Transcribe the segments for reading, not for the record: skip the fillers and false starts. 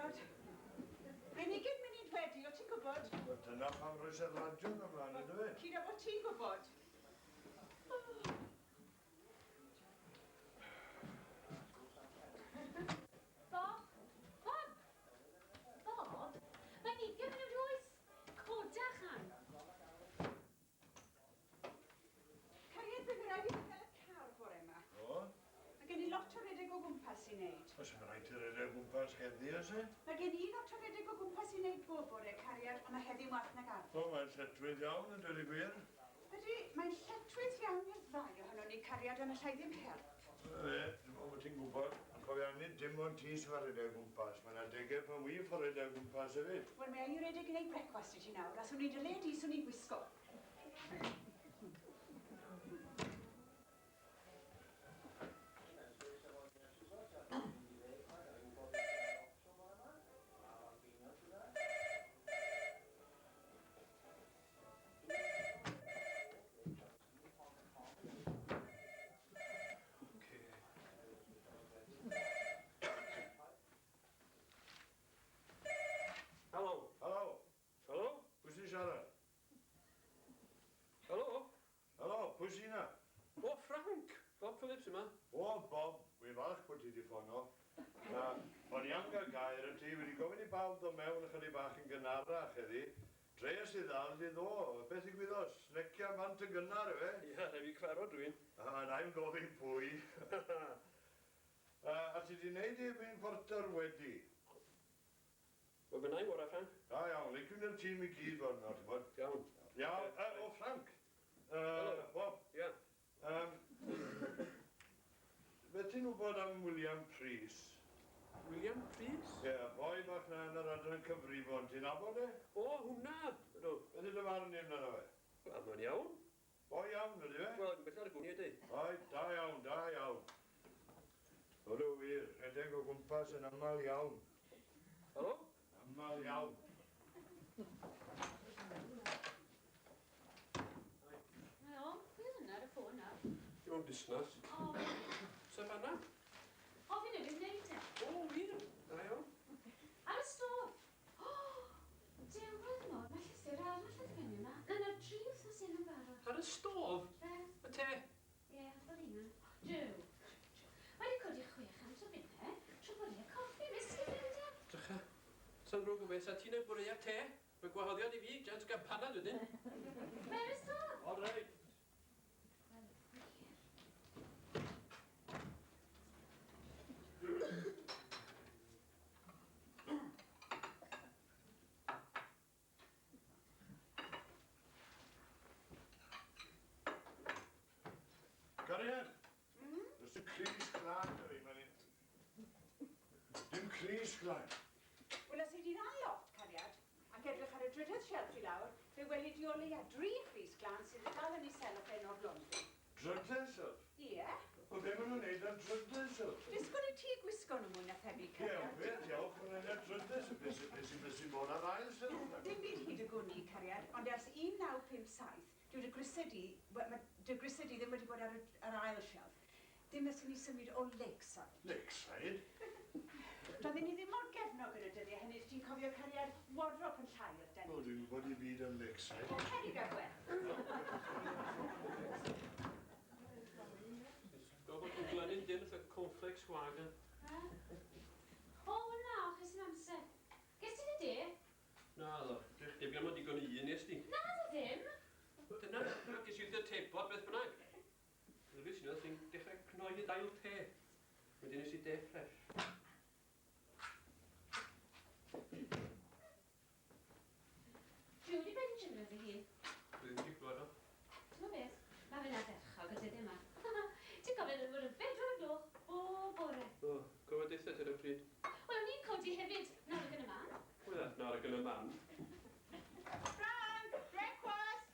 God. Mae'n 20 munud wedi, o ti'n gwybod? Wel, dyna pam rwys yr radio yn ymlaen, ydw i? Cyd o bod ti'n gwybod? Bob? Bob? Bob? Mae'n 20 munud oes. Codach an. Cariad, bydd rhaid i fi gael y car bore yma. O? Mae gen i lot o redeg o gwmpas i wneud. Os yw'n rhaid i'r edrych gwmpas heddi, os e? Mae gen i lot o redeg o gwmpas i wneud bob bore, Cariad, ond mae heddi'n wath nag arfer. O, mae'n lletwydd iawn yn dweud i gwir. Ydy, mae'n lletwydd iawn i'r ddau ohono ni, Cariad, ond allai ddim help. Dim ond bod ti'n gwybod, cofio nid dim ond ti sy'n fawr redeg gwmpas. Mae'n adegau pan wyf fawr redeg gwmpas hefyd. Wel, mae i redeg gwneud brecwast i ti nawr, a swn i'n dyled i swn i'n gwisgo. Helo. Helo. Helo? Pwy sy'n siarad? Helo? Helo, pwy sy'n yna? O, Frank! Bob Phillips yma. O, Bob, wy'n falch bod ti wedi ffono. O'n i am gael gair y ti wedi gofyn i bawb do mewn ychydig bach yn gynharach heddi. Dreas i ddal i ddo, beth i gwyddos, snecia mant yn gynnar efe? Ia, rhaid fi cfaro dwi'n. Na'i'n gofyn pwy. A ti wedi gwneud i fi'n porter wedi? Wel, fe na'i wara, Frank. Da iawn, licwn i'r tîm i gyd fod yno, ti'n bod? Iawn. Iawn, o Frank. Helo. Bob. Ia. Fe ti'n wybod am William Pris? William Pris? Ie, boi bach na yn yr adran cyfrifon, ti'n abod e? O, hwnna! Ydw. Beth ydw farn ni'n yna fe? Wel, mae'n iawn. Boi iawn, ydy fe? Wel, beth ar y gwni ydy. Oi, da iawn, da iawn. Ydw wir, rhedeg o gwmpas yn aml iawn. Helo? Aml iawn. Helo, pwy yna ar y ffôn nawr? Dim ond busnes. O, Sef anna? o, fi newydd wneud e. O, wir. Da iawn. Ar y stof. O, dewedd mor, mae llythyr arall yn gen yma. Yna 3 wythnos yn barod. Ar y stof? Y te? Ie, fel un. Dew. Wedi codi 6 am to bunne, trwy bwriau coffi, mes ti'n fynd e? Drycha. Sa'n drwg o beth, a ti'n ei bwriau te? Fe gwahoddiad i fi, jans gan panad ydyn. Mae'r stof. O, rhaid. Gariad? Does dim Cris Glân da fi, mae'n un. Dim Cris Glân. Wel, os ydy'n lot, Cariad, ac edrych ar y drydydd shelf i lawr, fe weli di o leia 3 Cris Glân sydd yn dal yn ei selwch yn o'r London. Drydau sylf? Ie. O, be maen nhw'n neud am drydau sylf? Disgwyl i ti gwisgo nhw mwy na thebyg, Ie, Cariad. beth diolch, mae'n neud drydau sylf. Beth sy'n bod ar ail sylf? Dim byd hyd y gwni, Cariad, ond ers 1957, dy grysydi ddim wedi bod ar ail shelf. Dim ys ni symud o Lakeside. Lakeside? Doedden ni ddim mor gefnog yn y dyddiau hynny, ti'n cofio Cariad wardrobe yn llai o'r den. O, dwi'n gwybod i byd am Lakeside. O, heri gafwe. Gofod yn glenyn dyn wrth y cornflakes wagon. O, na, chys yn amser. Ges ti'n y de? Na, ddo. Debyg am o digon i un nes di. Na, ddo ddim. Dyna, ges i wrth y tebod beth bynnag. Dwi'n sy'n oedd sy'n dechrau cnoi y dail te. Wedyn nes i de ffres. Dwi wedi Benjamin fy hun. Dwi'n wedi gwybod o. Ti'n beth? Mae fe'n aderchog y dydyn yma. Ti'n gofyn yn fod yn 4 o'r gloch o bore. O, gofod eithaf ar y pryd. Wel, ni'n codi hefyd nawr ag yn y man. Wel, nawr ag yn y man. Frank, brecwast!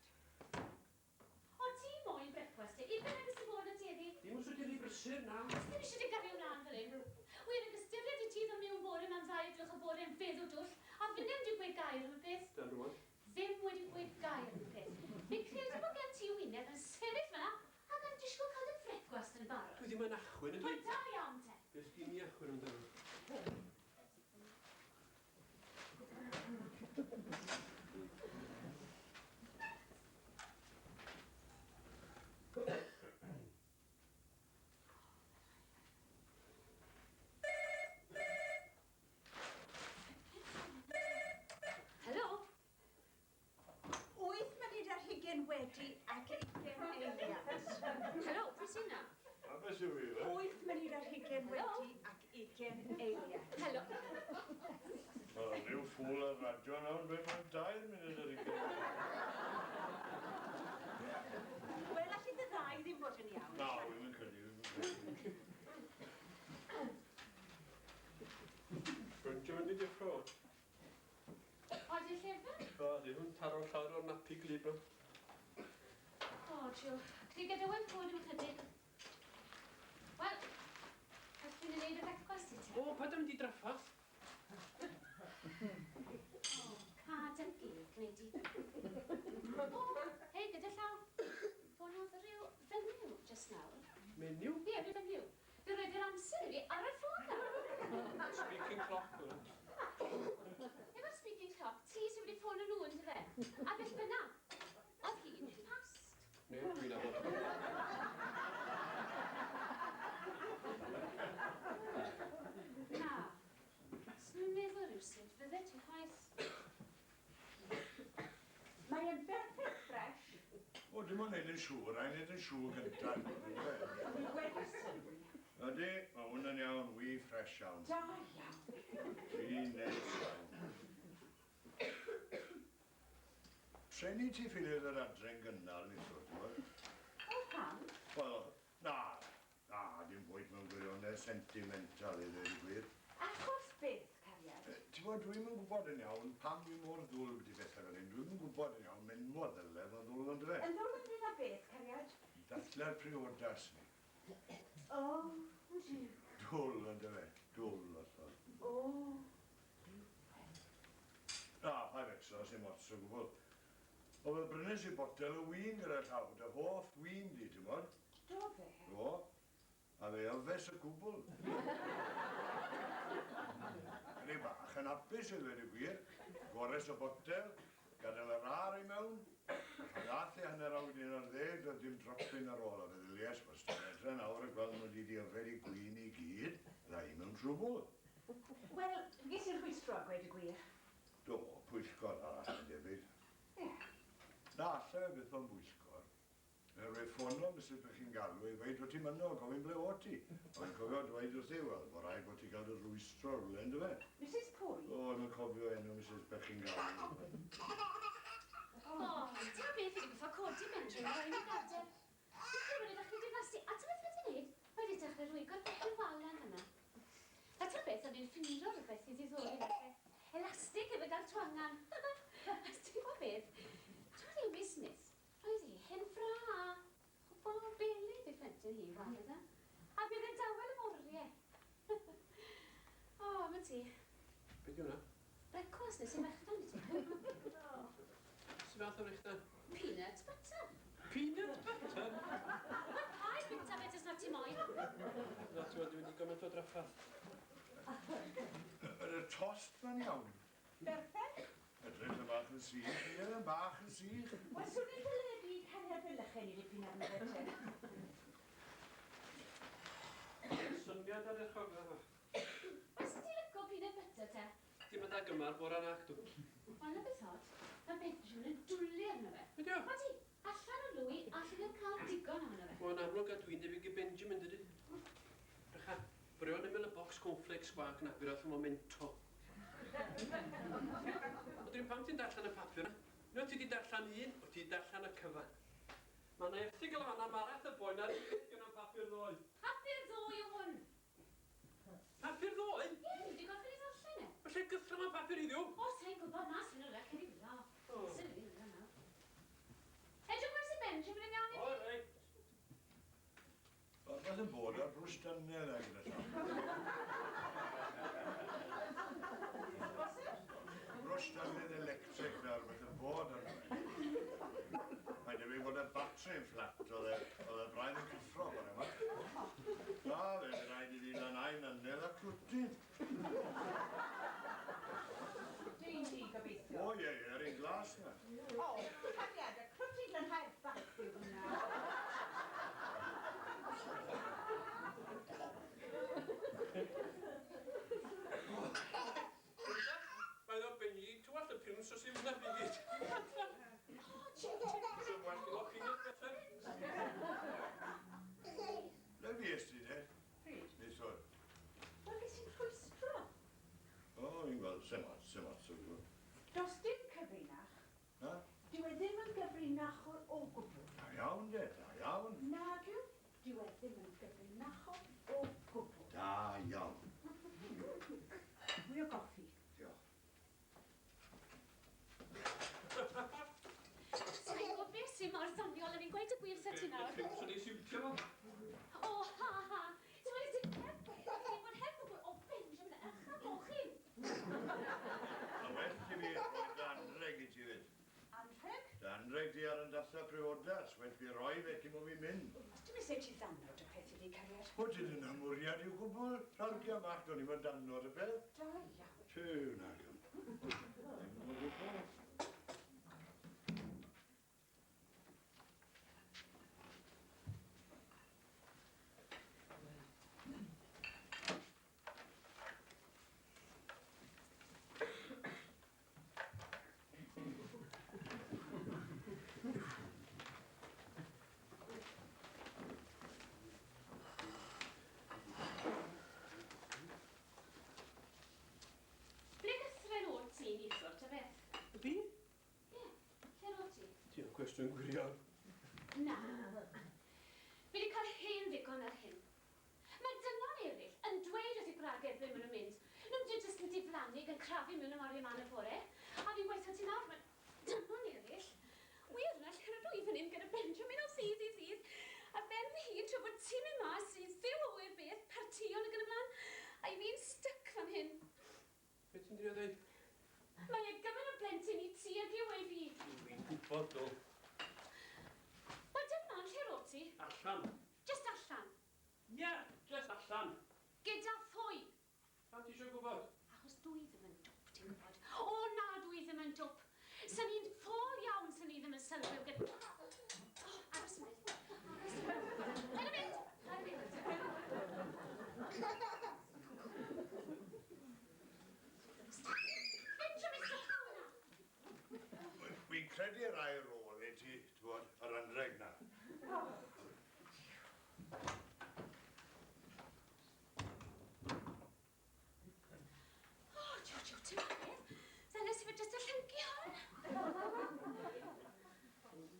O, ti moyn brecwast e? Iben ag ysdi bod yn teddi? Dim os wedi brysur na. Dim eisiau dy gario wlan fel un. Wel, yn gystyried i ti ddod mewn bore mewn ddau edrych o bore yn feddw dwll, a fi ddim wedi gweud gair am y peth. Dan rwan. Ddim wedi gweud gair am y peth. Fi'n credu bod gen ti wyneb yn sefyll fyna ac yn disgwyl cael dy brecwast yn barod. Dwi ddim yn achwyn yn Mae'n da iawn te. Beth sgyn i achwyn yn dweud? bechgyn, Eilia. Helo. Wel, rhyw ffwl ar radio nawr, beth mae'n 2 munud ar ei gilydd. Wel, allu dy ddau ddim bod yn iawn. Na, wy'n yn credu. Rwy'n mynd i ddeffro. Oedden llyfr? O, di hwn taro llawer o'r napi glib nhw. O, Jiw. Cri gyda web bod yn chydig. Wel, os dwi'n ei wneud y brecwast i ti? O, pa dim di draffath? O, cad yn gig, neu di. O, hei, gyda llaw. Fôn oedd rhyw fenyw just nawr. Menyw? Ie, rhyw fenyw. Fe roed yr amser i fi ar y ffôn nawr. Speaking clock. Efo'r speaking clock, ti sydd wedi ffôn nhw yn dy fe. A beth fyna, oedd hi'n past. Ne, dwi'n abod. Na, sy'n meddwl rhywsyd, fydde ti chwaith. Mae e'n berffaith ffres. O, dim ond neud yn siŵr, a'n neud yn siŵr gyntaf. Wi wedi sylwi. Ydy, mae hwn yn iawn, wi ffres iawn. Da iawn. Wi nes iawn. Treni ti ffiliodd yr adren gynnar ni ddod, ti'n gwybod? O pam? Wel, na, dim bwyd mewn gwirionedd sentimental i ddweud y gwir. Achos beth, cariad? Ti'n gwybod, dwi'm yn gwybod yn iawn pam dwi mor ddwl wedi bethau fel hyn. Dwi'm yn gwybod yn iawn, mynd mor ddyled o ddwl ond fe. Yn ddod yn dweud a beth, cariad? Dathlu'r priodas ni. O, Dwl ond fe, dwl o ddol. o. Na, pa fecso, sy'n mots o gwbl. O fel brynes i botel o win gyda llaw, dy hoff win di, ti'n gwybod? Do fe? O, a fe yfes y gwbl. Yn ei bach yn hapus i ddweud y gwir, gores o botel, gadael yr ar i mewn, a gath i hanner awr un o'r ddeg, doedd dim dropyn ar ôl o fe ddilies, os ti'n edrych nawr y gweld nhw wedi yfed i gwyn i gyd, dda i mewn trwbl. Wel, ges i'r rhwystro a gweud y gwir. Do, pwyllgor arall yn debyg. Ie. Na, lle beth o'n bwyllgor. Rwy'n ffono Mr. Bech chi'n galw i dweud, o ti'n mynno, gofyn ble o ti. O'n cofio dweud wrth ei, wel, bod rhaid bod ti gael y rwystro rhywle, ynddo fe? Mrs. Pwy? O, yn cofio enw Mrs. Bech chi'n galw. O, ta beth i gyffo codi mewn drwy'n rhaid i gader. Dwi'n clywed ydych chi diflasu, a ta beth wedi wneud? Wedi dechrau rwygo'r beth yn walan yna. A ta beth o'n i'n ffyniro rhywbeth i ddiddori falle. Elastig efo gael twangan. A ti'n gwybod beth? Dwi'n ei busnes. Roedd hi hen ffra. O, beli di ffentyn hi wal yna. A bydd yn dawel y moriau. O, ma ti. Beth yw hwnna? Brecwast nes i mechdon i ti. Sut fath o rechdan? Peanut butter. Peanut butter? Wel, pa'i bita betes na ti moyn. Na, ti'n wedi wedi gymaint o draffath. Y tost ma'n iawn. Berffaith? Edrych yn bach yn sych, ie, yn bach yn sych. Wel, swn i'n golygu cariad y lychen i dipyn ar myfyd. Syniad ar eich hoffa. Oes ti lygo peanut butter te? Dim yn da gymar bora nach dw. Wel, na beth od, mae Benjamin yn dwlu arno fe. Ydy o? Odi, allan o lwy, allan yn cael digon ohono fe. Mae'n amlwg a dwi'n debyg i Benjamin, dydy. Recha, brio'n ymwyl y bocs cornflakes gwag na, bydd allan momento. O, dwi'n pam ti'n darllen y papur na? Nid ti di darllen un, o ti darllen y cyfan. Mae yna erthigol hwnna marach y boi na'r gyda'n papur ddoi. Papur ddwy o hwn. Papur ddoi? Ie, dwi wedi gorffen i ddarllen e. Felly gythro mae'n papur iddiw? O, sa'n gwybod na, sy'n yr ec yn ei wla. O. Sy'n ei wla nawr. Edrych mae'r sy'n Benjamin yn iawn i O, fi. reit. Oedd yn bod ar brwys dynedd ag gyda llaw. Brwys dynedd electric nawr, beth yn bod ar fe. Mae'n debyg bod y batteri'n fflat, oedd y braidd yn cyffro fan yma. Na, fe rhaid i ddyn yn ein annedd a cwtyn. Dwi'n di gobeithio. O ie, yr un glas na. O, cariad, y crwti glanhau'r bach yw hwnna. gwir sa ti nawr? Swn i'n siwtio fo. O, ha, ha. So wedi ti heb bod heb gwybod o Benjamin echa mochyn. A well ti fi roi danreg i ti fyd. Anrheg? Danreg di ar yn dalla priodas. Well fi roi fe cyn o fi mynd. Dwi'n mynd ti ddanod y peth i fi, Cariad. O, ti dyn amwriad i'w gwbl. Rhargia mach, do'n i fod danod y beth. Da iawn. Tiw, nag yn. Ble gythred o ti neithwr, ta beth? Fi? Ie, lle o ti? Ti'n cwestiwn gwirion. Na. Fi wedi cael hen ddigon ar hyn. Mae dynion eraill yn dweud wrth i gwragedd ble maen nhw'n mynd. Nhw'n jyst yn diflannu gan crafu mewn am oriau man y bore. A fi'n gweithio ti nawr, mae dynion eraill. Wir na lle rydw i fan hyn gyda Benjamin o sydd. A ben fy hun tra bod ti'n mynd mas i ddiw awyr beth, partion ac yn y blaen. A i fi'n styc fan hyn. Be ti'n drio dweud? Mae e gymaint o blentyn i ti ag yw ei fi. Fi'n gwybod, do. Wel, dim man lle ro ti. Allan. Just allan. Ie, just allan. Gyda phwy. Pan ti eisiau gwybod? Achos dwi ddim yn dwp, ti'n gwybod? O na, dwi ddim yn dwp. Sa'n ni'n ffôl iawn sa'n ni ddim yn sylwi o gyda... Aros mynd. Paid a mynd. Benjamin, stop hwnna. Fi'n credu'r air ôl i ti, twod, yr anreg na. O, Jojo, ti'n beth? Ddynes i fod jyst y llyncu hwn.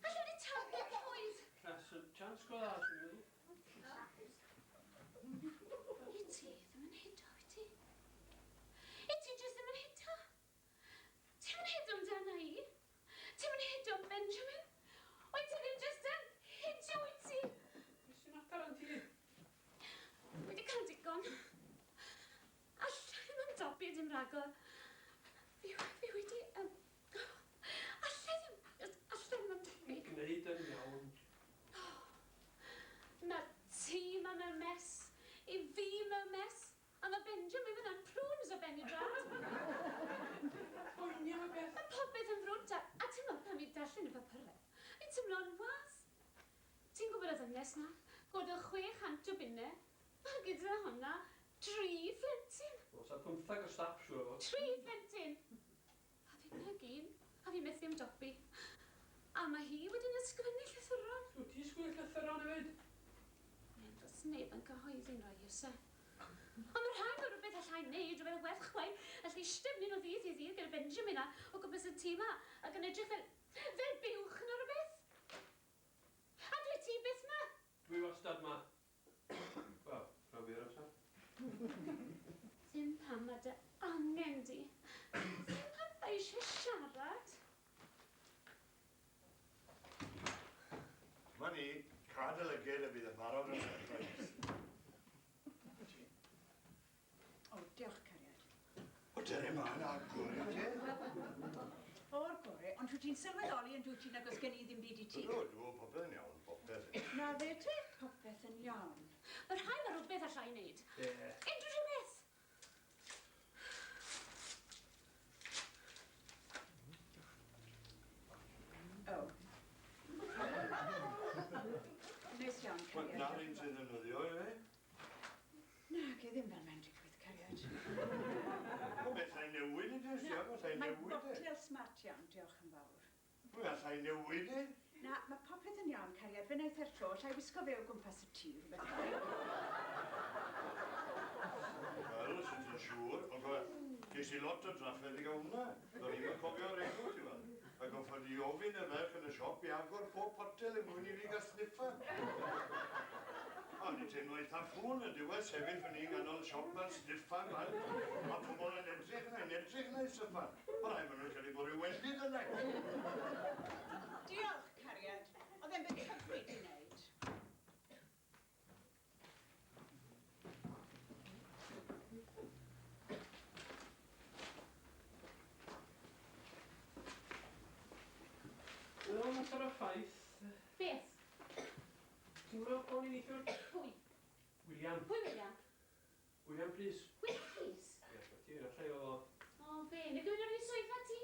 Allwn ni talu pwyd. Llas y chans go dda, ti'n meddwl? I ti ddim yn hido, i ti? I ti jyst ddim yn hido? Ti'n yn hido amdana i? Ti'n yn hido am Benjamin? O'i ti ddim jyst yn hido, i ti? Be sy'n mater yn ti? Wedi cael digon. Allai ddim dobi dim ragor. Fi wedi... Allai ddim dobi. Gwneud yn iawn. Na ti ma mewn mes, i fi mewn mes, a mae Benjamin yn prunes o ben i drad. Boeni am y beth. Mae popeth yn frwnt a ti'n meddwl pan mi darllen y papurau. Fi'n teimlo'n was. Ti'n gwybod y ddynes na? Gwyd o 600 o bunnau. A gyda hwnna, 3 phlentyn. Os a 15 o staff, siwr o fod. 3 phlentyn. A fi bynnag un, a fi methu am dobi. A mae hi wedi'n ysgrifennu llythyron. Wyt ti sgwyl llythyron hefyd? Mae'n dos neb yn cyhoeddi'n rhoi ywse. Ond mae rhaid o rhywbeth allai wneud, rhywbeth werth chwaith, allai ystefnu nhw ddydd i ddydd gyda Benjamin a o gwmpas y tîm a ac yn edrych fel buwch yn o rhywbeth. A dwi ti byth ma. Dwi wastad ma. Wel, rhaid fi aros Dim pam mae dy angen di. Dim pam mae eisiau siarad. Ma ni, cadw y gyd y bydd yn barod yn surprise. O, diolch, Cariad. O, dyna ma'n agor i ti. O'r gore, ond rwy ti'n sylweddoli yn dwi ti'n agos gen i ddim byd i ti. Ydw, popeth yn iawn, popeth. Na fe te, popeth yn iawn. Mae rhaid o rhywbeth allai wneud. Ie. Unrhyw rhywbeth. O. Nes iawn, Wel, Cariad. na'r un sydd yn ddyddio, e? Na, ge ddim fel mae'n digwydd, Cariad. O, beth sa'i newid i dys, iawn, o sa'i Mae'n newid e. botel smart iawn, diolch yn fawr. Wel, sa'i newid e. Na, mae popeth yn iawn, Cariad. Fe wnaeth e'r tro, llai wisgo fe o gwmpas y tŷ, rhywbeth fel. Wel, sy'n ti'n siŵr, ond ges i lot o draffedd i gael hwnna. Do'n i'n cofio'r enw, ti fel. Ac o'n ffod i ofyn y ferch yn y siop i agor pob potel yn mwyn i fi gael sniffa. A ni teimlo eitha ffwn y diwedd sefyll fan i'n ganol siop ma'n sniffa fan. A pobl yn edrych yna, i syffan. Wel, rhaid maen nhw'n cael ei bod i wendid yna. Diolch, Cariad. Oedd e'n beth hyfryd i neithiwr? Pwy? William. Pwy William? William, please. William, please. Yes, ti, allai o... O, be, neu gwyn o'r un swyddfa ti?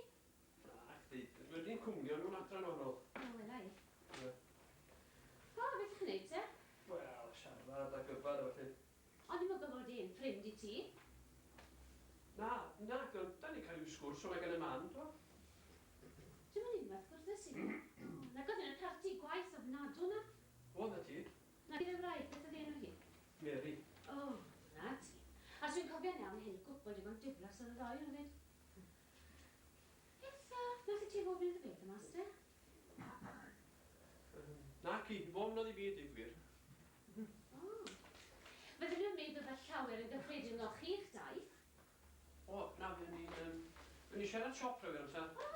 Ac di, rydyn cwmni o'n nhw'n adran o'n nhw. O, welai. Ie. O, beth ych chi'n neud te? Wel, siarad a gyfar, felly. Ond ni'n gwybod un ffrind i ti. Na, da ni cael yw sgwrs o mae gen y man, do? Dwi'n mynd unwaith gwrdd ys i. Na godd yn y parti gwaith ofnadw na. O, na ti. Na bydd yn rhaid, beth oedd enw hi? Mary. O, na ti. A dwi'n cofio'n iawn hyn gwbl digon diflas ar y ddoi yn fyd. Beth, nath i ti fod yn y beth yma, ste? Na ci, fom nad i fi digwyr. O. Fydden nhw'n wneud o fel llawer yn gyffredin o chi'ch daith. O, na, fy'n ni siarad siop rhywun amser. O,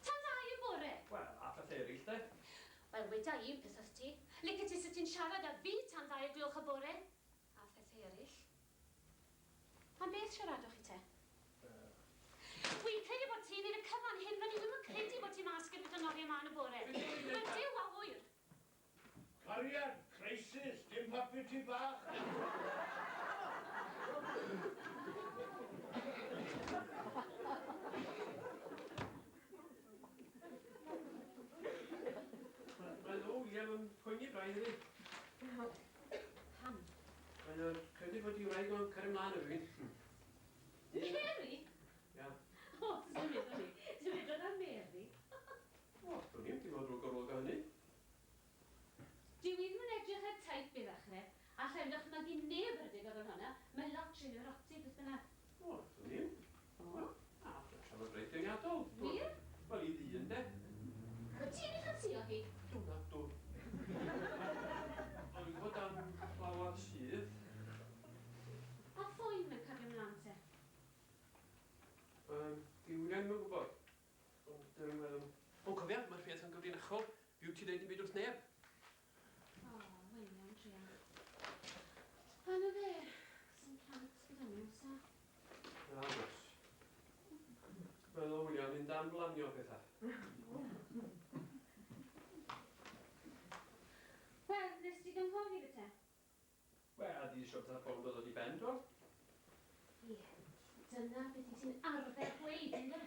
tan dda i bore. Wel, a peth eraill, de. Wel, weda i un peth wrth ti. Licio ti sut ti'n siarad â fi tan dda i gloch y bore. A peth eraill. Am beth siaradwch chi te? Wi'n credu bod ti'n neud y cyfan hyn, fan i ddim yn credu bod ti mas gyda nofio man y bore. Mae'n diw a hwyr. Cariad, crisis, dim papi ti bach. Mae o William yn poeni braidd ydi. Pam? Mae'n credu bod i wraig o'n cario mlaen y fi. Mary? Ia. O, dwi'n meddwl ni. Dwi'n meddwl na Mary. O, dwi'n ni'n dim ond rwy'n gorfod hynny. Dwi ddim yn edrych ar taith bydd ddechrau, a llawn dychmygu neb rydig oedd yn hwnna, mae lot sy'n yw'r oti beth bynnag. O, dwi'n ni'n. A, dwi'n siarad reit ynghiadol. Wir? Wel, i ddyn, de. Wyt ti'n ei chansio hi? Dwi'n na, dwi'n. Ond i'n gwybod am lawad sydd. A ffwyn mae'n cario mlaen te? Di William yn gwybod. Ond cofia, mae'r peth yn gyfrinachol. Byw ti dweud yn byd wrth neb. O, William, trian. A na fe, sy'n plant gyda nhw, sa? Na, dos. Meddwl William yn dan blanio pethau. Wel, nes ti gynghori fe te? Wel, di siwrt ar bond oedd i ben, do? Ie, dyna beth i ti'n arfer gweud, ynddo?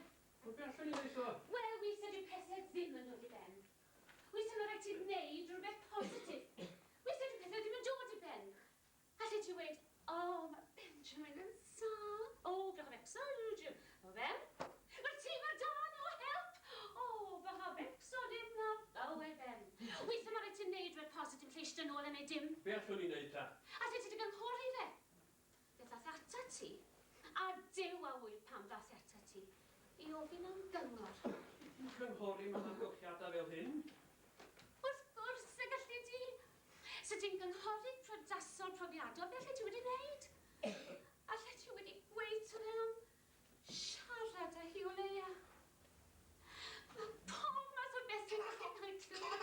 Wel, be allan i ddeud o? Wel, weithiau dyw pethau ddim yn dod i ben. Weithiau mae rhaid ti wneud rhywbeth positif. Weithiau dyw pethau ddim yn dod i ben. Allet ti weid, o, mae Benjamin yn sad. O, bych becso, Jw. O, ben? Mae'r tîm ar dan o help. O, bych becso dim na. O, wel, ben. Weithiau mae rhaid ti wneud rhywbeth positif lleisio nôl yn ei dim. Be allan i wneud ta? Allet ti dy gynghori fe. Beth ath ata ti. A dew a wyl pam ddath ata ti. I ofyn am gyngor. Cynghori mae'n amgylchiadau fel hyn. Wrth gwrs y gallu di. So ti'n gynghori prodasol profiadol, beth lle ti wedi wneud? A lle ti wedi gweud hwnna am siarad â hi o leia? Mae pob math o beth yn gallu gwneud ti'n gwneud.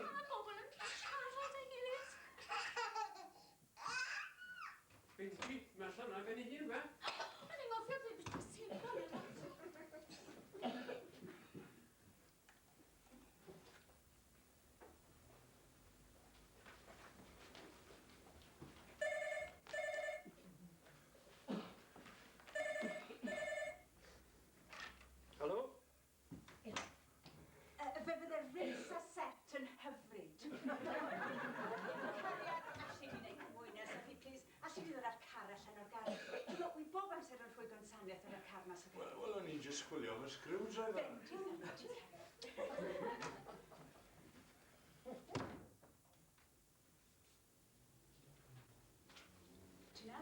Mae pobl yn siarad â gilydd. Benji, mae allan yna gen i hun, fe? O'n i'n gofio ble beth ys ti'n gwneud. Helo? Fe bydde reis a set yn hyfryd. Cariad, allu di wneud mwy nes o chi, please. Allu di ddod ar car allan o'r gar. Wi bob amser yn rhoi gonsaniaeth ar y car mas o chi. Wel, o'n i'n just chwilio am y screwdriver. Tina?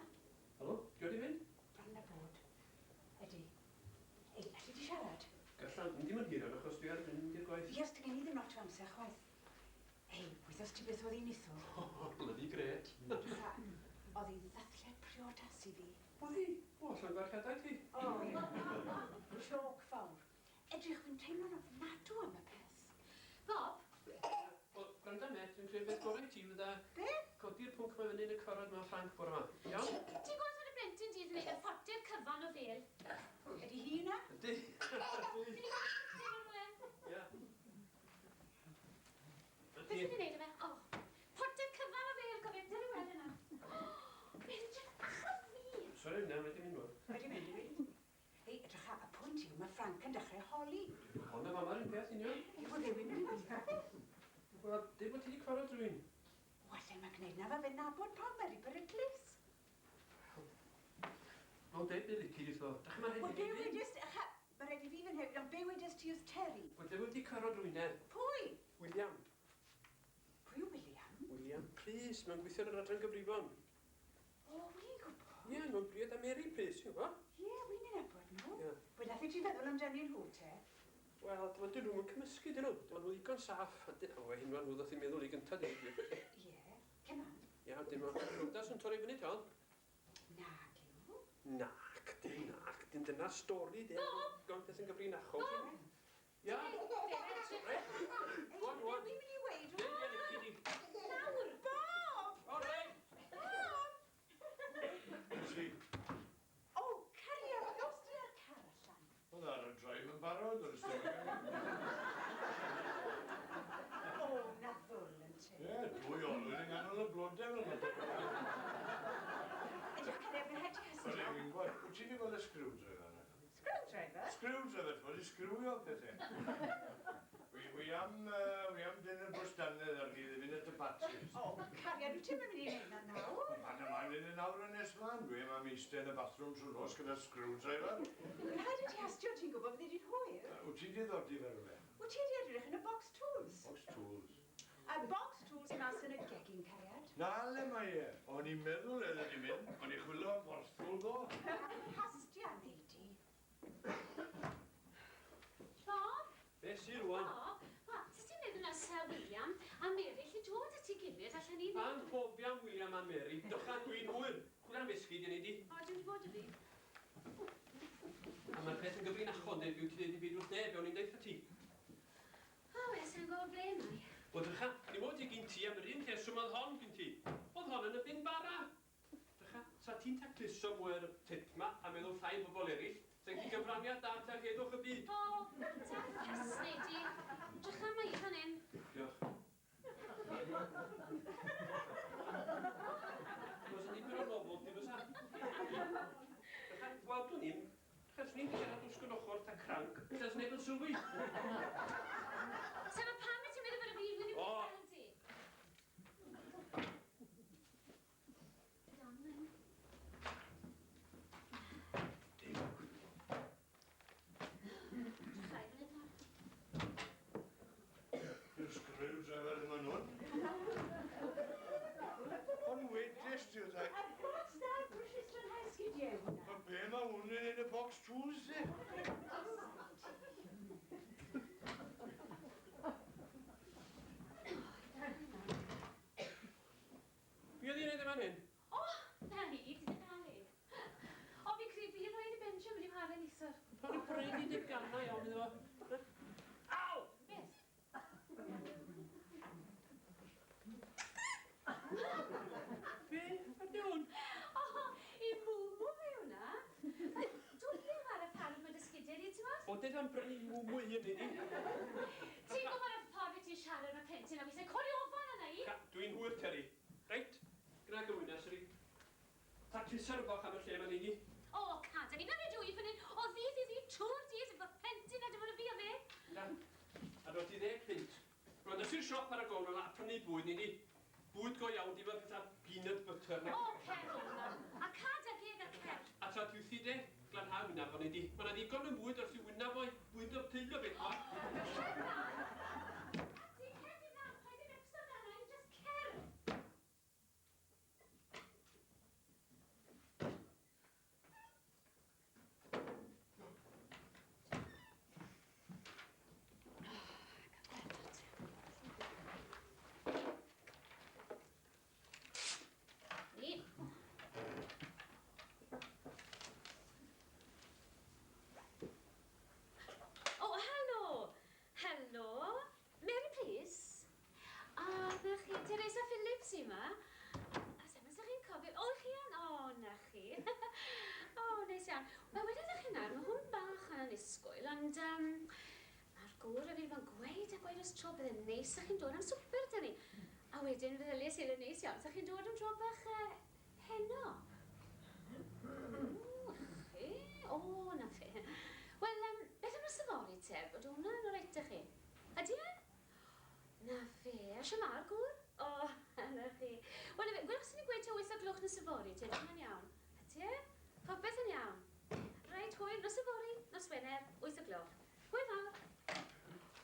Helo, di wedi mynd? Bron na bod. Ydi. Ei, allu di siarad? Gallan, ddim yn hir yn achos dwi ar mynd i'r gwaith. Ies, dy gen i ddim lot o amser, chwaith. Ei, gwythos ti beth oedd hi'n ithw? O, bloody gret. Oedd hi ddathliad priodas i fi. Oedd hi? O, allan gwarchadau ti? O, sioc fawr. Edrych, fi'n teimlo'n ofnadw am y peth. Bob, Wel, gwranda met, dwi'n credu beth gorau ti fydda Be? codi'r pwnc mae fyny yn y cyrraedd mewn Ffranc bore yma. Iawn? ti'n gwybod fod y blentyn dydd yn neud y fforti'r cyfan o fel? Ydi hi na? Ydy. Ti'n gwybod rhywle? Ia. Beth ydyn ni'n neud yma? O, porti'r cyfan o Frank yn dechrau holi. Honna fa ma'r un peth union. Wel, ddim yn mynd. Wel, dim bod ti wedi cwrdd rhywun. Wel, mae'n gwneud na fa fe nabod pawb ar ei beryglus. Ond be lici di tho? Dach chi'n Wel, be rhaid i fi? wedys... Mae rhaid i fi fan hyn, ond be wedys ti wrth Terry? Wel, dim wedi cwrdd rhywun Pwy? William. Pwy yw William? William Pris, mae'n gweithio yn yr adran gyfrifon. O, wi'n gwybod. Ie, nhw'n briod am Mary Pris, ti'n gwybod? Ie, wi'n ei nabod nhw. Ie. Wel, nath i ti feddwl amdani nhw, te? Wel, dyn nhw'n cymysgu, dyn nhw. Dyn nhw'n ddigon saff. O, hyn ma'n nhw ddoth i'n meddwl i gyntaf, dyn nhw. Ie, cyn on. Ia, dim o'n rhywdas yn torri fyny, John. Nag yw. Nac, dim dyna'r stori, dim. Gon beth yn gyfrinachol. Bob! Ia, Reit. go on, go on. Wi'n mynd i weid, Dim yn lici di. Nawr! Bob! O, rei! Si, O, cariad, os dyna'r car allan. oedd ar y drive yn barod o'r ystod. O, na ddwl yn ti. Ie, dwy olwyn yng nghanol y blodau fel yna. Ydy, cariad, mae'n hedrych Wel, ysgrifennu. fi'n gwybod, wyt ti wedi gweld y screwdriver yna? Screwdriver? Screwdriver, ti'n bod i sgrwio pethau. Wi am dyn y bwrs dannedd ar gyda fi'n et y batteries. O, cariad, wyt ti'n mynd i wneud na nawr? Pan yma'n yn nawr yn esfan, dwi am eistedd yn y bathroom trwy'r nos gyda screwdriver. Rhaid i ti astio, ti'n gwybod beth ydy'n hwyr? Wyt ti wedi ddodi fe rhywbeth? Wyt ti wedi edrych yn y box tools? Box tools. A box tools mas yn y gegin, cariad. Na, le mae e. O'n i'n meddwl edrych wedi mynd, o'n i'n chwilio am borthfwl do. Hastia, neidi. Bob? Be sy'n rwan? Bob? Wel, sut ti'n meddwl na Sir William a Mary lle dod at ei gilydd allan ni Pan hofiam William a Mary, dychan dwi'n hwyr. Cwlan bisgyd yn ei di. O, dwi'n bod y fi. A mae'r peth yn gyfrinachol, neu byw ti dweud i byd wrth neb, o'n i'n deitha ti. O, sa'n gwybod ble mai. Wel, drycha, ni mod i gyn ti am yr un teswm oedd hon gyn ti. Oedd hon yn y bin bara. Drycha, sa ti'n tacluso mwy'r tit ma a meddwl llai bobl eraill, sa'n ti gyfraniad da ta heddwch y byd. O, ta ffys, neidi. Drycha mai fan hyn. Diolch. Does yn dipyn o'r nofl, di fysa? Drycha, wel, dwi'n ni'n, chas ni'n siarad wrth gynochor ta cranc, chas neb yn sylwi. Sa ma pam y ti'n meddwl bod y fi wedi O. bod fel ti? Damen. Rhaid yn edrych. Yw'r screwdriver yma nhw'n. Ond wedys ti wrth A box na, brwys yn hysgyd ie hwnna. Ma be mae hwn yn ein y box tools di? Fi oedd i'n neud yma hyn? O, na hi, ti ddim cael ei. O, fi credu fi yn rhoi'n y bench yn mynd i chwarae nisor. Pan i'n bredi dy gannau iawn iddo fo. Aw! Beth? Be? Ydy hwn? O, i mwmw fi hwnna. Dwi'n ddim ar y ffordd mae dysgidiau ni, ti'n gwybod? O, dyd am brynu mwmwy hyn i ni. Ti'n gwybod y ffordd ti'n siarad o'r plentyn a weithio codi ofan yna i? Dwi'n hwyr, Terry. Reit, gyda gymwynas ydi. Taclusar y boch am y lle ma'n i ni. O, cada ni, na fe dwi fan hyn. O, ddydd i ddi, trwy'r dydd, efo plentyn a dim ond y fi a fe. Da. A dod i 10 pint. Rwy'n ysgu'r siop ar y gôn yna a prynu bwyd ni ni. Bwyd go iawn, di fel pethau peanut butter na. O, cer hwnna. A cada geg a cer. A tra dwi'n thi de, glanhau wynaf o'n i di. Mae yna ddigon yn bwyd wrth i wynaf o'i bwyd o teulu o beth ma. A ti'n cer di na, paid i'n epso na, just cer. Ni. Oh, helo. Helo. Mary, please. A, na chi, Teresa Phillips yma. A sef ydych chi'n cofio? O, chi yn? O, na chi. O, neis iawn. Wel, wedyn chi nawr, mae hwn bach yn anusgwyl, ond mae'r gŵr a fi fan gweud a gweud os tro bydd yn neis a chi'n dod am swper dyn ni. A wedyn feddyliau sydd yn neis iawn, sa chi'n dod am tro bach heno. O, chi? O, na chi. Wel, beth am ydych chi? Ydy e? Na fe, a siamar gŵr? O, na chi. Wel, gwelwch sy'n ei gweud 8 o gloch nos yfory, te, dyma'n iawn. Ydy e? Popeth yn iawn. Reit, hwyl, nos yfory, nos Wener, 8 o gloch. Hwyl fawr.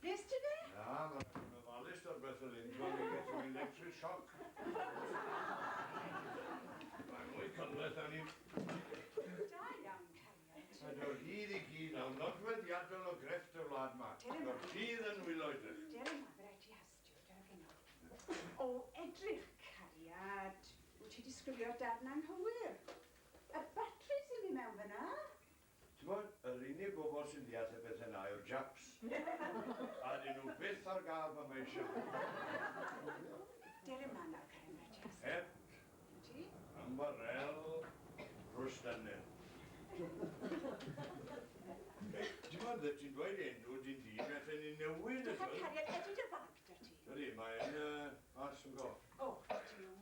Nes ti fe? Na, mae'n ofalus o'r beth yr un. Dwi'n get an electric shock. Mae'n mwy cynleth â ni. Da iawn, Cariad. A dwi'n hyd i gyd nawr, nodweddiadol o grefft y wlad ma. Dwi'n sydd yn wylo edrych. Dere ma, fe rhaid ti hastio, da gyno. O, edrych, Cariad. Wyt ti di sgrifio darn anghywir. Y batri sy'n mynd mewn fyna. Ti'n bod, yr unig bobl sy'n deall y beth yna yw'r Japs. A dyn nhw byth ar gael pan mae eisiau. Dere ma nawr, Cariad, rhaid ti hastio. Hep, Ti? am barel, rwstynnu. Ti'n bod, ti'n dweud enw, ti'n di, beth yn ei newid Dwi'n ydw. Cariad, ydy dy fag da ti? Ydy, mae'n as yn go. O, diw.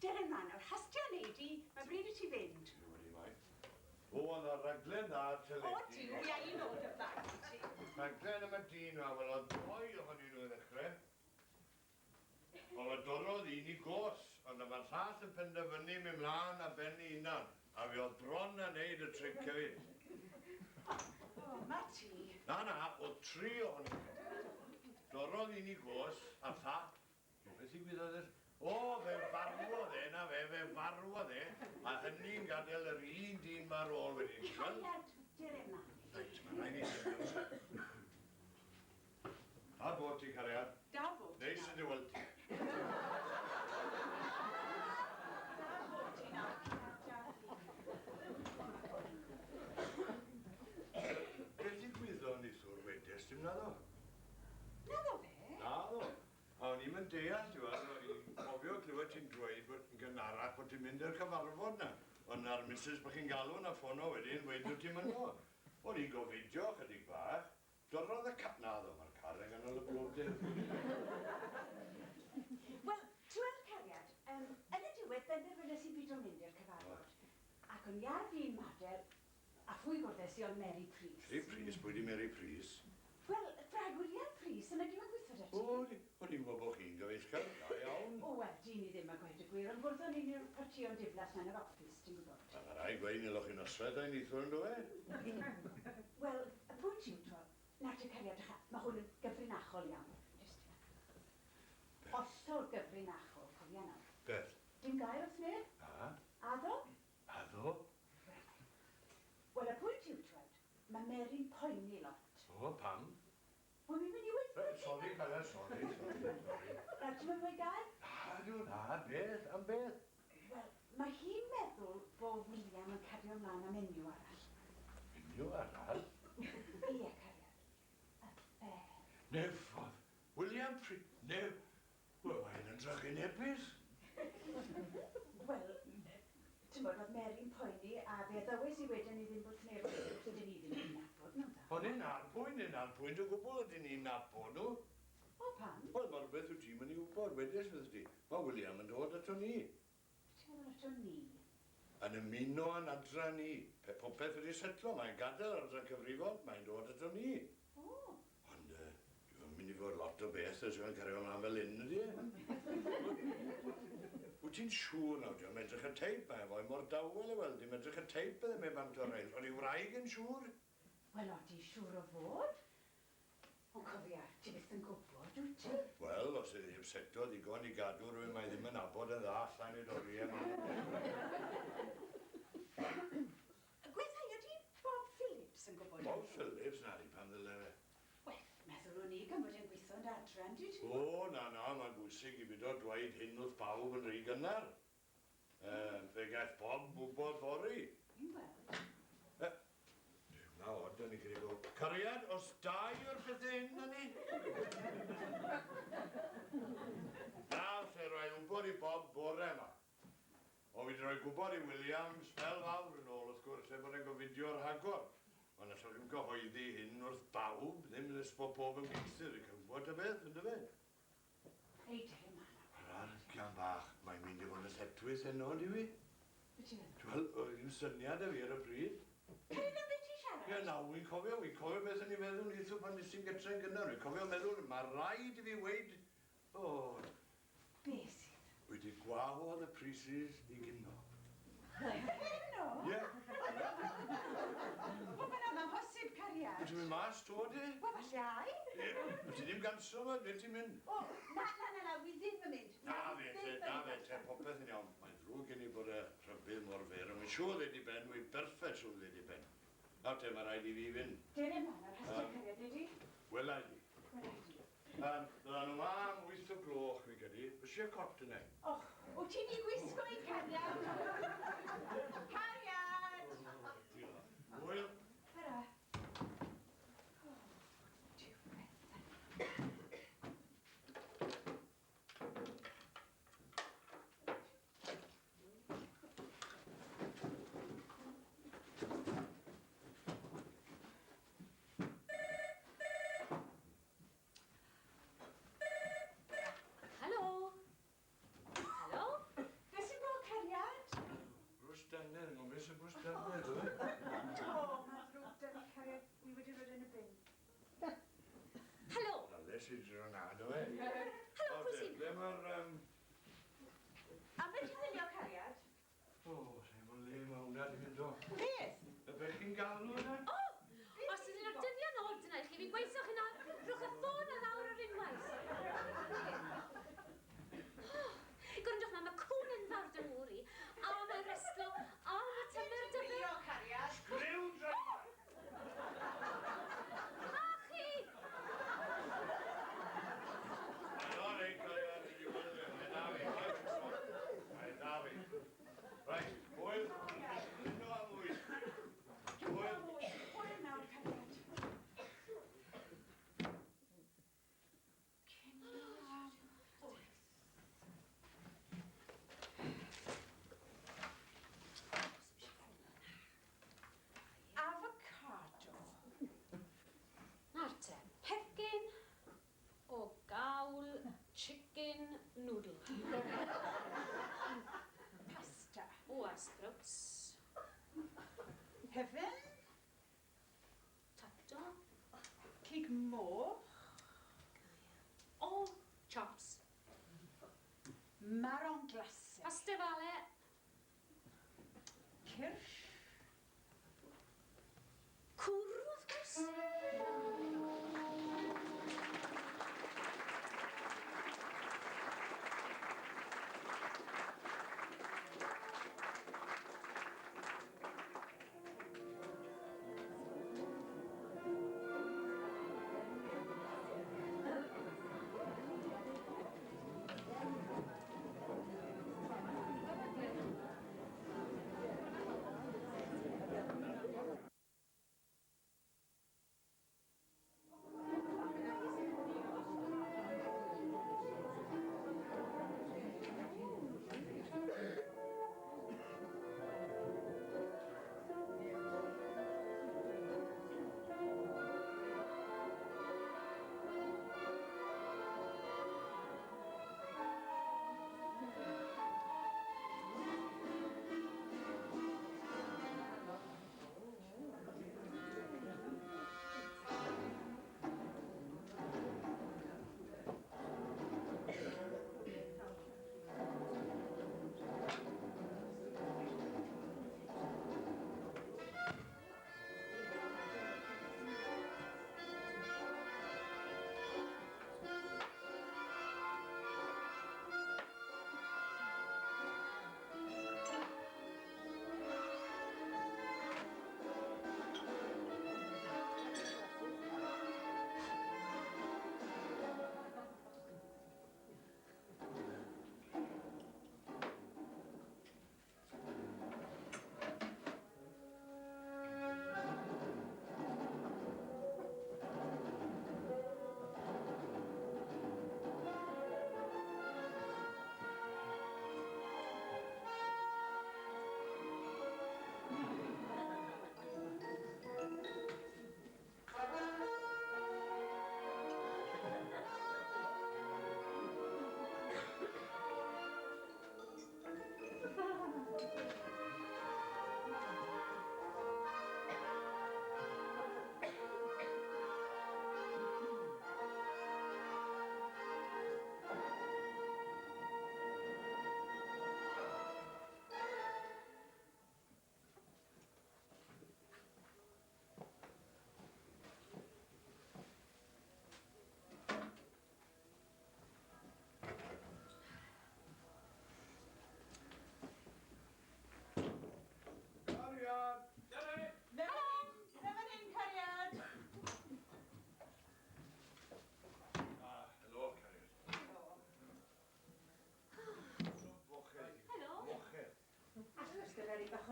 Dere ma nawr, hastio neud i, mae bryd i ti fynd. Ydy, mae. O, ond ar raglen dda O, teledu. diw, ia, un o'r dy fag i ti. Raglen am y dyn yma, wel, oedd doi ohonyn nhw ddechrau. Wel, y dorodd un i gos, ond mae'r llall yn penderfynu mynd mlaen a benni unan. A fi oedd bron a neud y tric hefyd. O, ma ti. Na, oedd 3 ohonyn nhw. Dorodd un i gos, a tha. Beth i gwyddoedd yr... O, fe farwodd e, na fe farwodd e. A hynny'n gadael yr un dyn ma'r ôl wedi. Cariad, dere ma. Reit, mae'n rhaid i symud. A bod ti, Cariad. Da bod ti Neis nawr. yn dy weld ti. Da bod ti nawr, Cariad, Beth i gwyddo ni ddwr wedes, dim naddo? Na ddo fe? Naddo. A o'n i'n mynd deall, ti'n fawr, o'n i'n cofio clywed ti'n dweud bod yn gynharach bod ti'n mynd i'r cyfarfod na. Ond na'r misys bych chi'n galw na ffono wedyn, wedyn ti'n mynd o. O'n i'n gofidio chydig bach. Dorodd y naddo, mae'r car yn ganol y blodyn. Wel, ti'n weld Cariad, yn y diwedd benderfynnes i byd o'n mynd i'r cyfarfod. Ac o'n iar fi'n mater, a phwy gwrdes i o'n Mary Pris. Mary Pris, pwy di Mary Pris? Wel, bragwriad Pris, yna diwedd gweithio da ti. O'n i'n gwybod bod chi'n gyfeillgar, da iawn. O, wel, di ni ddim a gweud y gwir, ond gwrddon ni'n i'r partïon diflas na'n yr office, ti'n gwybod. A mae rai gweud nilwch chi'n osfed a'n eithwyr yn dweud. Wel, y pwynt yw, tro, nad yw Cariad, mae hwn yn gyfrinachol iawn. Just ia. Hollol gyfrinachol, cofia nawr. Beth? Dim gair wrth neb? A? Addo? Addo? Wel, y pwynt yw, tro, mae Mary'n poeni lot. O, pam? Wel, mi'n mynd i weithio. Sori, Cariad, sori. Na, ti'n mynd i gair? Na, beth, am beth? Wel, mae hi'n meddwl bod William yn cario ymlaen am enw arall. Enw arall? Ie, Cariad. Y be. Nefodd. William Pri... Wel, mae'n yn drach yn ebys. Wel, ti'n bod, oedd Mary'n poeni a fe ddywys i wedyn i ddim bod neb yn ydyn ni ddim yn nabod nhw da. Ond yn arbwyn o gwbl ydyn ni'n nabod nhw. O, pam? Wel, mae'r beth wyt ti'n mynd i wybod, wedys fydd ti. Mae William yn dod ato ni. Ti'n meddwl ato ni? Yn ymuno yn adra ni. Popeth wedi setlo, mae'n gadael ar adra cyfrifon, mae'n dod ato ni. O. Ond, dwi'n mynd i fod lot o beth os yw'n cario ymlaen fel un ydi e. Wyt ti'n siŵr nawr, dwi'n edrych y teip mae efo, mor dawel e wel, dwi'n edrych y teip bydde me bant o'r reil. Ond i wraig yn siŵr? Wel, o, di siŵr o fod. Ond cofia, ti byth yn gwybod, wyt ti? Wel, os ydy hipseto ddigon i gadw rhywun mae ddim yn abod yn dda allan i'r oriau yma. Gweithio, ydi Bob Phillips yn gwybod? Bob Phillips, na, di pan ddyle fe. Wel, meddwl o'n i gan bod yn gweithio yn adran, di ti? O, na, mae'n bwysig i byd o dweud hyn wrth pawb yn rhy gynnar. Fe gaeth Bob wybod fori. I'n gweld. Na, od, da ni gyda go. Cariad, os dau o'r pethau hyn na ni? Na, lle roi wybod i Bob bore yma. O, fi wedi rhoi gwybod i William, spel fawr yn ôl, wrth gwrs, bod e'n gofidio'r hagor. Ond os yw'n gyhoeddi hyn wrth bawb, ddim yn ysbo pob yn gynstyr y cymwod y beth, ynddo fe? Ei, dim yna. Ar cian bach, mae'n mynd i fod yn setwys heno, di fi? Beth ti'n meddwl? Wel, oedd yn syniad y fi ar y pryd. Cael am beth ti'n siarad? Ie, na, wi'n cofio beth o'n i'n meddwl neithio pan nes i'n gytre'n gynnar. Wi'n cofio meddwl, mae rhaid i fi weid... O, Beth sydd? wedi gwahodd y prises i gynno. Heno? Ie. O, mae'n amhosib cariad. Wyt ti'n mynd mas to, di? Wel, fallai. Ie. Wyt ti ddim ganso yma, ble ti'n mynd? O, na, wi ddim yn mynd. Na fe, popeth yn iawn. Mae'n ddrwg gen i bod y rhybydd mor fer, ond mae'n siŵr ddweud i ben, wy'n berffet siŵr ddweud i ben. Nawr te, mae rhaid i fi fynd. Dyn yma, ar rhestr cariad, ydy? Wela i. Wela i. Byddan nhw ma am 8 o gloch, fi gyda. Fes i'r cot yna. Och, wyt ti'n ei gwisgo i cariad? Cariad! Hwyl. Hyrra. O, diwedd. Helo? Helo? Beth sy'n bod cariad? Brws dannedd, ond beth sy'n brws dannedd, dwi? O, mae'n ddrwg da ni cariad. Wi wedi rhoi yn y bin. Helo? Na, les i dro na, dwi? Helo, pwy sy'n? Ble mae'r... Am beth ti'n ddilio cariad? O, sef o'n le mae hwnna di fynd o. Beth? Y beth chi'n galw yna? O! Os ydyn nhw'n dyddiau nod yna i chi, fi'n gweithio chi'n rhwch y ffôn a lawr yr unwaith. Gwrandwch ma, mae cwn yn fawr dy mŵr i, a mae reslo, a mae tymer dy fe. Ddilio cariad? Screwdriver! A chi! Mae'n o'r ein cael ei wneud. Mae'n da fi. Mae'n da fi. Right, hwyl. Yno am wyth. Hwyl. Hwyl nawr cariad. Avocado. Nawr te, pecyn o gawl chicken noodle. Pasta. O sprouts. Heaven. Tato. Cig moch. O chops. Marron glacé. Pasta fale. Kirsch. Cwrw, wrth gwrs.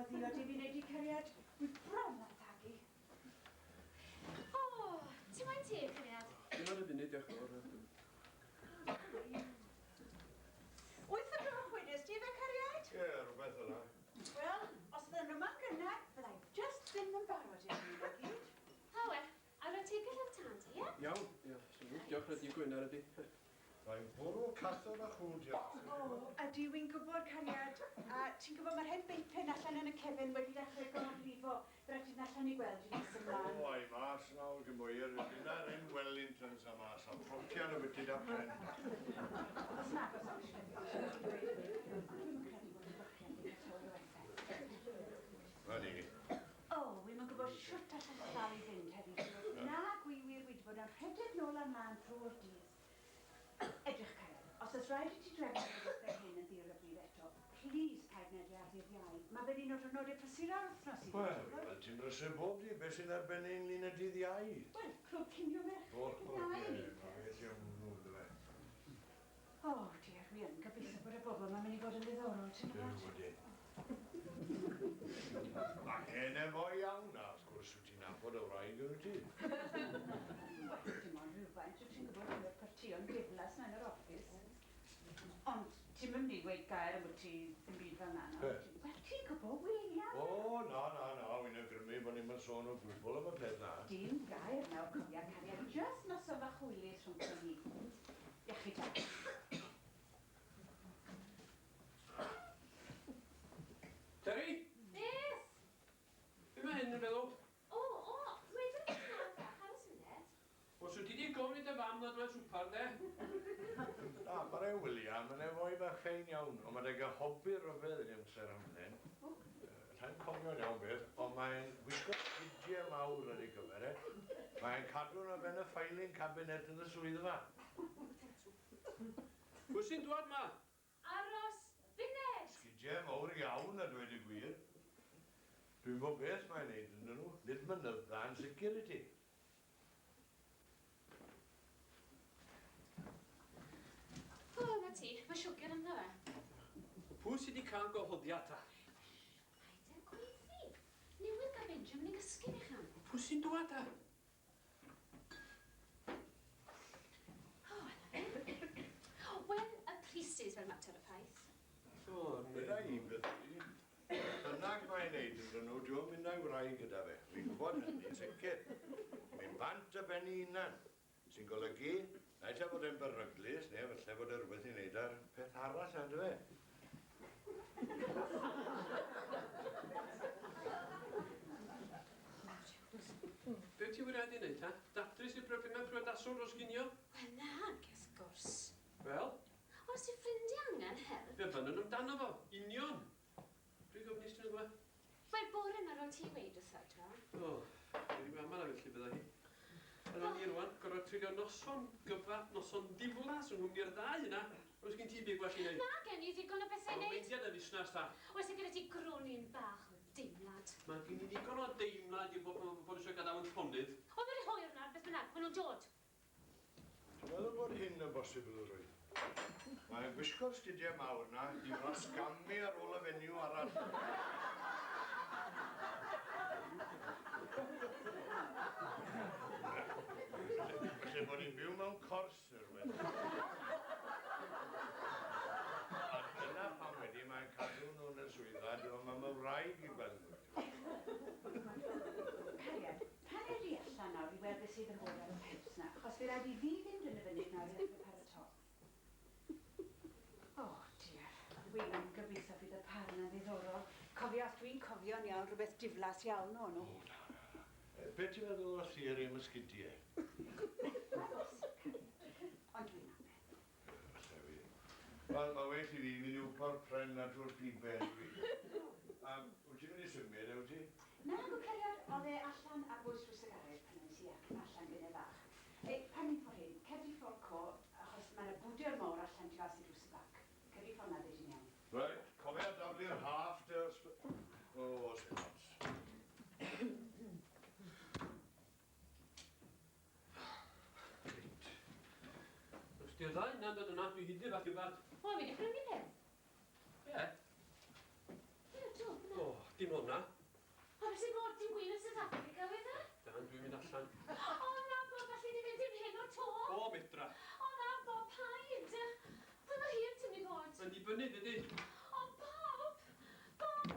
choddio di fi'n neud I cariad. Wy bron ar dagu. O, ti'n moyn te, cariad? Dim ar y funud, diolch yn fawr. Wyth o gloch wedys, di fe cariad? Ie, rhywbeth yna. Wel, os ydyn nhw ma'n gynnar, byddai just ddim yn barod I hyn o gyd. O, wel, a roi tegell ar tan ti, ie? Iawn, ie. Diolch yn fawr Gwynar ydi. Mae'n bwrw cathod a chwd, diolch. O, ydy wy'n gwybod cariad, a ti'n gwybod mae'r hen beipyn allan yn y cefn wedi dechrau gorlifo. Byddai ti'n allan I gweld I nes ymlaen. O, ai mas nawr gymwyr. Dyna'r un Wellingtons a mas. A profian o beth i'r pen. Os nag os oes Dwi'n credu bod yn bachgen I gael o effaith. Wedi. O, wy'n yn gwybod siwt allan llaw I fynd heddi. Na gwir wedi bod yn rhedeg nôl a mlaen drwy'r dydd. Edrych cariad, os oes rhaid I ti drefnu gyda'r hyn yn ddirybydd eto, please paid nedi ar ddydd iau. Mae fe'n un o'r diwrnodau prysur wythnos I Wel, ti'n brysur bob di. Beth sy'n arbennu ynglyn â dydd iau? Wel, clwb cinio merch. O, ie, mae beth yw'n nhw, dy fe. O, diar, wi yn gobeithio bod y bobl mae'n mynd I fod yn ddiddorol, ti'n gwybod? Wedi. Ac hyn efo iawn, a wrth gwrs wyt ti'n nabod y wraig yn ti. Wel, dim ond rhywfaint, wyt ti'n gwybod yn y partïon diflas na yn yr offis. Ond ti'n mynd I dweud gair am wyt ti ddim byd fel na. Wel, ti'n gwybod, wy'n iawn. O, na, wy'n awgrymu bod ni'n sôn o gwbl am y peth na. Dim gair nawr cofia cariad, just nos o fach hwylus rhwng ni. Iechyd ta. Terry, Beth? be mae hyn yn feddwl? O, wedyn I ti'n arfach, aros munud. Os wyt ti wedi gofyn I dy fam nad mae'n swpar, de? Na, mae'r ei William yn efo I bach ffein iawn, ond mae'n ega hobi ryfedd yn amser am hyn. Ta'n cofio'n iawn beth, ond mae'n gwisgo sgidiau mawr ar ei gyfer, Mae'n cadw na ben y ffiling cabinet yn y swyddfa. Pwy sy'n dwad ma? Aros funud. Sgidiau mawr iawn a dweud y gwir. Dwi'n bod beth mae'n neud yn nhw, nid mynydda yn sicr I ti. O, na ti, mae siwgr ynddo fe. Pwy sydd wedi cael gwahoddiad ta? Paid â gweithio. Newydd gael Benjamin I gysgu fi chan. Pwy sy'n dwad ta? O, yna fe. Wel, y priestys fel mater y ffaith. O, Dyna I beth i. Bynnag mae'n neud yn nhw, dwi'n mynd â'i wraig gyda fe. Fi'n gwybod hynny'n sicr. Mae'n bant y ben I unan. Sy'n golygu, na eto bod e'n beryglus, neu falle bod e rhywbeth I wneud ar peth arall yn fe. Be ti wedi wneud, ta? Datrys I problemau priodas-ol dros ginio? Wel, nag, wrth gwrs. Wel, Os yw ffrindiau angen help, fe fynnwn amdano fo. Union. Pryd gofnus ti'n gwybod? wel, bore yna ro'n ti weid wrtho eto. O, wedi gweld ma'n felly bydda hi. Yna ni rwan, gorfod treulio noson gyfa, noson diflas yng nghwmni'r ddau yna. Oes gen ti byd gwell I wneud? Na, gen I ddigon o bethau i wneud. Weidiad y fusnas ta. Oes gyda ti grwni'n bach o deimlad. Mae gen I ddigon o deimlad I bod eisiau gadael yn llonydd. Oedd yr hwyr yna, beth bynnag, maen nhw'n dod. Ti'n meddwl bod hyn yn bosibl o roi? Mae'n gwisgo'r sgidiau mawr na I frosgamu ar ôl y fenyw arall. Felly bod ni'n byw mewn cors yr wedi. A dyna pam wedi mae'n cadw nhw yn y swyddfa, dwi'n meddwl mae wraig I gweld nhw. Cariad, pan er I allan nawr I weld beth sydd yn bod ar y peps na, achos fe rhaid I fi fynd yn y funud nawr I ddechrau paratoi. O, diar, wy'n yn gobeithio bydd y parn yn ddiddorol. Cofio, os dwi'n cofio'n iawn, rhywbeth diflas iawn o nhw. Be ti'n meddwl o theori am y sgidiau? Ond dwi'n aml. Wel, mae well I fi mynd i'w por pren na drwy'r biben dwi. Wyt ti'n mynd I symud, ew ti? Na, go cariad, oedd e allan ar bwys drwy sigared pan nes I ac yn allan gyda fach. Pan ni'n ffordd hyn, cefri ffordd co, achos mae'n bwdio'r mawr allan tu as I drws y bac. Cefri ffordd na ddyn iawn. Right, cofio daflu'r half de os... O, sy'n ots. Os di'r ddau yna'n dod yna, dwi hyd i'r fath i bad. O, fi di prynu peth. Ie? Ie, do, O, dim fyny, dydy? O, Bob! Bob!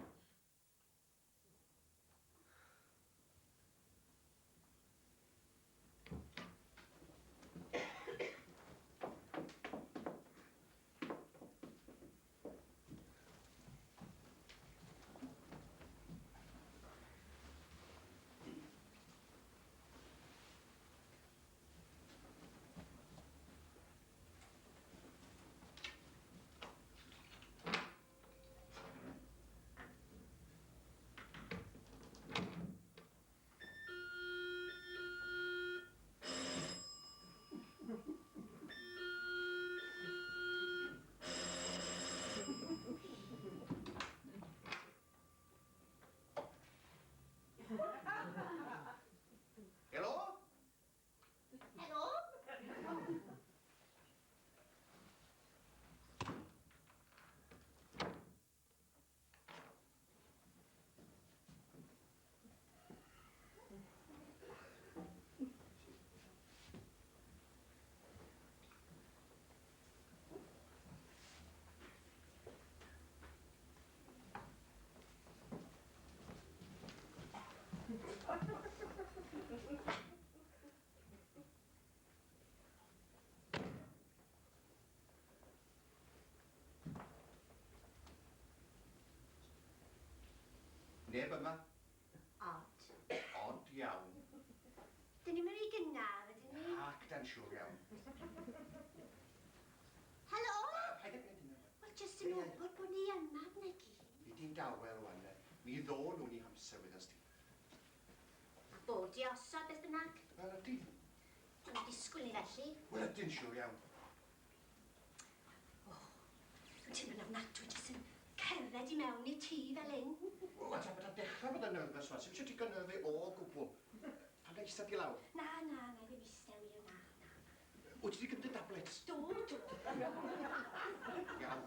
Helo? Helo? Neb yma. Odd. Odd iawn. Dyn ni'n mynd i gynnar, ydyn ni? Ac da'n siŵr iawn. Helo? Paid â gwneud hynny. Wel, jyst yn wybod bod ni yma, negi. Fi di'n dawel wan. Mi ddo nhw'n i hamser wedi'n sti. A bod i osod beth bynnag. Wel, ydy. Dwi'n disgwyl i felly. Wel, ydy'n siŵr iawn. Dwi'n teimlo'n ofnadwy jyst yn cerdded i mewn i tŷ fel hyn. Wel, ta bod yn dechrau bod yn nerfus wan. Sef eisiau ti gynyddu o gwbl. Pan da eistedd i lawr. Na, ddim istedd wir, na. Wyt ti wedi gymryd tablets? Do. Iawn.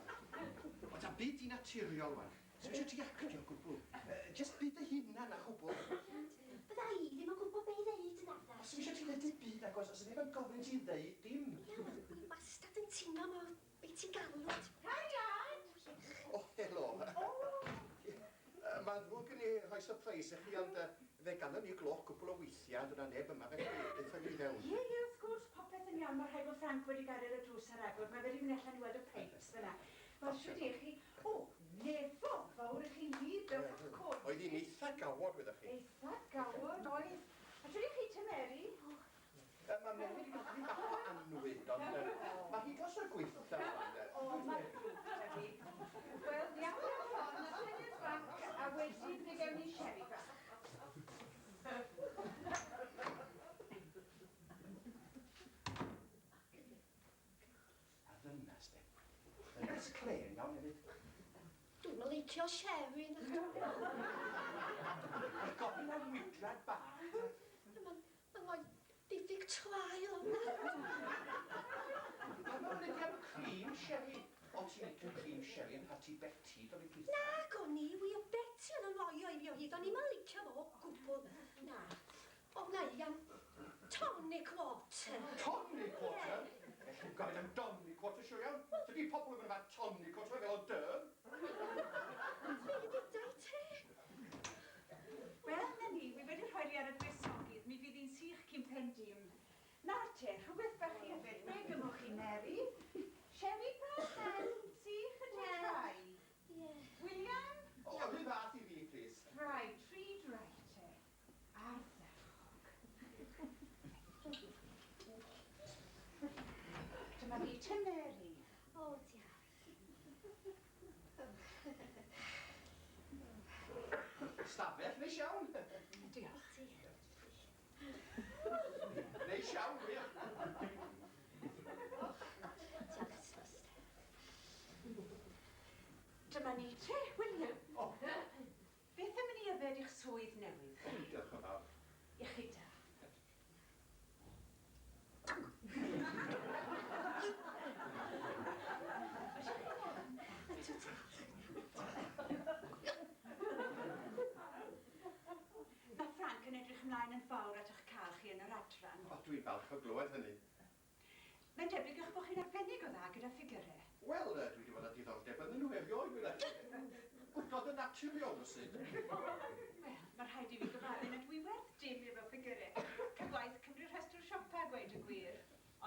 O ta byd i naturiol wan. Sef eisiau ti acdio o gwbl. Just byd y hunan a chwbl. Bydda i ddim yn gwybod be i ddeud yn addas. Os eisiau ti ddeud y byd agos, os ydym yn gofyn ti ddeud dim. Iawn, dwi wastad yn teimlo mo beth ti'n galwad. O, helo. Mae'n ddrwg gen i rhoi surprise i chi, ond fe ganddo ni gloch cwbl o weithiau, dyna neb yma, felly eithaf ni fewn. Ie, wrth gwrs, popeth yn iawn. Mae rhaid bod Frank wedi gadael y drws ar agor. Mae wedi mynd allan i weld y pipes fyna. Wel, siwr di chi, nefo, fawr i chi'n hyd, of course. Oedd hi'n eitha gawod wedi'ch chi. Eitha gawod, oedd. A siwr di chi, te Mary? Mae Mary wedi gofyn bach o anwyd, ond mae hi dros y gweithio fan. Mae'n brwd, fi. Wel, iawn o'r ffon, a syniad Frank, a wedyn fe gewn ni sherry bach. A ddynas, de. Ddynas clen iawn hefyd. Dwi'n mynd licio sherry na. Mae gofyn am wydrad bach. Mae'n oed diffyg twael o'na. A mae'n nid am cream sherry. O, ti'n licio cream sherry yn hati Betty, do'n i pwyth. Na, goni, wy o beti yn roi o i fi o hyd, o'n i'n licio fo, gwbl. Na. O, na i am tonic water. Tonic water? Felly'n gofyn am tonic water, siwr iawn. Dydy pobl yn mynd am tonic water fel o dyrn. Dwi'n bydau te. Wel, na ni, wi wedi rhoi ar y gwesogydd, mi fydd hi'n sych cyn pen dim. Nawr te, rhywbeth bach i yfed, be gymwch chi, Mary? Sherry bach yn sych y te rhai. Ie. William? O, rhy fath i fi, please. Rhai, tri drai te. Arddachog. Dyma ni te Mary. O, Stafell, neis iawn. Diolch. Neis iawn, wir. Dyma ni te, William. O. Beth am ni yfed i'ch swydd newydd? Diolch yn fawr. I chi da. Mae Frank yn edrych ymlaen yn fawr at eich cael chi yn yr adran. O, dwi'n falch o glywed hynny. Mae'n debyg eich bod chi'n arbennig o dda gyda ffigurau. Wel, dwi wedi bod â diddordeb yn nhw erioed, gwylio. Gwrdodd yn naturiol, sydd. Wel, mae rhaid i fi gyfaru na dwi werth dim efo ffigurau. Cywaith Cymru rhestr siopa gweud y gwir.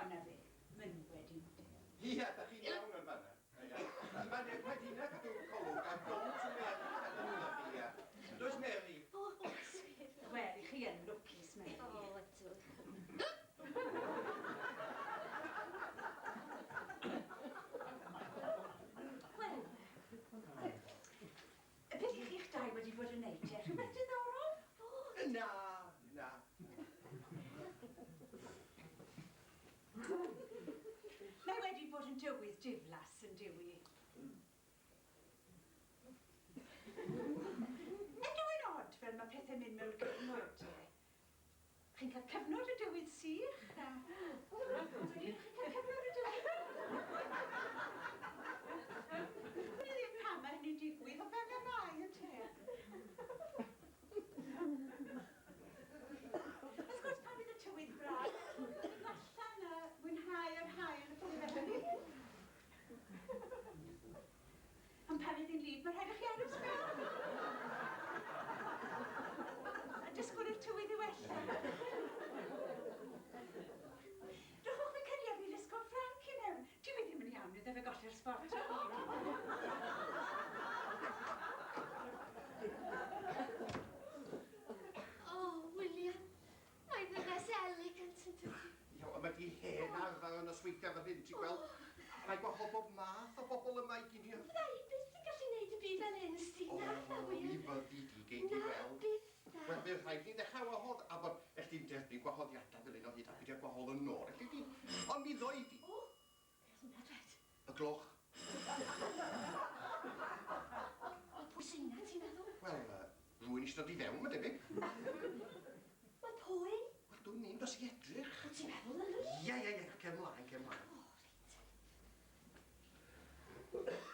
Ond na fe, mynd wedi model. Ia, da chi'n iawn yn fanna. Mae'n wedi na cadw colwg a gols yn Mary cadw nhw na chi, ia. Does Mary? O, sir. Wel, i chi yn lwcus, Mary. O, ydw. Wel, beth i chi'ch dau wedi bod yn neud te? Rhywbeth diddorol? Na, na. Mae wedi bod yn dywydd diflas yn dywi. Ydw yn od fel mae pethau'n mynd mewn cyfnod te. Chi'n cael cyfnod y dywydd sych? Chi'n cael cyfnod y dywydd? Dwi ddim pam mae hynny'n digwydd, o fel y mae yn te. Wrth gwrs pan bydd y tywydd braf, allan a mwynhau yr haul y pethau fel hynny. Ond pan fydd hi'n lif, mae rhaid i chi aros fel. A disgwyl i'r tywydd i wella. Rwy'ch chi'n cynnig fi lusgo Frank i mewn. Dwi ddim yn iawn iddo fe golli'r sbort. O, William. Mae ddynes elegant yn dydi. Ia, ond mae di hen arfer yn ysweithio fel hyn, ti'n gweld? Mae gwahodd bob math o bobl yma i ginio. Byddai byth yn gallu neud y byd fel hyn, Stina. Mi fyddi di gei di weld. Wel, bydd rhaid ni ddechrau wahodd, a bod eich di'n derbyn gwahoddiadau fel un o hyd a byd i'r gwahodd yn nôl. Eich di, ond mi ddoi di. O, beth yn edrych? Y gloch. O, pwy sy'n yna, ti'n meddwl? Wel, rwy'n eistedd i fewn, mae debyg. Mae pwy? Wel, dwi'n ni'n dos i edrych. O, ti'n meddwl yn rhaid? Ia, cem mlaen, cem mlaen. O, reit.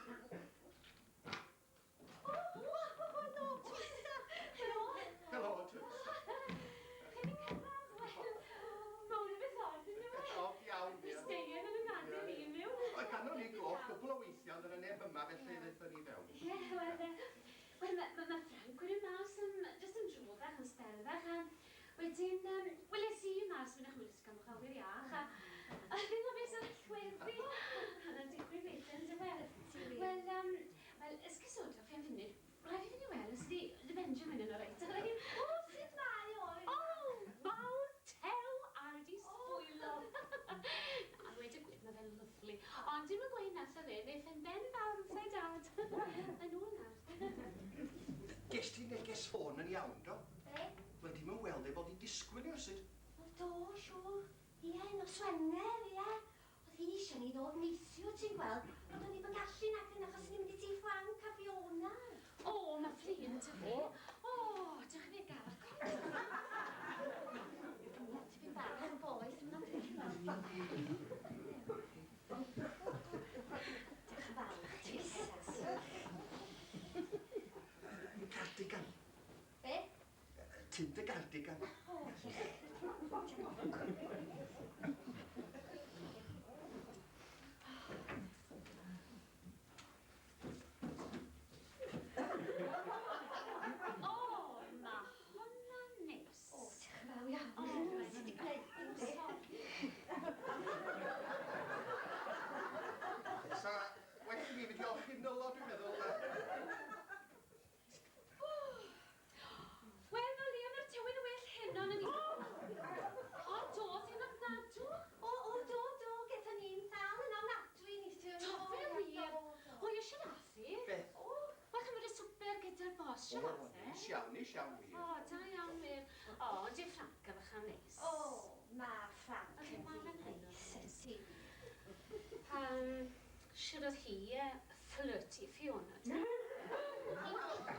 Helo. Helo, Tws. Chydig cyfnod, wel, mawr i beth oed yn yw. Job iawn, ia. Steien yn y gadael i mewn. Oedd ganol ni gloch, cwpl o weithiau, ond yna neb yma, felly ddeithon ni fewn. Ie, wel, mae Frank wedi mas am jyst yn drwg bach yn stelfach, a wedyn, weles i mas fy'n eich wylsg am chawir iach, a ddim o beth sy'n allweddi. Hwna'n digwydd beth yn dywedd. Wel, ysgysodwch fi am funud. Rhaid i fi ni weld, os ydi Benjamin yn o reit. O, sut mae oed? O, mawr tew a wedi sbwylo. A wedi gweud, mae fe'n lyflu. Ond dim yn gweud nath o fe, neith yn ben fawr upside down. Yn ôl nawr. Ges ti neges ffôn yn iawn, do? Be? Wel, dim yn weld ei bod i disgwyl i'r syd. O, do, siwr. Ie, nos Wener, ie. Oedd hi eisiau ni ddod neithio, ti'n gweld? Ond o'n i'm yn gallu nac yn achos ni'n mynd i ti Frank a Fiona. O, mae fflin ty fi. O, dych chi'n gar. Tipyn bach yn boeth yma. Dych yn fawr, twisas. Cardigan. Be? Tint y cardigan. O, mae hwnna'n neis. O, dych yn fawr iawn. O, mae ti wedi gwneud yn Sa, well i mi fydd olchi'n nylod, dwi'n meddwl. Wel, fel Liam, yr tywydd y well hyn o'n ni. O, do, ti'n ofnadw? O, do, gyda ni'n ddal yn ofnadwy neithio. Tofe wir. O, eisiau naffi? Beth? O, mae'n cymryd y swper gyda'r bos, O, neis iawn wir. O, da iawn wir. O, di Frank a fach am neis. O, mae Frank yn Mae'n neis. neis. Siwr oedd hi flirty Fiona, ta?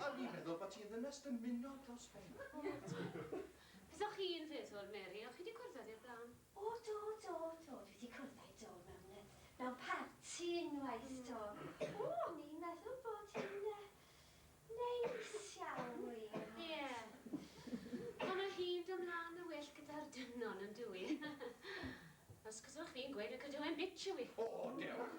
O'n i'n meddwl bod ti'n ddynes yn muno dros ben. Beth o'ch chi'n feddwl, Mary? O'ch chi wedi cwrdd i'r blaen? O, do. Dwi wedi cwrdd mewn parti unwaith, do. O, ni'n meddwl bod hi'n neis iawn wir. Ie. Ond mae hi'n dod mlaen y well gyda'r dynon yn dwi. Os gyswch fi'n gweud y cydw e'n bitch i wi. O, dewch,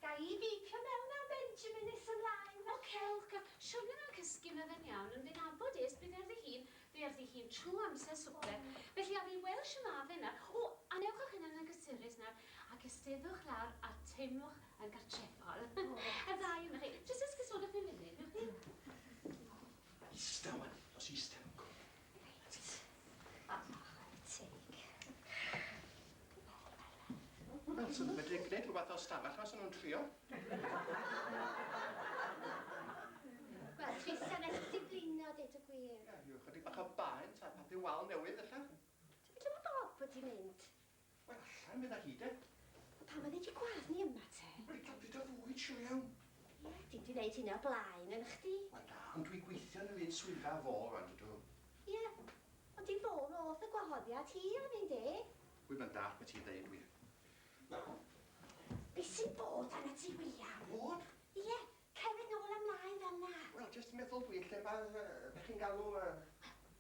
Ga i bipio mewn am Benjamin nes ymlaen. O, celch, siwrna na'n cysgu me fe'n iawn, yn fy'n abodus bydd erddi hi'n trwy amser swper. Felly a fi weld sy'n ma fe yna. O, anewch yna yn y gysurus nawr, ac ysteddwch lawr a teimlwch yn gartrefol. Y ddau yna chi, jyst ysgysodwch mewn munud, newch chi? Ista wan, os ista yn gwrdd. Wel, sy'n medru gwneud rhywbeth o stafell mas o'n nhw'n trio. Wel, Tristan, nes ti blino, dweud y gwir. Ie, yw chydig bach o baent a papi wal newydd, allan. Ti'n meddwl Bob wedi mynd? Wel, allan fydd â hi, de. Pam oedd wedi gwathni yma te? Wel, bryd o fwyd, siw iawn. Ie, ti'n di wneud hynna o blaen yn chdi. Wel, na, ond dwi'n gweithio yn yr un swyddfa fo, rwan, dydw. Ie, ond di fo roth y gwahoddiad hi am ein de. Wy'n ma'n dall beth ti'n deud, wir. Be sy'n bod arna ti, William? Bod? Ie, cerdded nôl ymlaen fel na. Wel, jyst meddwl dwi, lle beth chi'n galw...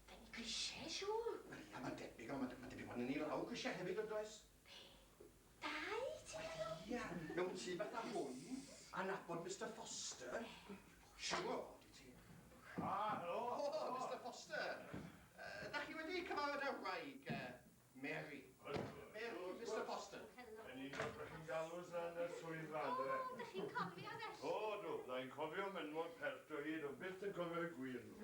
Fe ni grisiau, siŵr. Wel, ia, mae'n debyg, ond mae'n debyg bod yn ni law grisiau hefyd, yn does? Dau, ti'n meddwl? Ia, mewn tŷ beth a hwn, a nabod Mr Foster. Siwr, di ti. Helo! O, Mr Foster. Da chi wedi cyfarfod â wraig, Mary. Mary, Mr Foster. Yn un o'r chi'n galws yn y swyddfa, ydw? Dych chi'n cofio felly? O, dw, na'n cofio menmod pert o hyd, ond byth yn cofio'r gwir nhw.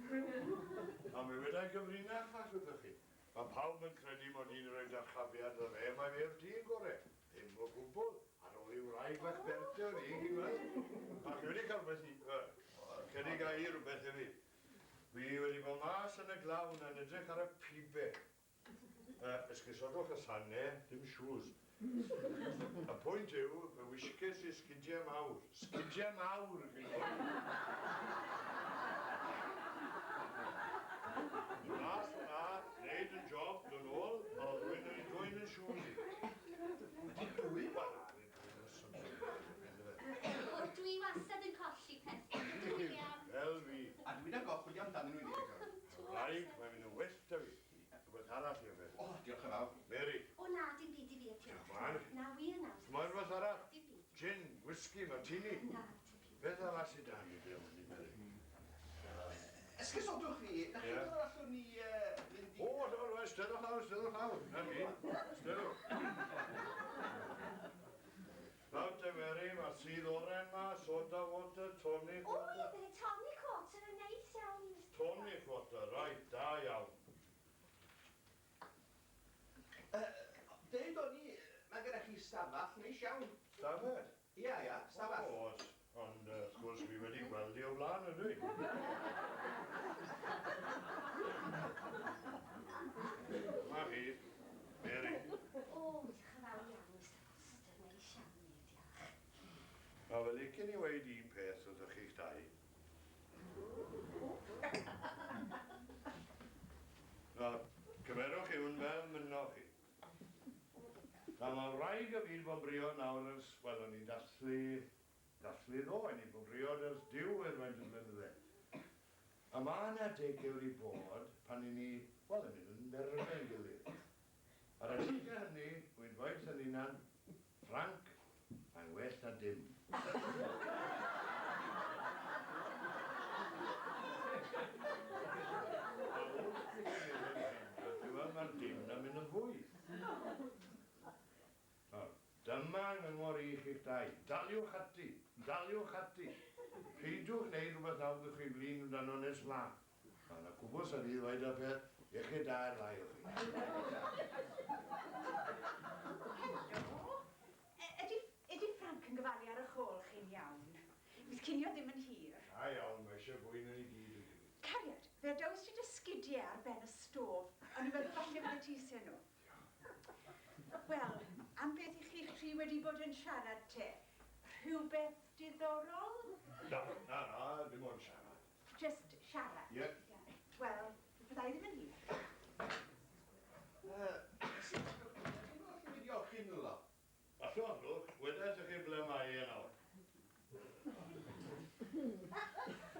A mi wedi'i gyfrinach fach wrthych chi. Mae pawb yn credu mod i'n rhoi darchafiad o fe, mae fe yw'r dyn gore. Ddim o gwbl, ar ôl i'w wraig fach bertio ni, chi gweld? A mi wedi cael beth i, cynnig a i rhywbeth i fi. Fi wedi bod mas yn y glawn yn edrych ar y pibe. Esgusodwch y sanne, dim siws. Y pwynt yw, y wisges i sgidiau mawr. Sgidiau mawr, chi'n gwybod? Mas yna, wneud y job, dyn ôl, a rwy'n yn dwy'n y siws i. Wedi dwy? O, dwi wastad yn colli pethau, ydw William. Fel fi. A dwi'n agoffi amdanyn nhw'n unig. Rhaid, mae'n mynd yn wyllt â fi. Rhywbeth arall i'w fe. O, diolch yn fawr. Mary. O na, dim byd i fi eto. Mwan. Na, wir na. Mae'n rhywbeth arall. Dim byd. Gin, whisky, martini. Na, dim byd. Beth arall sydd dan i fi am hynny, Mary? Esgusodwch fi, da chi'n dod allwn ni fynd i... O, stedwch awr, stedwch awr. Na mi. Stedwch. Nawr te, Mary, mae'r sydd oren ma, soda water, tonic O, ie, water. bydde tonic water yn neis iawn. Tonic water, right, da iawn. Deud o'n i, mae gyda chi stafell neis iawn. Stafell? Ia, stafell. Oes, ond wrth gwrs fi wedi gweld i o blaen ydw i. Ma chi, Mary. O, diolch yn fawr iawn, Mr Foster. Neis iawn, ie, diolch. A fel licen i weid un peth wrthych chi'ch dau. Na, cymerwch i'w fel mynnoch chi. Na, mae wraig a fi'n bod brio nawr ers, wel, o'n i'n dathlu ddo, o'n i'n bod brio ers diwedd faint yn blynydde. A mae yna degau wedi bod pan i ni, wel, yn un yn derfyn gilydd. Ar y degau hynny, wy'n dweud yn unan, Frank, mae'n well na dim. Mae'r dim na mynd yn fwy. Dyma nghyngor i chi'ch dau. Daliwch ati, daliwch ati. Peidiwch wneud rhywbeth nawr chi flin amdano nes ma. Mae yna cwbl sy'n ei ddweud y peth, iechyd da'r lai o chi. Ydy Frank yn gyfalu ar y chôl chi'n iawn? Bydd cinio ddim yn hir. A iawn, mae eisiau fwy na ni gyd yn gyd. Cariad, fe dawes ti dy sgidiau ar ben y stof, ond i'n meddwl falle bod y tisio nhw. Wel, am beth i chi'ch tri wedi bod yn siarad te? Rhywbeth diddorol? Na, dim ond siarad. Just siarad? Ie. Wel, byddai ddim yn hir. Chi'n mynd i olchi'n nwylo? Allwch, ddwch, wedais chi ble mae e nawr.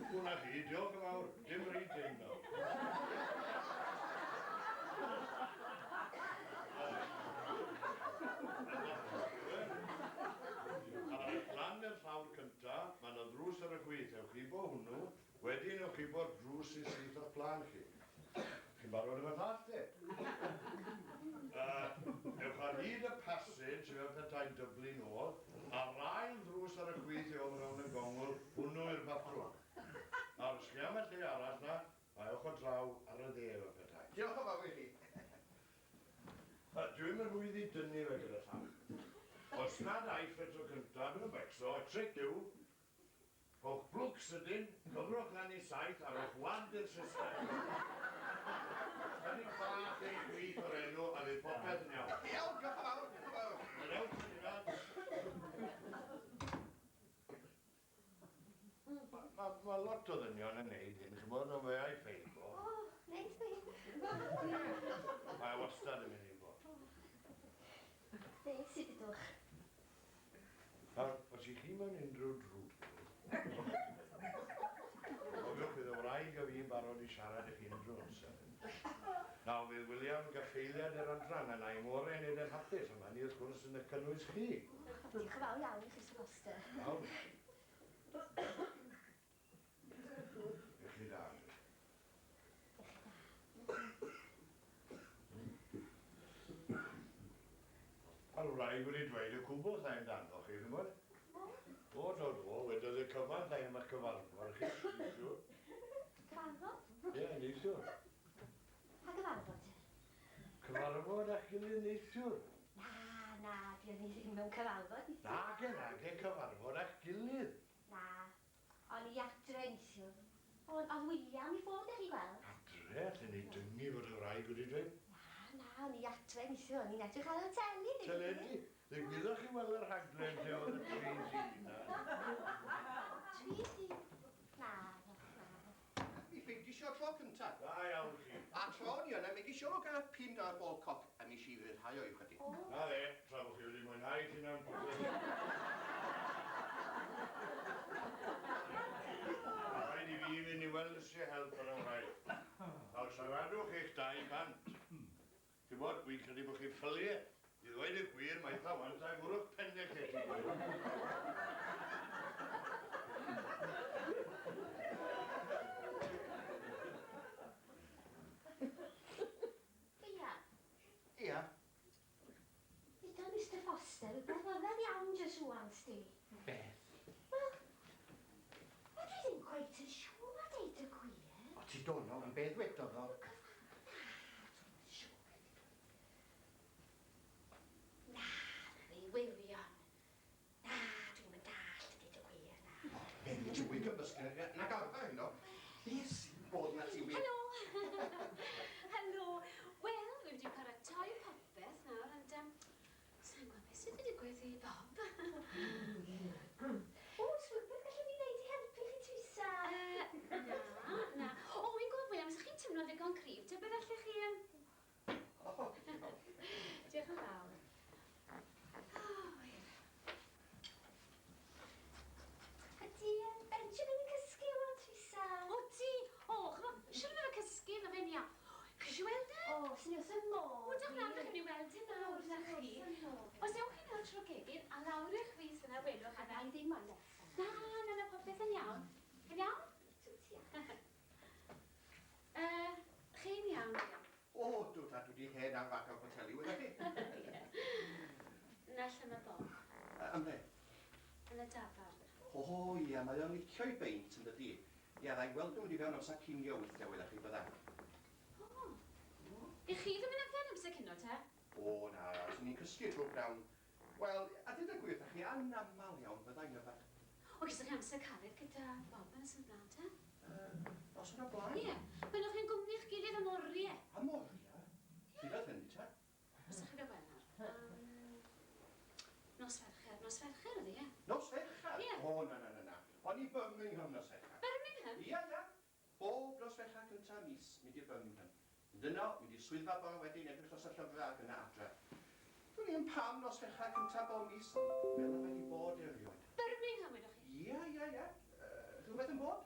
Hwna chi, diolch yn fawr, dim reading nawr. chi bod drws i sydd o'r blaen chi. Chi'n barod am y ddall, de? Ewch ar hyd y passage fel petai dyblu nôl, a'r ail drws ar y chwith i ofyn o'n y gongl, hwnnw i'r batrwm. Nawr, os chi am y lle arall na, a ewch o draw ar y dde fel petai. Diolch yn fawr i chi. Dwi'n yn rwydd i dynnu fe gyda llall. Os nad aeth fe tro cyntaf yn y becso, y tric yw, o'ch blwc sydyn, cyfrwch lan i saith ar o'ch wand i'r system. Ydy bach ei gwyth o'r enw a fydd popeth yn iawn. Iawn, diolch yn fawr, diolch yn fawr. Mae'n iawn, Sirad. Mae lot o ddynion yn neud hyn, chi'n bod o'n fe a'i ffeilbo. O, neis fi. Mae wastad yn mynd i bod. Neis i ddwch. Nawr, os i chi mewn unrhyw drwg, cofiwch bydd y wraig a fi'n barod i siarad eich unrhyw amser. Nawr, fydd William yn gaffeiliad i'r adran, a na i môr ein edrych hapus, yma ni wrth gwrs yn y cynnwys chi. Diolch yn fawr iawn i chi, Sir Foster. Iawn. Ych chi da. A'r wraig wedi dweud y cwbl ddau'n dano chi, chi'n bod? O, wedodd y cyfan ddau am eich cyfarfod chi, neisiwr. Cyfarfod? Ie, neisiwr. Pa gyfarfod? Cyfarfod a'ch gilydd neisiwr. Na, diolch ni ddim mewn cyfarfod. Nage, cyfarfod a'ch gilydd. Na, ond i adre neisiwr. Ond William i ffôn eich i gweld? Adre, lle ni dyngu fod y wraig wedi dweud. Na, ond i adre neisiwr, o'n i'n edrych ar y teli. Teledu, ddigwyddoch chi weld yr rhaglen lle oedd y tri sy'n yna. Tri sy'n? Na. Mi ffeindisio tro cyntaf. Da iawn chi. A tro ni yna, mi gisio nhw gael pin ar bol coc a mi si rhai o'i chydig. Na dde, tra bod chi wedi mwynhau chi'n am bwyd. Rhaid i fi fynd i weld ysio help ar y wraig. Nawr, siaradwch eich dau bant. Chi'n bod, dwi'n credu bod chi'n ffyliau. I ddweud y gwir, mae eitha wan, ta'n gwrwch pennau chi chi. Ia. Ia. Ydw Mr Foster, beth fyddai'n iawn jyst rwan, sti? Beth? Wel, dwi ddim gweith yn siŵr a deud y gwir. O ti dono, yn beth wedodd o? Wirion. Na, dwi'n mynd dall, deud y gwir, na. Beth i ti'n wyg ymysgu na garfa hyn o? Beth sy'n bod na ti wir? Helo! Helo! Wel, dwi wedi paratoi popeth nawr, ond sa'n gwybod beth sydd wedi digwydd i Bob. O, swyd, beth gallwn ni wneud i helpu chi, Twisa? Na. O, fi'n gwybod William, os chi'n tymlo ddigon cryf, ta beth allech chi... Diolch yn fawr. Ydy Benjamin yn cysgu o'n Twisa? O, ti! O, chymod, siwr fydd y cysgu, mae fe'n iawn. Chi eisiau weld e? O, sy'n wrth y môr. O, da hwnna, ddech chi'n ei weld e nawr, na chi. Os ewch chi nawr tro gegin, a lawr i'ch chwys yna welwch yna. Ai ddim ond Na, popeth yn iawn. Yn iawn? Chi'n iawn, William? O, dwi wedi hen am fach o'r hoteli, wedi chi? Na lle mae Bob. Am be? Yn y dafarn. O, ia, mae o'n licio i beint yn dydi. Ia, ddau gweld nhw wedi fewn amser cinio weithiau wedi chi bydda. O. I chi ddim yn yfed amser cino, te? O, na, os ni'n cysgu trwy brawn. Wel, a dyd y gwir, chi anamal iawn byddai'n yfed. O, gysdych chi amser caled gyda Bob yn y sy'n te? Os yna blaen? Ie, pan o'ch chi'n gwmni eich gilydd am oriau. Am oria? Sydd oedd hynny, te? Os ydych chi'n gwener. Nos Fercher ydi, ie? Nos Ferchar? Ie. O, na. O'n i Birmingham nos Ferchar. Birmingham? Ia. Bob nos Ferchar cyntaf mis, mynd i'r Birmingham. Dyno, mynd i'r swyddfa bora wedyn edrych dros y llyfrau ac yna adre. Dwi'n i'n pam nos Ferchar cyntaf o mis, fel yna wedi bod erioed. Birmingham, wedwch chi? Ia. Rhywbeth yn bod?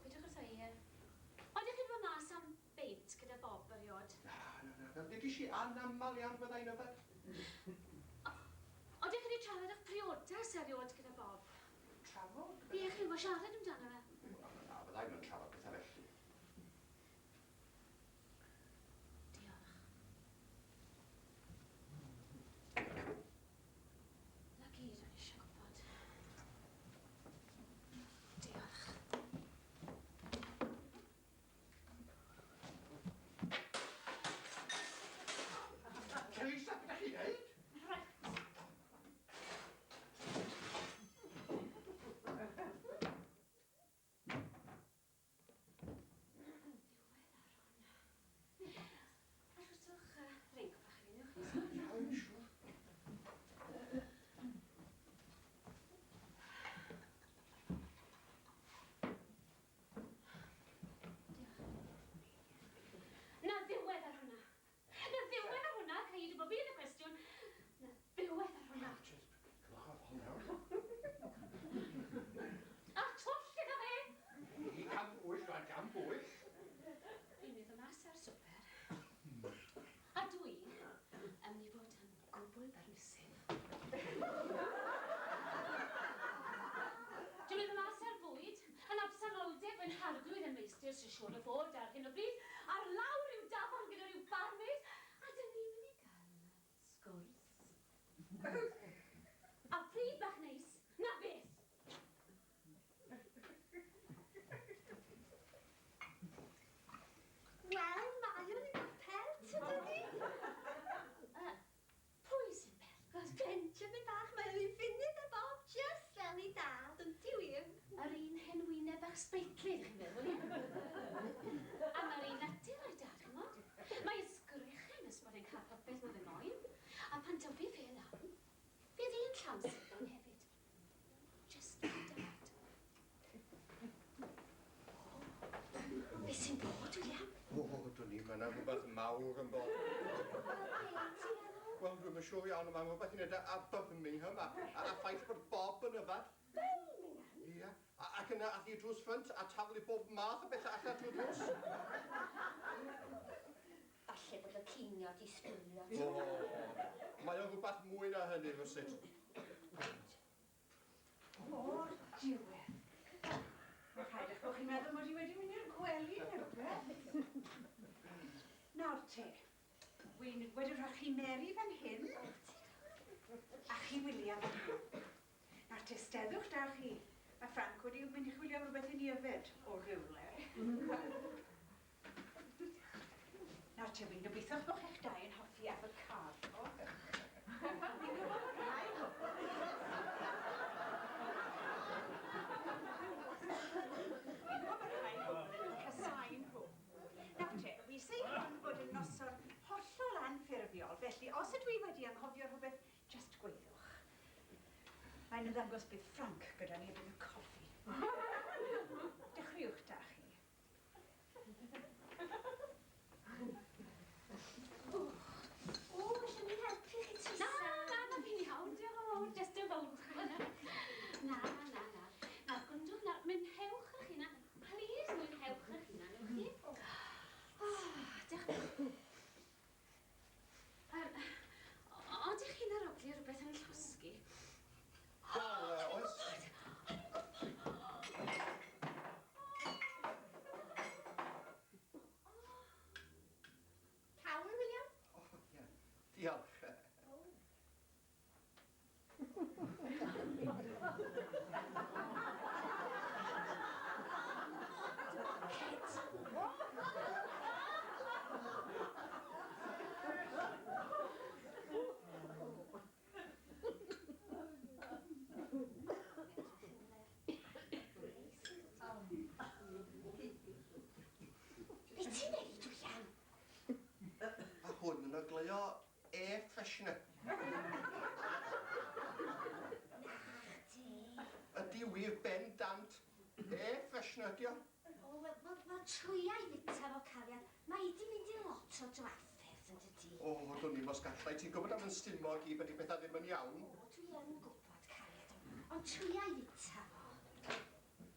Gwydwch wrtho i, oeddech chi'n bod mas am beint gyda Bob eriod? Na. Fel dydych chi anamal iawn byddai'n yfed? Oeddech chi wedi trafod eich priodas eriod gyda Bob? Trafod? Ie, chi'n gwybod siarad amdano fe? ystyr sy'n siŵr o fod ar hyn o bryd, ar lawr i'w dafon gyda rhyw barmyd, a dyn ni'n mynd i gael sgwrs. A pryd bach neis, na beth. Wel, mae o'n un pelt, ydyn ni? Pwy sy'n bel? Benjamin bach, mae o'n un funud a bob just fel ei dad, yn ti wir? Yr un hen wyneb bach sbeitlyd, chi'n meddwl, ie? A mae'r un natur o'i dad, chi'n modd? Mae ysgrychen ys bod e'n cael popeth mae fe moyn. A pan dyfu fe lawn, bydd un llawn sy'n hefyd. Just like dad. Beth sy'n bod, William? O, dwn ni, mae yna rhywbeth mawr yn bod. Wel, dwi'n yn siŵr iawn, mae'n rhywbeth i wneud â Birmingham a ffaith bod Bob yn yfad. Birmingham? Ie, ac yna ath i drws ffrynt a taflu bob math o bethau allan drwy drws. Falle bod y cinio di sbwylio. O, mae o'n rhywbeth mwy na hynny, fysit. O'r diwedd. Mae'n rhaid eich bod chi'n meddwl mod i wedi mynd i'r gwely neu rhywbeth. Nawr te, wedi rhoi chi Mary fan hyn, a chi William fan hyn. Nawr te, steddwch da chi. Mae Frank wedi mynd i chwilio am rhywbeth i ni yfed o rywle. Nawr te, fi'n gobeithio bod chi'ch dau yn hoffi avocado. Fi'n gwybod bod rhai casáu nhw. Nawr te, wi sei hwn bod yn noson hollol anffurfiol, felly os ydw i wedi anghofio rhywbeth, just gweithwch. Mae'n ymddangos bydd Frank gyda ni erbyn y coffi. Dechreuwch da chi. O, gallwn ni helpu chi tisa? Na, fi'n iawn, diolch yn fawr, jyst yn fawr. Na. Nawr, gwndwch nawr, mwynhewch eich hunan. Please, mwynhewch eich hunan, ywch chi? Diolch yn fawr. Odych chi'n arogli rhywbeth yn y llosgi? Wel, oes. Cawn, William? O, ie. Diolch. Be ti'n neud, William? A hwn yn ogleuo air freshener. Ydy wir bendant air freshener ydi o? O, wel, trwyau fita fo cariad. Mae di mynd i lot o drafferth yn dydi. O, dwn i mos gallai. Ti'n gwybod am yn stumog i beth i bethau ddim yn iawn? O, dwi yn gwybod cariad. Ond trwyau fita fo.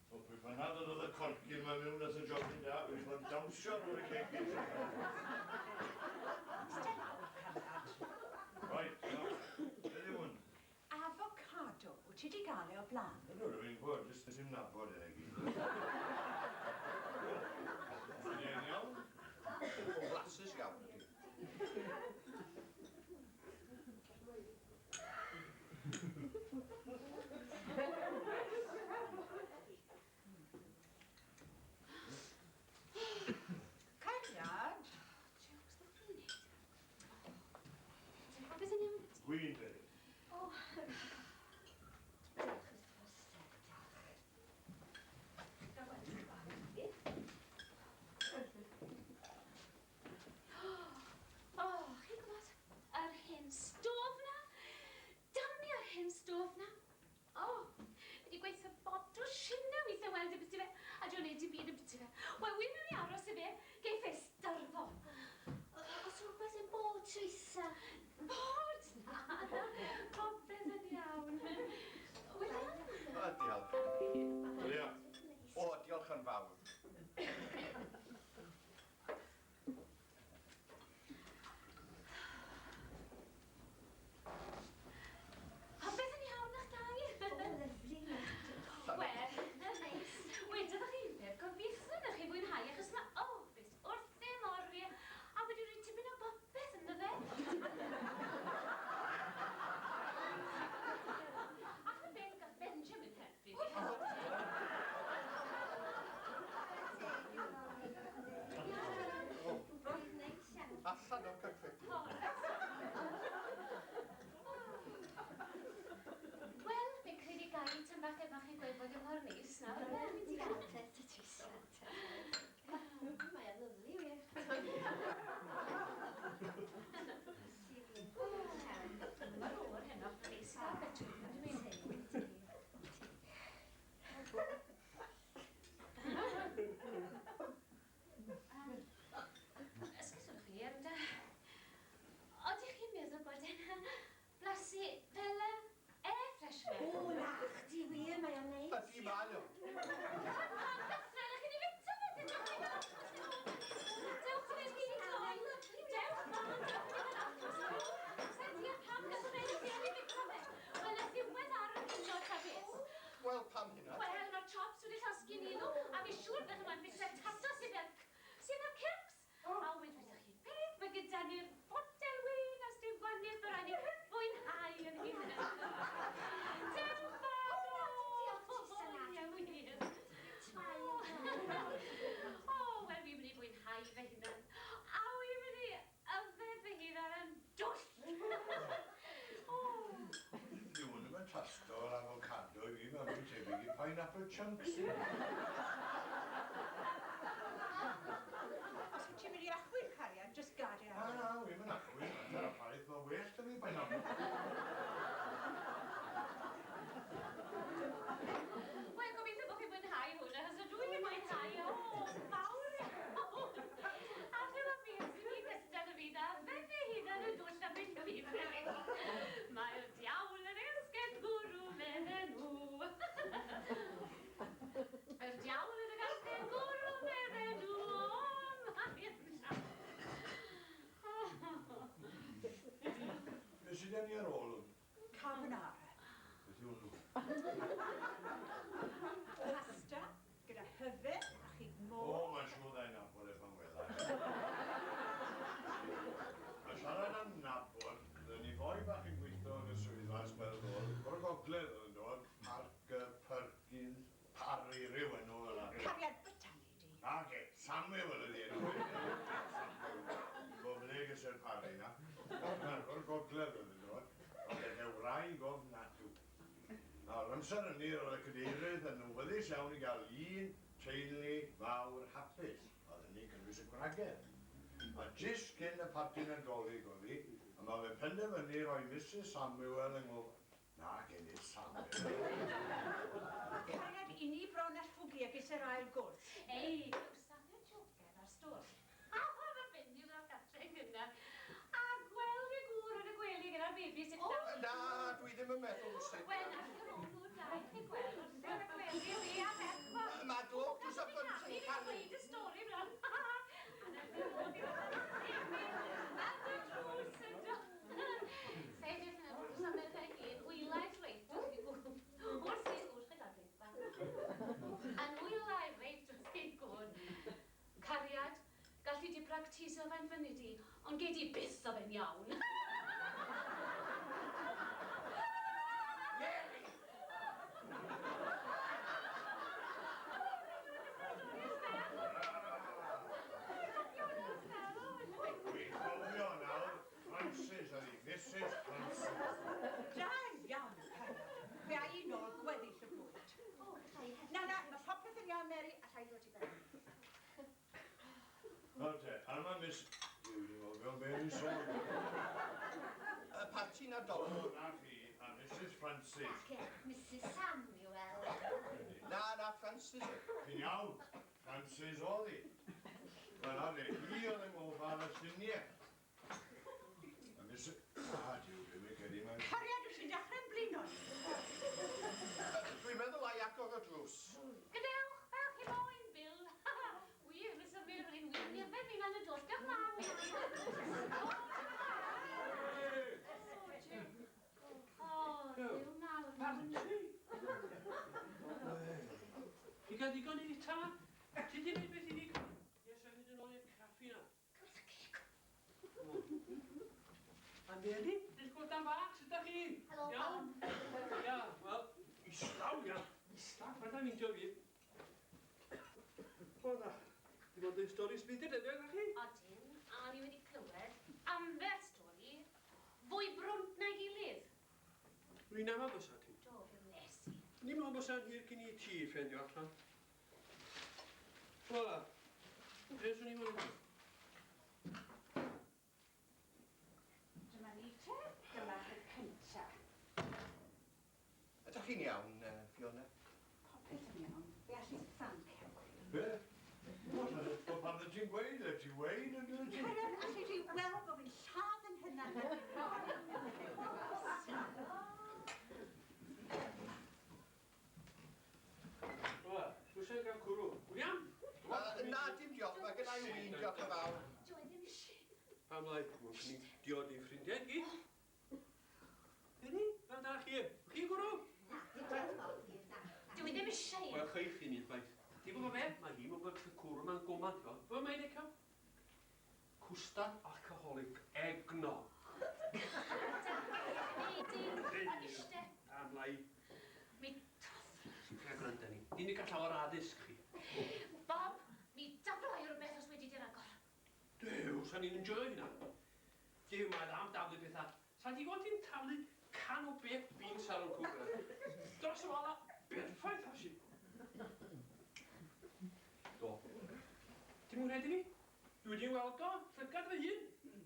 O, pwy fan nad oedd y corgyn ma mewn at y jobyn da, wy'n fan dawnsio ar y cegin. Right, beth yw hwn? Avocado, wyt ti di gael e o blaen? Ydw, rwy'n gwybod, jyst nes i'n nabod yna gyd. Yn iawn? O, flasus iawn ydi. Cariad. Beth yn iawn? Gwyn beth. O, diolch wrth gwrs, diolch. o'r cyffredin. Wel, fi'n credu gai tam bach efo chi gweud bod yn mor neis nawr. Diolch, Tristan. Mae o'n lyflu, wir. Mae'r o'r heno neis i gael bedrwm, dwi'n mynd. Ysgyswch chi, ond oeddech chi'n meddwl bod e'n blasu fel air freshener? O, na, chdi wir, mae o'n neis. Ydi mae o. Cyffredin, chi di bita wedyn, dewch chi fel dewch chi wedi cloi, dewch fan, dewch chi fel achos. Senti a pam gyffredin chi wedi bita fe? Wel, y ddiwedd ar y hynod ta beth. Wel, pam hynna? Wel, mae'r chops wedi llosgi ni nhw, a fi siŵr beth yma'n bita tato sydd ar circs. A wedyn ydych chi beth, mae gyda ni'r botel wyn a styw gwanieth bydd rhaid ni fwynhau yn hyn. Dewch fan! O, wel, fi'n mynd i fwynhau fy hunan. A wi'n mynd i yfed fy hunan yn dwll. Dwi'n mynd yn tasto o'r avocado i fi, mae'n mynd tebyg i pineapple chunks. Os wyt ti'n mynd i achwyd cariad, just gad e Na, ar. na, wi'n mynd achwyd. Dyna'r ffaith, mae well da fi pineapple. Wel, gobeithio bod chi'n mwynhau hwn, achos ydw i'n mwynhau, o, fawr iawn. A dyma fi sy'n mynd gystal y fi da, fe fy hunan yn dwll am ein cyfeiriad. Mae'r diawl yn esged gwrw medden nhw. Mae'r diawl yn esged gwrw medden nhw, o, mae'n Be sydd gen i ar ôl hwn? Carbonara. Beth yw hwnnw? Pasta gyda hyfryd a chig O, môr. mae'n siŵr dda'n nabod efo'n weddau. A siarad am nabod, ni foi bach yn gweithio yn y swyddfa sbel ddod. O'r gogledd yn dod, Parker, Perkins, Parry, ryw enw fel yna. Cariad byta ni di. Age, Samuel ydi enw. Bob leg ysyn Parry na. O'r gogledd yn dod, ond e'n wraig ofnadw. Nawr, amser ynni roedd y cadeirydd yn wyddus iawn i gael un teulu fawr hapus. Oedd hynny cynnwys y gwragedd. A jyst cyn y parti nadolig oedd hi, a mae fe penderfynu roi Mrs Samuel yng ngofod. Na, gennydd Samuel. Cariad i ni bron at ffwgi ag eisiau'r ail gwrs. Ei, safio jogen ar stwr. A mae'n fynd o'r gatre gyda. A gweld y gŵr yn y gwely gyda'r baby sy'n O, na, dwi ddim yn meddwl sy'n. Wel, na'r nhw dau chi gweld wrth yn y gwely fi a Bethma. Mae glwb drws y Fi bynt wedi yn cael ei... gweud y stori bron. A na'r ddewod i'r Am y drws yn dod. Sef i'r drws am yr hyn, wylau reit wrth i gwrdd. Wrth i'r gwrdd gyda'r bethma. Yn wylau reit wrth i gwrdd. Cariad, gallu di practiso fe'n fyny di, ond gei di byth o fe'n iawn. Mary! Dwi'n cofio nawr, Francis ydi, Mrs Francis. Da iawn, cariad. Fe a i nôl gweddill y bwyd. Na, mae popeth yn iawn, Mary, a rhaid fod i fewn. Wel te, yma Miss... Dwi'n cofio Mary sôn. Y parti nadolig. O, na chi, a Mrs Francis. Ac Mrs Samuel. Na, Francis. Chi'n iawn, Francis oedd hi. Wel, oedd hi oedd yng ngofal y lluniau. A Mrs... diw, dwi'n credu mae'n... Cariad, wyt ti'n dechrau'n blino ni? Dwi'n meddwl ai agor y drws. Gadewch, fel chi moyn, Bill. Wir, mis y wir yn wir. Ni yfed fi'n yn y dwll. Diolch mlaen. O, Dyw nawr. Chi gael digon i ta? Ti di wneud beth i ni? Ie, sa'n mynd yn ôl i'r caffi na. A Mary, disgwyl dan bach, sut da chi? Helo, Iawn? Ia, wel, islaw, ia. Islaw, pan da fi'n fi. O na, di bod yn stori sbeidio dyddiau, na chi? Odyn, a ni wedi clywed Dwi'n am bysa ti. Do, fy mesi. Ni'n meddwl bysa'n hir cyn i ti ffendio allan. Wel, beth swn i'n meddwl? Dyma ni te, dyma chi cyntaf. Ydych chi'n iawn, Fiona? Popeth yn iawn. Fe allu Frank helpu. Be? Wel, pan ddyn ti'n gweud, y ti'n gweud yn dweud ti? Cariad, allu chi weld bod fi'n lladd yn hynna. Wel, dwi'n gael cwrw. William? Na, dim diolch, mae gennau win, diolch yn fawr. Dwi ddim eisiau. Pam lai, mwyn ni diod i ffrindiau gi. Hynny, fel da chi? Chi'n gwrw? Dwi ddim eisiau. Wel, chai chi ni, baith. Ti'n gwybod be? Mae hi mwyn bod y cwrw ma'n gomad, fo. Fe mae'n ei cael? Cwstad alcoholic egnog. Nid eiste. Am lai. Mi Ca gwranda ni. Ni'n ei gael llawer addysg chi. Bob, mi daflau rhywbeth os wedi di'r agor. Dew, sa'n ni'n enjoy hynna. Dew, mae'n am daflu bethau. Sa'n di fod i'n taflu can o beth beans ar y cwbl. Dros y wala, berffaith hasi. Do. Ti'n mwyn edrych ni? Dwi wedi'n weld o, llygad fy hun. Un.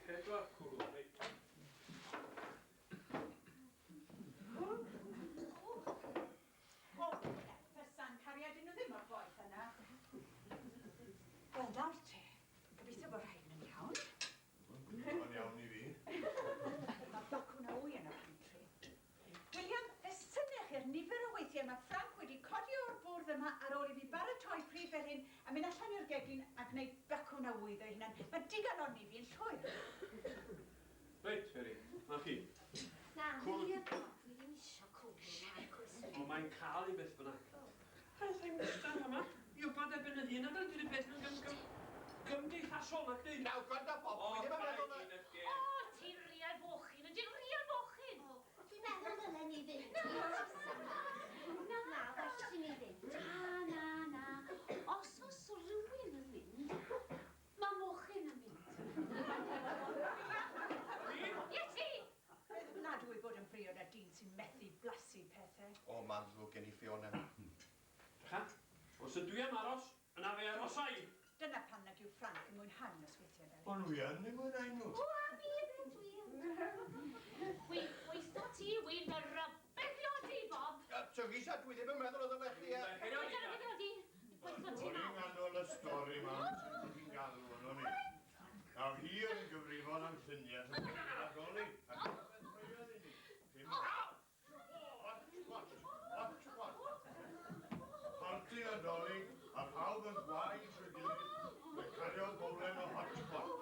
Pedwar cwrw, reit. O, fysa'n cariad nhw ddim o'r boeth yna. Wel, nawr te. Gobeithio bod rhain yn iawn. Mae'n iawn i fi. Mae bacw na wy yn y pantry. William, ysynnych chi'r nifer o weithiau mae Frank wedi codi o'r bwrdd yma ar ôl i fi baratoi pryd fel hyn a mynd allan i'r gegin a gwneud bacw na wy ddau hunan. Mae digon o'n i fi'n llwyr. Reit, Mary, na chi. Na, Cwrw. wir Bob, dwi ddim eisiau cwrw na, cwrs. O, mae'n cael ei beth bynnag. Aeth i'n mystan yma. I wybod erbyn y hun, a dy'r beth yn gymdeithasol na chdi. Naw, gwranda Bob, dwi ddim yn meddwl na... O, ti'n rial mochyn, ydyn rial mochyn. Dwi'n meddwl ddylen ni fynd. Na, well i ni fynd. Na. Os oes rhywun yn mynd, mae mochyn yn mynd. Ie ti! Na dwi bod yn briod a dyn sy'n methu blasu pethau. O, mae'n ddrwg gen i Fiona. Cha, os ydw i am aros, yna fe arosau. Dyna pan nag yw Frank yn mwynhau nosweithiau fel Ond wi yn ei mwynhau nhw. O, a mi ydyn dwi yn. Weitho ti, wy'n rybelio di, Bob. So, Gisa, dwi ddim yn meddwl o ddyle chi... Weitho ti O'n nawr. i'n nghanol y stori ma, sy'n chi'n galw yn o'n i. Nawr hi yn gyfrifon am lluniau sy'n cael ei ddadoli. A rhywbeth rhaid i ni. Watch. Parti nadolig, a pawb yn gwaith trwy gilydd. Mae'n cario bowlen o hotspot. Oes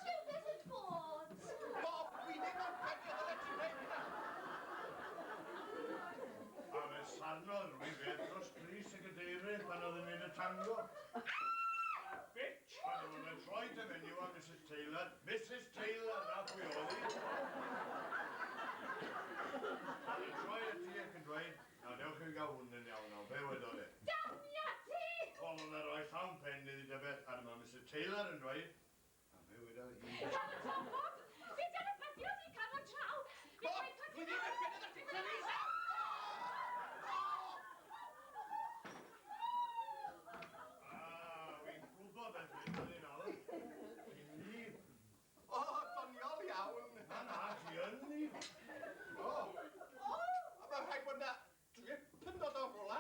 rhywbeth yn bod? Bob, dwi ddim yn credu o ddyle ti'n neud hynna. A fe sarnodd rwy beth dros Gris y Gadeirydd pan oedd yn neud y tango. Bitch! Pan oedd yn troi dy menyw a Mrs Taylor. Mrs Taylor, na pwy oedd hi. A yn troi at ti ac yn dweud, na dewch i gael hwn yn iawn o, be wedodd e? Damia ti! Wel, oedd e roi llawn pen iddi dybeth, a dyma Mrs Taylor yn dweud, a be wedodd hi? Bob, fi dyna beth i gael o draw. Bob, dwi ddim yn credu ddyle ti'n credu. Wi'n gwybod beth yw'n dweud nawr. Fi'n ni. O, doniol iawn. Na, ti yn ni. O, a mae rhaid bod na drip yn dod o rwla.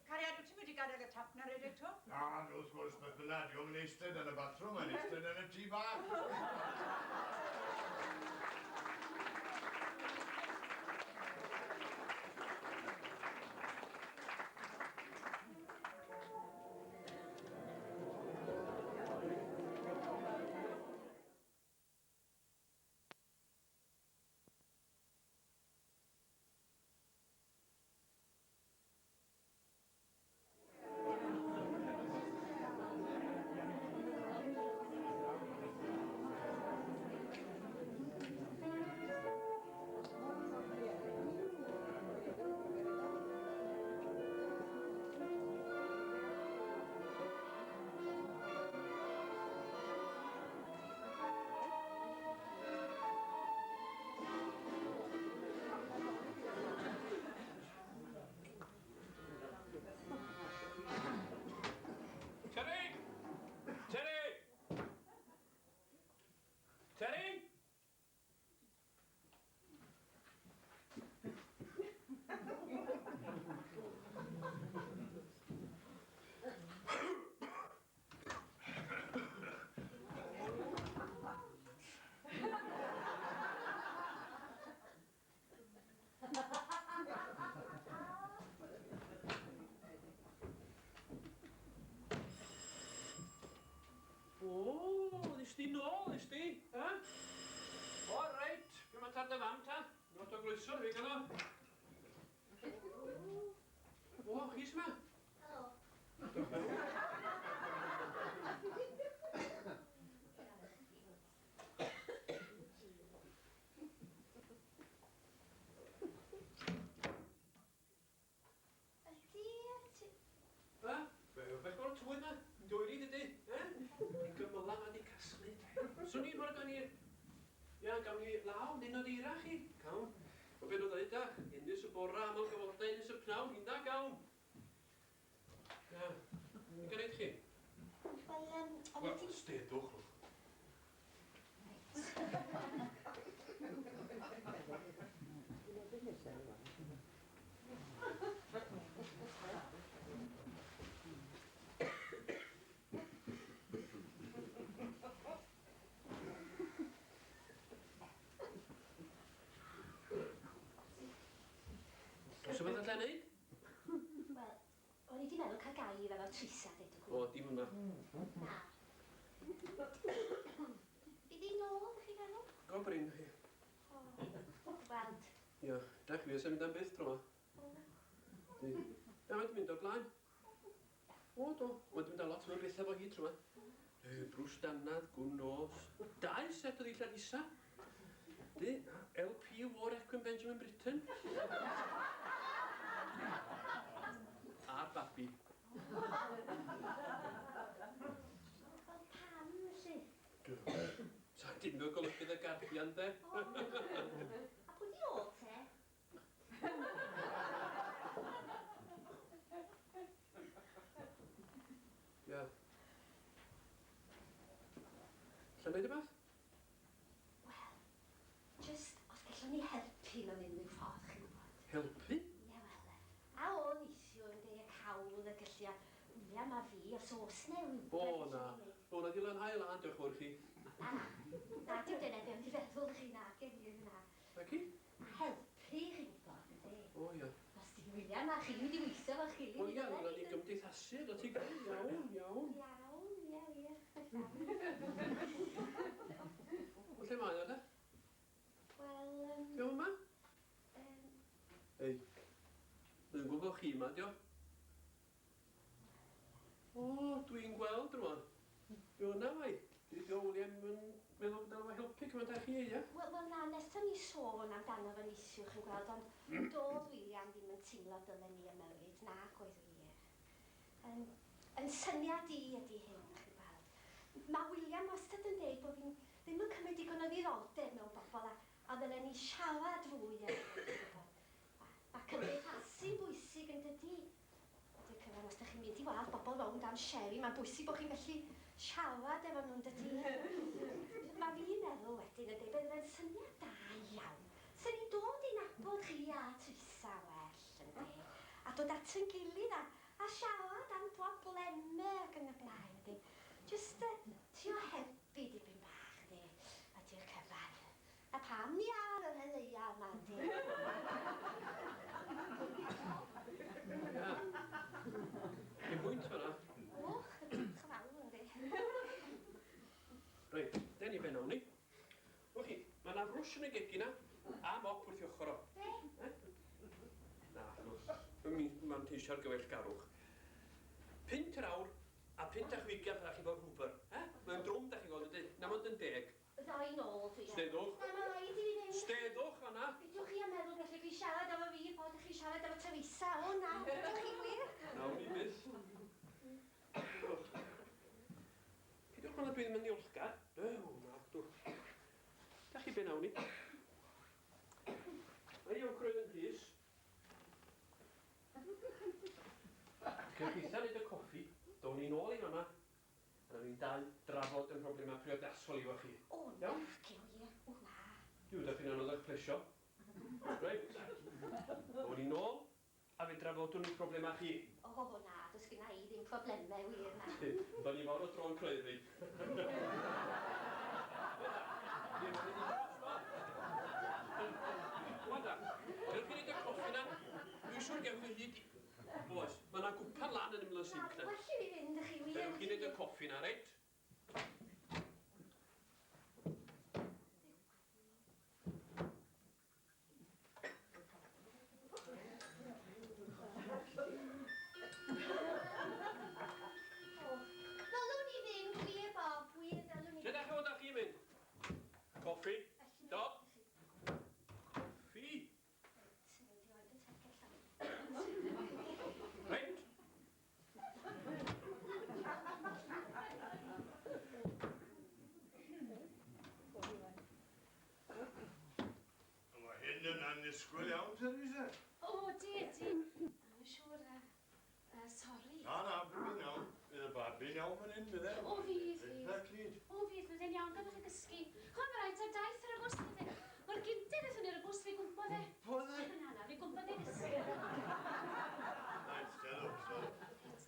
Cariad, wyt ti'n wedi gadael y tap na redeg to? Na, wrth gwrs, beth bynnag, diolch yn eistedd yn y bathroom, mae'n eistedd yn y tŷ bach. Croeso, fi gael o. O, chi sy'n ma? Helo. Ba? Beth o'r twydd na? Dwyri dydy, Yn gymylang a di casglu. Swn i'n mor gan i... Ia, gawn ni law, nyn o'r eira chi. Cawn. O beth o ddweud da, Ynys y bora, aml gyfodau, Ynys y pnawn, hyn da gawn. Ia, ni'n gan eich chi? Wel, Stedwch. Os ydych chi'n neud? Wel, o'n i di meddwl cael gair efo Trisa, dweud y O, gwir. dim hwnna. Na. Bydd hi nôl, ydych chi'n meddwl? Go brin chi. O, gweld. Ia, da chi fydd sy'n mynd am byth tro ma. Di. Ia, mae'n mynd o'r blaen. O, do. Mae'n mynd â lot mewn bethau fo hi tro ma. Brws dannedd, gwn nos. 2 set o ddillad isa. Di, LP War Equin Benjamin Britten. A'r babi. Wel, pam, felly? Sa'n dim o golygydd y gardian, de? O, a pwy di ôl te? Ia. Lla'n neud y beth? Wel, just os gallwn ni helpu mewn unrhyw ffordd, chi'n gwybod. Helpu? Ie, wel, a o neithiwr yn deud y cawl y gallio William a fi os oes ne O, na. O, na di lanhau lan, diolch fawr chi. Na, dim dyna be o'n i feddwl chi na, gen i hynna. A chi? Helpu chi'n gwybod, ynddi. O, ia. Os di William a chi wedi weithio fo chi. O, ia, na ni gymdeithasu, na ti gael. Iawn, iawn. Iawn, ie, ie. O, lle mae o, de? Wel, Iawn yma? Ei. Dwi'n gwybod chi yma, dio. O, dwi'n gweld rwan. Dio yna, mai. Dio William yn meddwl bod efo helpu cymaint â chi, ia? Wel, na, nesyn ni sôn amdano fo neithiwr chi'n gweld, ond doedd William ddim yn teimlo dylen ni ymyrryd, na, gwaith wir. Yn syniad i ydy hyn, chi'n gweld. Mae William wastad yn dweud bod fi'n ddim yn cymryd digon o ddiddordeb mewn bobl a ddylen ni siarad fwy yn gwybod. Mae cymdeithasu'n bwysig yn dydy. Dwi'n cyfan, os ydych chi'n mynd i weld bobl rownd am Sherry, mae'n bwysig bod chi'n gallu siarad efo nhw'n dydy. Mae fi'n meddwl wedyn ydy, bydd e'n syniad da iawn. Sa'n ni dod i nabod chi a Trisa well, ynddi? A dod at yn gilydd a siarad am broblemau ac yn y blaen, ynddi? Just trio helpu dipyn bach, ynddi? Ydy'r cyfan. A pam ni ar yr heleia yma, ynddi? Ia. Dim bwynt fan'na. Och, ydych fawr, ynddi? Reit, den i ben awn ni. O chi, mae yna frwsh yn y gegina a mop wrth i ochr o. Na, mae'n teisio'r gyfell garwch. 5 yr awr a 5.20 a chi bod rhwber. Mae'n drwm da chi'n gweld ydy, na mae'n 10. Ddoi nôl, dwi. Stedwch. Na, mae rhaid i fi fynd. Stedwch fan'na. Bydwch chi am meddwl gallu chi siarad efo fi, bod chi siarad efo Teresa? O na, bydwch chi wir? Nawn ni byth. Pidwch hwnna dwi'n mynd i olchgar. O, na, dwr. Da chi ben awn ni. Mae i'w crwydd yn hys. Cyn gweithio neud y coffi, down ni nôl i fan'na. A na ni'n dau drafod yn problemau priodasol i fo chi. O na, Iawn? gyw ie, o na. Diw, da chi'n anodd eich plesio. Reit. Down ni nôl a fe drafodwn ni problemau chi. O na, does gyda i ddim problemau wir na. Do'n ni fawr o tro'n creuddru. Wada, dewch chi neud y coffi na. Dwi'n siŵr gewch chi hyd i... Oes, mae yna gwpan lan yn ymlaen sinc na. Well i fi fynd, ych chi wir. Dewch chi neud y coffi na, reit? disgwyl iawn, Teresa. O, di. Siwr, sori. Na, bydd iawn. Bydd y babi'n iawn fan hyn, bydd e? O, fydd. Eitha clyd. O, fydd e'n iawn gan o'ch gysgu. Chwan, mae rhaid ar daith ar y bws fydd e. Mae'r gynted ydyn ni'r bws fi gwmpodd e. Gwmpodd e? Na, fi gwmpodd e gysgu. Rhaid, steddwch.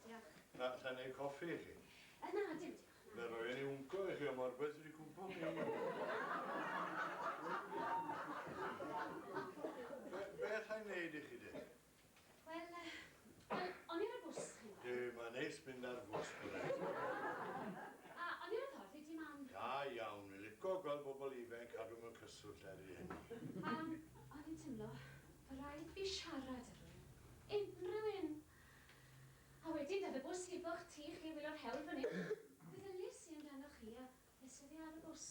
Diolch. Na, lla'n neud coffi i chi. Na, dim diolch. Fe roi yn ei wncw i chi, o mor beth wedi cwmpo mi. Beth lla'n neud i chi, de? Wel, o'n i'r bws chi. Mae'n neis mynd ar fws, bydde. A, o'n i'r ffordd i di mam. Da iawn, ni'n licio gweld bobl ifanc cadw mewn cyswllt ar ei hynny. O'n i'n teimlo, fy rhaid fi siarad ar rhywun. Unrhyw un. A wedyn, daf y bws hibo'ch ti chi wylio'r hewl fan hyn. Feddylis i amdano chi a nesaf i ar y bws.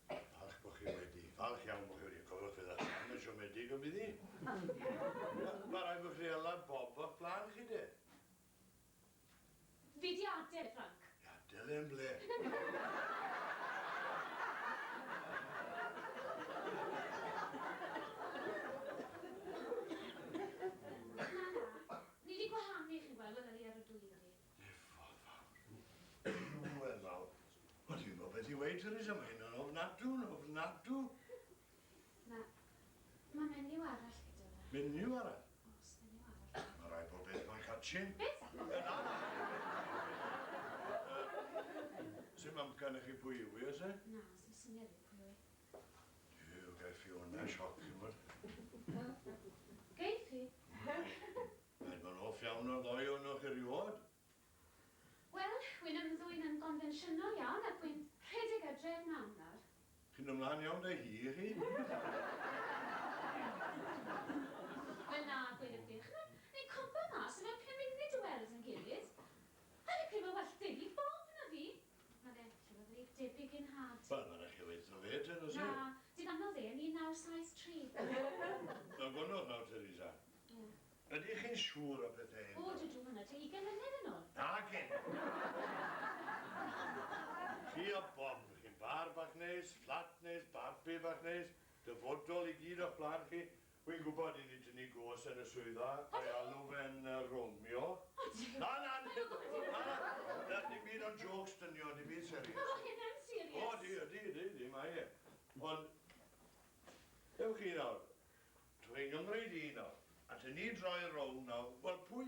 Falch bod chi wedi. Falch iawn bod chi wedi cofio fydd allan y siomedig o bydd i. Mae rhaid bod chi ela bob o'ch blaen chi, de. Fi di adael, Frank. Ia, dilyn ble. Na. Ni di gwahanu chi'n gweld wedi ar y dwyri. Neffod fawr. Wel, fawr. O, ti'n gwybod beth i weid, Teresa, mae hyn yn ofnadw. Na. Mae menyw arall gyda fe. Menyw arall. Os, menyw arall. Mae rhaid bod beth mae'n catchin. Beth? Na. Sy'n mam gan chi pwy yw i, oes e? Na, sy'n syniad i pwy wy. Yw, gai Fiona sioc yn bod. Geith fi? Mae'n ma'n off iawn o ddoi o'n o'ch erioed. Wel, wy'n ymddwyn yn gonfensiynol iawn ac wy'n rhedeg adref nawr. Chi'n ymlaen iawn da hi, chi? Wel na, gweud y bych. Ni'n cwmpa mas yma 5 munud o weld yn gilydd. A fi credu well deulu bob na fi. Na de, lle oedd ei debyg yn had. Wel, mae'n eich weithio fe, ten, oes e? Na, di anodd e yn 1973. Na, gwnnwch nawr, Teresa. Ydy chi'n siŵr o beth ein? O, dwi hwnna, te 20 mlynedd yn ôl. Na, gen. Chi o Bob, chi'n bar bach neis, fflat neis, babi bach neis, dyfodol i gyd o'ch blaen chi. Wy'n gwybod i ni dynnu gos yn y swyddfa, a'i alw fe'n Romeo. Na, dim byd o'n jokes dynio, dim byd serious. O, hynna'n serious. O, di, mae e. Ond, ewch chi nawr, dwi'n ymwneud i nawr, a dyn ni droi rown nawr, wel pwy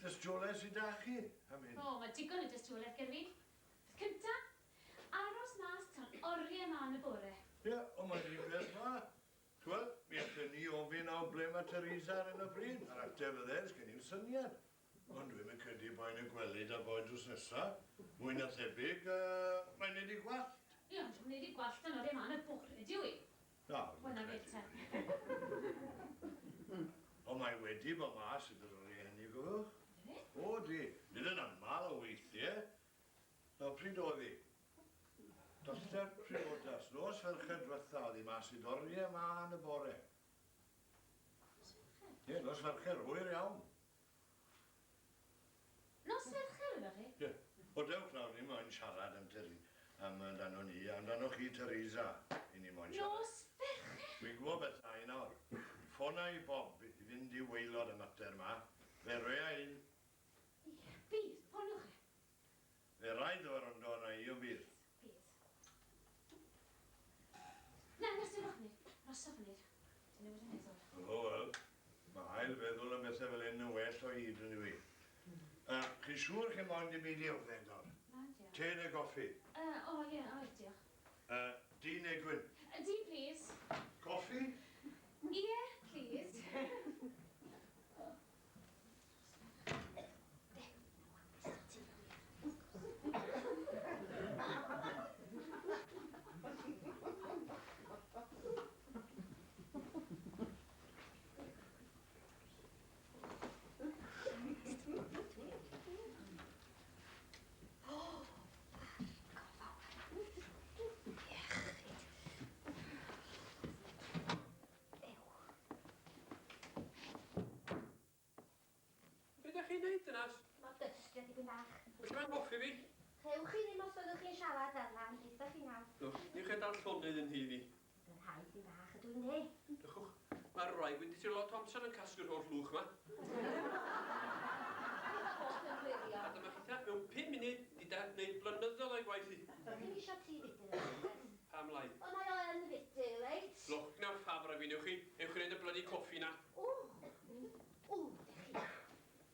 dysdiolais i da chi am hyn? O, mae digon o dystiolaeth gyda fi. Cynta, aros mas tan oriau man y bore. Ie, o mae'n un peth fa. Wel, mi allwn ni ofyn nawr ble mae Teresa ar yn y bryd. A'r ateb ydde, sgen i'n syniad. Ond dwi'n mynd credu boi'n y gwelyd a boi'n drws nesaf. Mwy na thebyg, mae'n neud i gwallt. Ie, ond dwi'n neud i gwallt yn oriau man y bore, diw i. Na, Wel, na credu. beth O, mae wedi bod mas i ddod o'r hynny, gwybod? O, di. Nid yn aml o weithiau. Nawr, pryd oedd hi? Dosder priodas, nos ferched diwetha oedd hi mas i doriau ma yn y bore. Ie, nos ferched, hwyr iawn. Nos fercher ydych chi? Ie. O dewch nawr, ni moyn siarad am dan o'n ni, amdano chi Teresa, i ni moyn siarad. Nos fercher? Dwi'n gwybod beth ai nawr. Ffona i Bob i fynd i weilod y mater ma. Fe roi a un. Ie, bydd, ffoniwch e. Fe rhaid o'r ondo na i o bydd. Bydd. Na, nes ydych ni. Rosaf ni. Dyn nhw wedi meddwl. O, wel. Mae ail feddwl am bethau fel un yn well o hyd yn i fi. Chi'n siŵr chi'n moyn i byd i ofyn nawr? Na, diolch. Te neu goffi? O, ie, diolch. Di neu gwyn? Di, please. Coffi? Ie, please. Chi'n neud dynas? Mae dysgu dipyn bach. Wyt ti'n goffi fi? Chewch chi ddim os fyddwch chi'n siarad yna, ddysgu chi nawr. Ni'n lle dal llonydd yn hi fi. Bydd rhaid i bach ydw i'n ne. Dychwch. Mae'r rai wedi ti lot o amser yn casglu'r holl lwch yma. A dyma chi ta, mewn 5 munud, di dad wneud blynyddol o'i gwaith i. Ddim eisiau ti fytyn. Pam lai? O, mae o yn fytyn, reit? Loch, gwnewch ffafr a fi, newch chi wneud y bloody coffi na. O,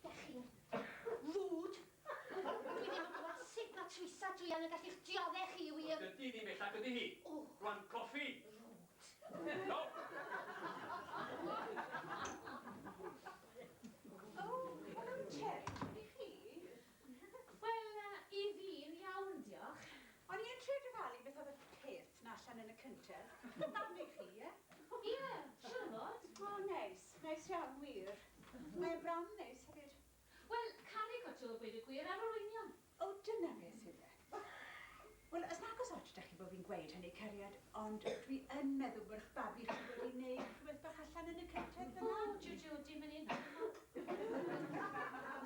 dech chi'n rwd. Dwi ddim yn gwybod sut mae Twysa dwi yn gallu'ch dioddech chi wir. Dydy ddim eich ac ydy hi. O. Rwan coffi. No! Wel, i fi'n iawn, diolch. O'n i'n trio dyfalu beth oedd y peth na allan yn y cyntaf. Am i chi, ie? Ie, siwr fod. O, neis. Neis iawn, wir. Mae'n bron neis hefyd. Wel, caru cotio o gweud y gwir ar olwynion. O, dyna beth yw e. Wel, os nag os ots ydych chi bod fi'n gweud hynny, cariad, ond dwi yn meddwl bod eich babi chi wedi gwneud rhywbeth bach allan yn y cyntaf O, fyna. Jojo, dim yn un.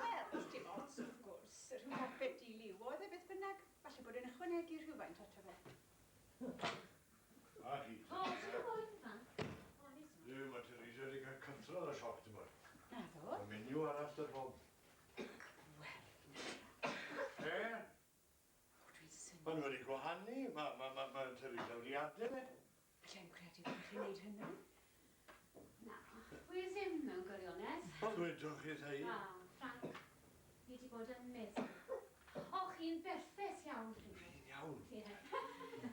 Wel, dim ots, wrth gwrs. Rhyw carpet i liw oedd e beth bynnag. Falle bod yn ychwanegu rhywfaint ato fe. A chi. O, ti'n gwybod fan? Dyw, mae Teresa wedi cael cyntro y siop dim ond. Na ddo? Y menu arall yr bob. Dwi'n syni. Maen nhw wedi gwahanu. Mae Teresa wedi adael e. Lle'n credu bod chi'n neud hynny? Na, pwy ddim mewn gwirionedd. Ond wedwch chi thai. Na, Frank, fi wedi bod yn meddwl. O, chi'n berffeth iawn, chi'n Iawn.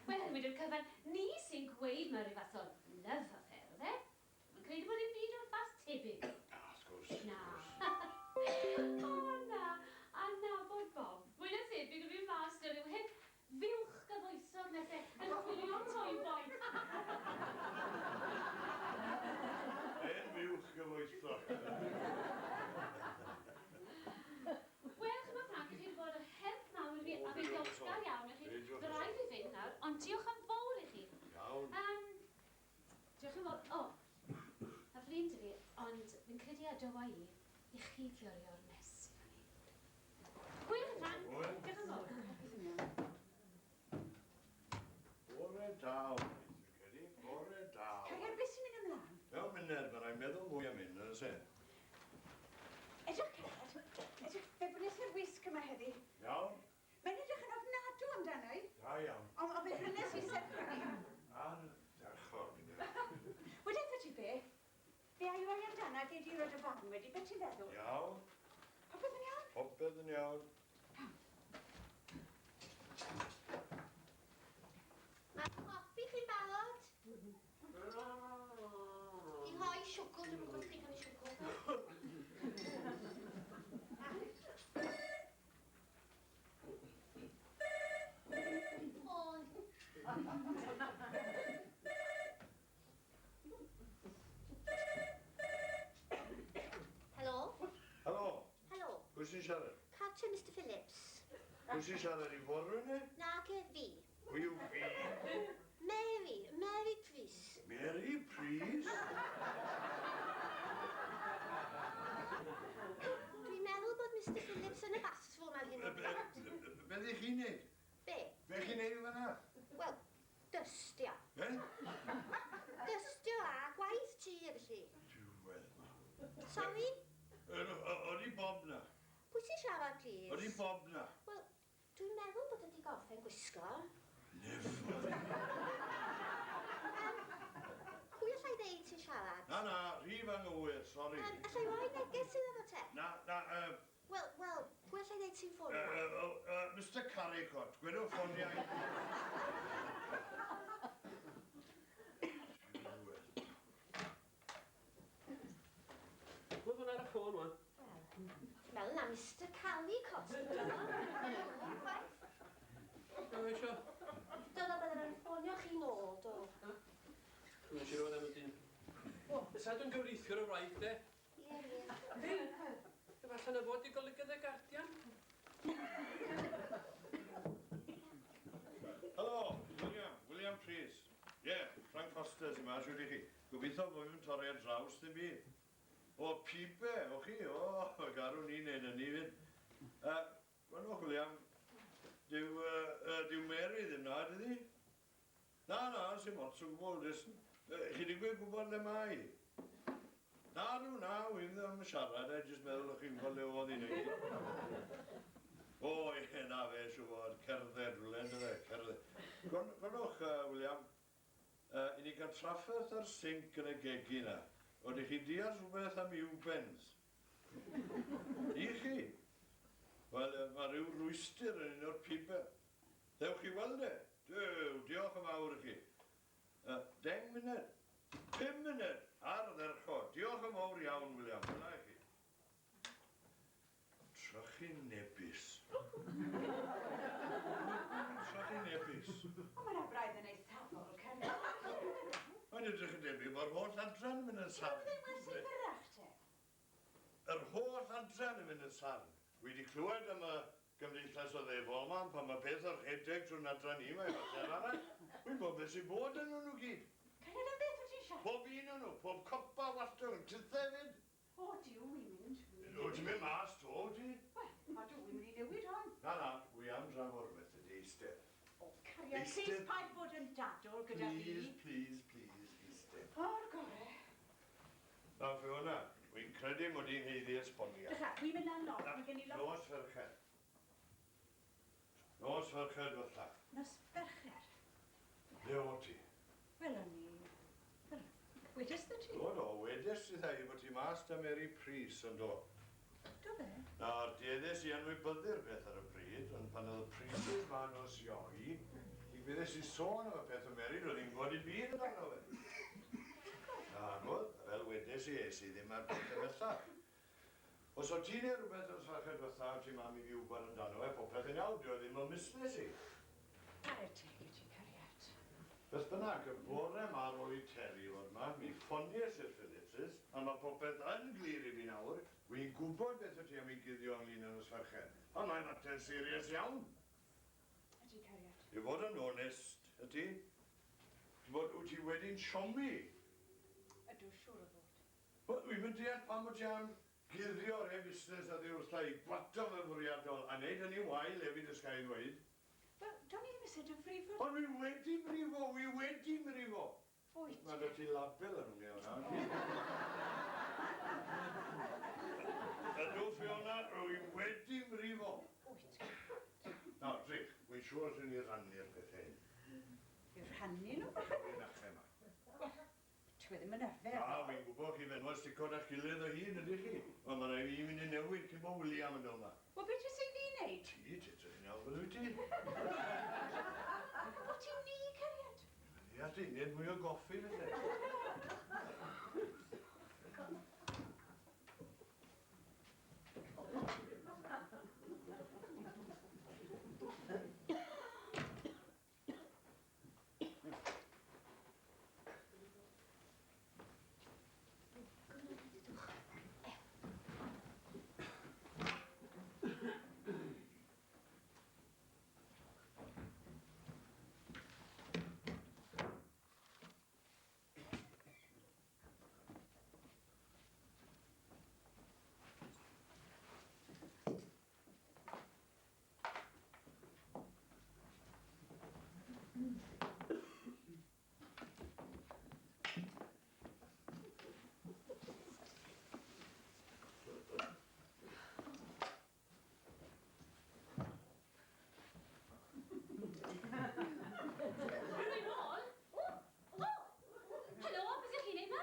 Wel, wedi'r cyfan, ni sy'n gweud mewn rhyw fath o lyf affair, de? Mae'n credu bod dim byd o'r fath tebyg. Na, wrth gwrs. Na. O, na. A na bod Bob. Mwy na thebyg yn rhyw mas gyda rhyw hen filch gyfoesog nethau yn chwilio toy boy. En fiwch gyfoethog. Wel, chyma Frank, chi'n bod y help mawr i fi, a fi'n ddiolchgar iawn i chi. Fy rai fi fynd nawr, ond diolch am fawr i chi. Iawn. Diolch yn fawr. O, a flin dy fi, ond fi'n credu a dywa i chi ddio'r nes i fyny. Hwyl, Frank. Hwyl. Diolch yn fawr. Bore daw. Bore daw. Cariad, beth sy'n mynd ymlaen? Mewn munud, mae rhaid meddwl mwy am hyn, yn se. Edrych cariad, edrych fe bod eithaf wisg yma heddi. Iawn? Mae'n edrych yn ofnadw amdano i. Da iawn. Ond fe hynnes i sefyll. Diolch o'r mynd. Wel, efo ti be? Fe a i roi amdano gei di roed y fan wedi, beth ti'n feddwl? Iawn. Popeth yn iawn? Popeth yn iawn. Mae copi chi'n barod? I rhoi siwgr, dwi'n gwybod chi'n cael ei siwgr. Helo? Helo. Helo? Pwy sy'n siarad? Carter Mr Phillips. Pwy sy'n siarad i forw ni? Nag e fi. Pwy yw fi? Mary Crwys. Mary, please. Dwi'n meddwl bod Mr Phillips yn y bathroom ar hyn o bryd. Beth ych chi'n neud? Be? Be chi'n neud fan'na? Wel, dystio. E? Dystio a gwaith ti, felly. Wel. Sorry? Oeddi Bob na? Pwy sy'n siarad, please? Oeddi Bob na? Wel, dwi'n meddwl bod ydi gorffen gwisgo. Nefo. Pwy allai ddeud sy'n siarad? Na, rhif anghywir, sori. Allai roi neges iddo fo te? Na, Wel, pwy allai ddeud sy'n ffôn? Mr Carricot, gwedwch ffoniau. Wel, fan ar y ffôn, wan. Wel, na Mr Calicot. Dwi'n eisiau. Dyna byddwn yn ffonio chi nôl, do. Dwi'n eisiau roed am y dyn. O, sa dwi'n gyfreithio'r y wraith, de? Ie. Efallai na fod i golygydd y gardian. Helo, William Priest. Ie, Frank Foster's yma, siwr i chi. Gobeithio bod fi'n torri ar draws dim byd. O, pibe, o chi, garw ni neud yn ni fyd. Wel, William, dyw Mary ddim na, dydi? Na, sy'n mot, sy'n gwybod, chi di gweud gwybod le mai. Na, wy'n ddim yn siarad, jyst meddwl o'ch chi'n fod le oedd i'n ei. O, ie, na fe, siw fod, cerdded rhywle, ynddo fe, cerdded. Gwrnwch, William, i ni gael trafferth ar sinc yn y gegi na. Oeddech chi deall rhywbeth am Iwbens? I chi? Wel, mae rhyw rwystyr yn un o'r piber. Dewch chi weld e? Diolch yn fawr i chi. 10 munud, 5 munud, ar dderchod. Diolch yn fawr iawn, William. Yna i chi. Trochi nebus. Trochi nebus. O, mae'na braidd yn ei safol, Cariad. Mae'n edrych yn debyg mae'r holl adran yn mynd yn sarn. Ddim wedi fyrrach te. Yr holl adran yn mynd yn sarn. Wedi clywed am y Gymdeithas o ddefol yma, pan mae peth o'r rhedeg drwy'n adran i, mae'n fater arall. Wy'n bod beth sy'n bod yn nhw gyd. Cariad, am beth wyt ti'n siarad? Pob un o'n nhw, pob copa wastad yn tyddau fyd. O, diw, wy'n mynd. O, ti'n mynd mas to, ti? Wel, mae diw, wy'n mynd i newid hon. Na, wy am drafod beth ydi eistedd. O, Cariad, please paid bod yn dadl gyda fi. Please, eistedd. O'r gore. Na, fe hwnna, wy'n credu mod i'n heiddi esbonio. Dych chi'n mynd lan lot, mae gen i lot. Nos ferched. Nos ferched fatha. Nos fercher. Le o ti? Wel, o'n i... Wel, wedys dy ti? Do, wedys i ddau bod ti mas da Mary Pris yn do. Do fe? Nawr, dieddes i anwybyddu'r peth ar y pryd, ond pan oedd y Prises ma nos ioi, i byddes i sôn am y peth o Mary, roedd hi'n gwybod i byd amdano fe. Na, gwrdd, fel wedes i es i ddim ar beth ymellach. Os o ti'n ei rhywbeth os fached fatha, ti mam i fi wybod amdano fe, popeth yn iawn, dio ddim yn busnes i. Cariad teg i ti, Cariad. Beth bynnag, y bore ma ar ôl i Terry fod ma, mi ffonies i'r Phillipses, a mae popeth yn glir i fi nawr, wy'n gwybod beth o ti am ei guddio ynglyn yn ysfarchen. Ond mae'n mater serious iawn. Ydy, Cariad. I fod yn onest, ydy? Wyt ti wedi'n siomi? Ydw, siŵr o fod. Wel, dwi'n mynd deall pan bod ti am guddio'r e-busnes a ddiwrtha i gwato fe fwriadol a wneud hynny wael hefyd ysga i ddweud. Wel, do'n i'n mysyd yn frifo. Ond wi wedi mrifo. Wyt. Mae dy ti label yn hwnna hwnna. Ydw Fiona, rwy wedi mrifo. Wyt. Nawr, drych, wy'n siŵr sy'n ni rannu'r pethau hyn. I'r rhannu nhw? Wy'n achau yma. Ti wedi mynd arfer. A, wy'n gwybod chi fenwa sticod a'ch gilydd o hyn, ydych chi? Ond mae'n rhaid i fi mynd i newid cyn bod William yn dod yma. Wel, beth ys i fi wneud? Ti, ti'n iawn bod wyt ti? O, ti'n ni, Cariad? Ia, ti, nid mwy o goffi, felly. Rwy'n ôl? O! Helo, beth ych chi'n neud ma?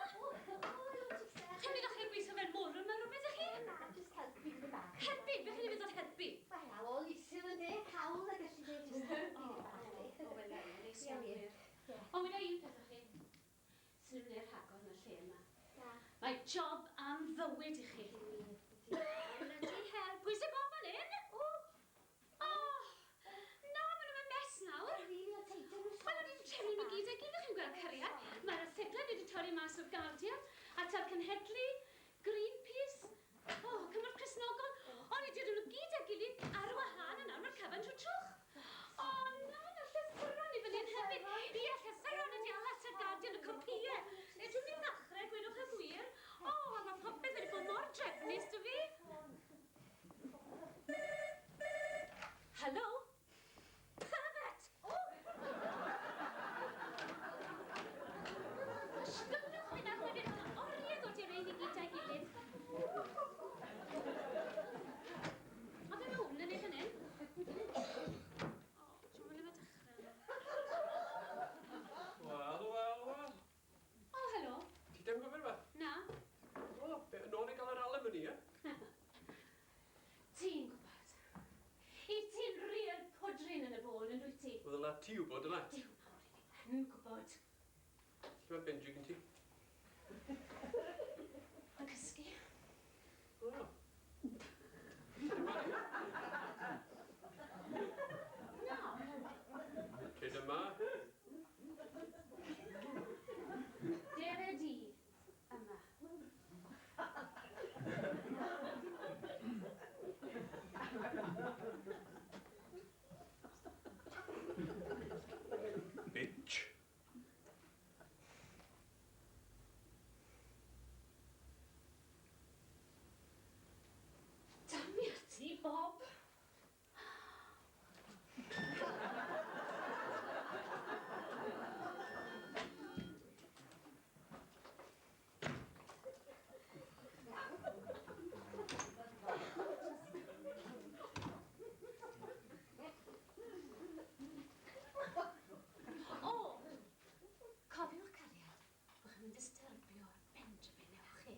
Chi'n mynd o'ch gweithio fel môr yma rhywbeth ych chi? Na, just helpu gyda bach. Helpu? Beth chi'n mynd o'ch helpu? Wel, o lisydd yn deg cawl a gallu dweud just helpu gyda bach. O, wel, neis Ie, iawn ie. wir. O, wyna un peth o'ch chi. Sy'n ymwneud rhagor yn y lle yma. Na. Mae job am fywyd i chi. Bloody hell, pwy sy'n bod fan hyn? O! Na, maen nhw'n mes nawr. Wel, o'n i'n trefnu nhw gyd ag un o'ch chi'n gweld Cariad. Mae'r erthyglau wedi torri mas o'r Guardian, a Tad Cenhedlu, Greenpeace, Cymru Cresnogol. O'n i dweud nhw gyd ag gilydd ar wahân yn awr mae'r cyfan trwy trwch. O, na, na llythyron i fel un hefyd. Ie, llythyron ydi alas y Guardian y copïau. Dwi'n mynd ddechrau, gwedwch y gwir. O, mae popeth wedi bod mor drefn. ti wybod yna. Diw mawr i ni yn gwybod. Lle mae Benji gen ti? Y cysgu. O. Lle dyma? Dere dydd yma. Bitch. Damio ti, Bob. O, cofiwch cariad bod chi'n disturbio'r Benjamin efo chi.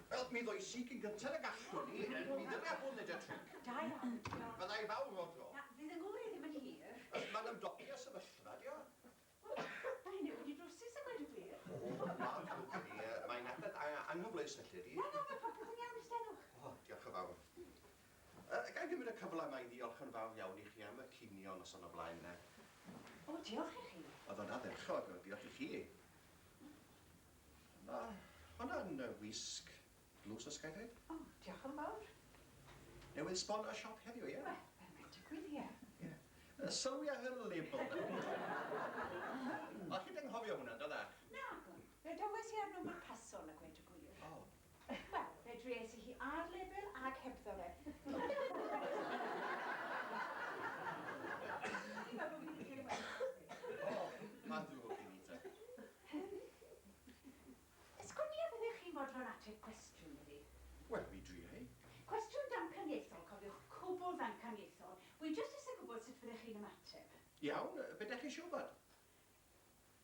Wel, mi ddoes i gyn gyntaf y gallwn ni, mi dyna hwn nid y tric. Da iawn, diolch. Byddai fawr o dro. Na, fydd yng Nghymru ddim yn hir. Mae'n ymdopi â sefyllfa, dio? Da hynny wedi drwsus a gweud y gwir. Mae'n clwch ni, mae'n edrych anghyfleus felly di. Na, mae popeth yn iawn ystedwch. O, diolch yn fawr. Gai gymryd y cyfle yma i ddiolch yn fawr iawn i chi am y cinio nos o'n o blaen ne. O, diolch i chi. Oedd o'n addurchog, diolch i chi. Na, hwnna'n wisg blws ysgaethau. O, diolch yn fawr. Newydd sbon y siop heddiw, ie? Wel, mae'n digwydd, ie. Sylwi ar y label. A chi anghofio hwnna, dod e? Na, fe dywes i ar nwmr person a gweud y gwir. O. Wel, fe dries i hi ar label ag hebddo fe. O, mae'n ddrwg i ni te. Ysgwni a fyddech chi fodlon ateb cwestiwn iddi. Wel, mi driau. Cwestiwn damcaniaethol, cofiwch, cwbl damcaniaethol. Wi jyst eisiau gwybod sut fyddech chi'n ymateb. Iawn, be dech chi siwbod?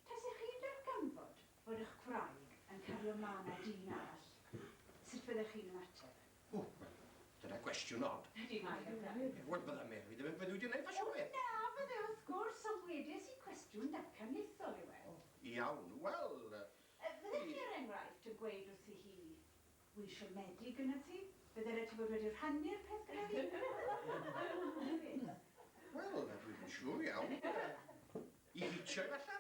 Tasech chi'n darganfod bod eich gwraig yn cario man a dyn arall, sut fyddech chi'n ymateb? O, wel, dyna gwestiwn od. Ydy mae. Wel, bydda Mary ddim yn fyddi wedi wneud fasio beth. Na, fydde wrth gwrs, ond wedes i cwestiwn damcaniaethol yw e. Iawn, wel... Fyddech chi er enghraifft yn gweud wrth i hi, wi eisiau medru gyda ti? Bydde rhaid ti bod wedi rhannu'r peth gyda fi? Wel, dwi'n siŵr iawn. I hitio efallai.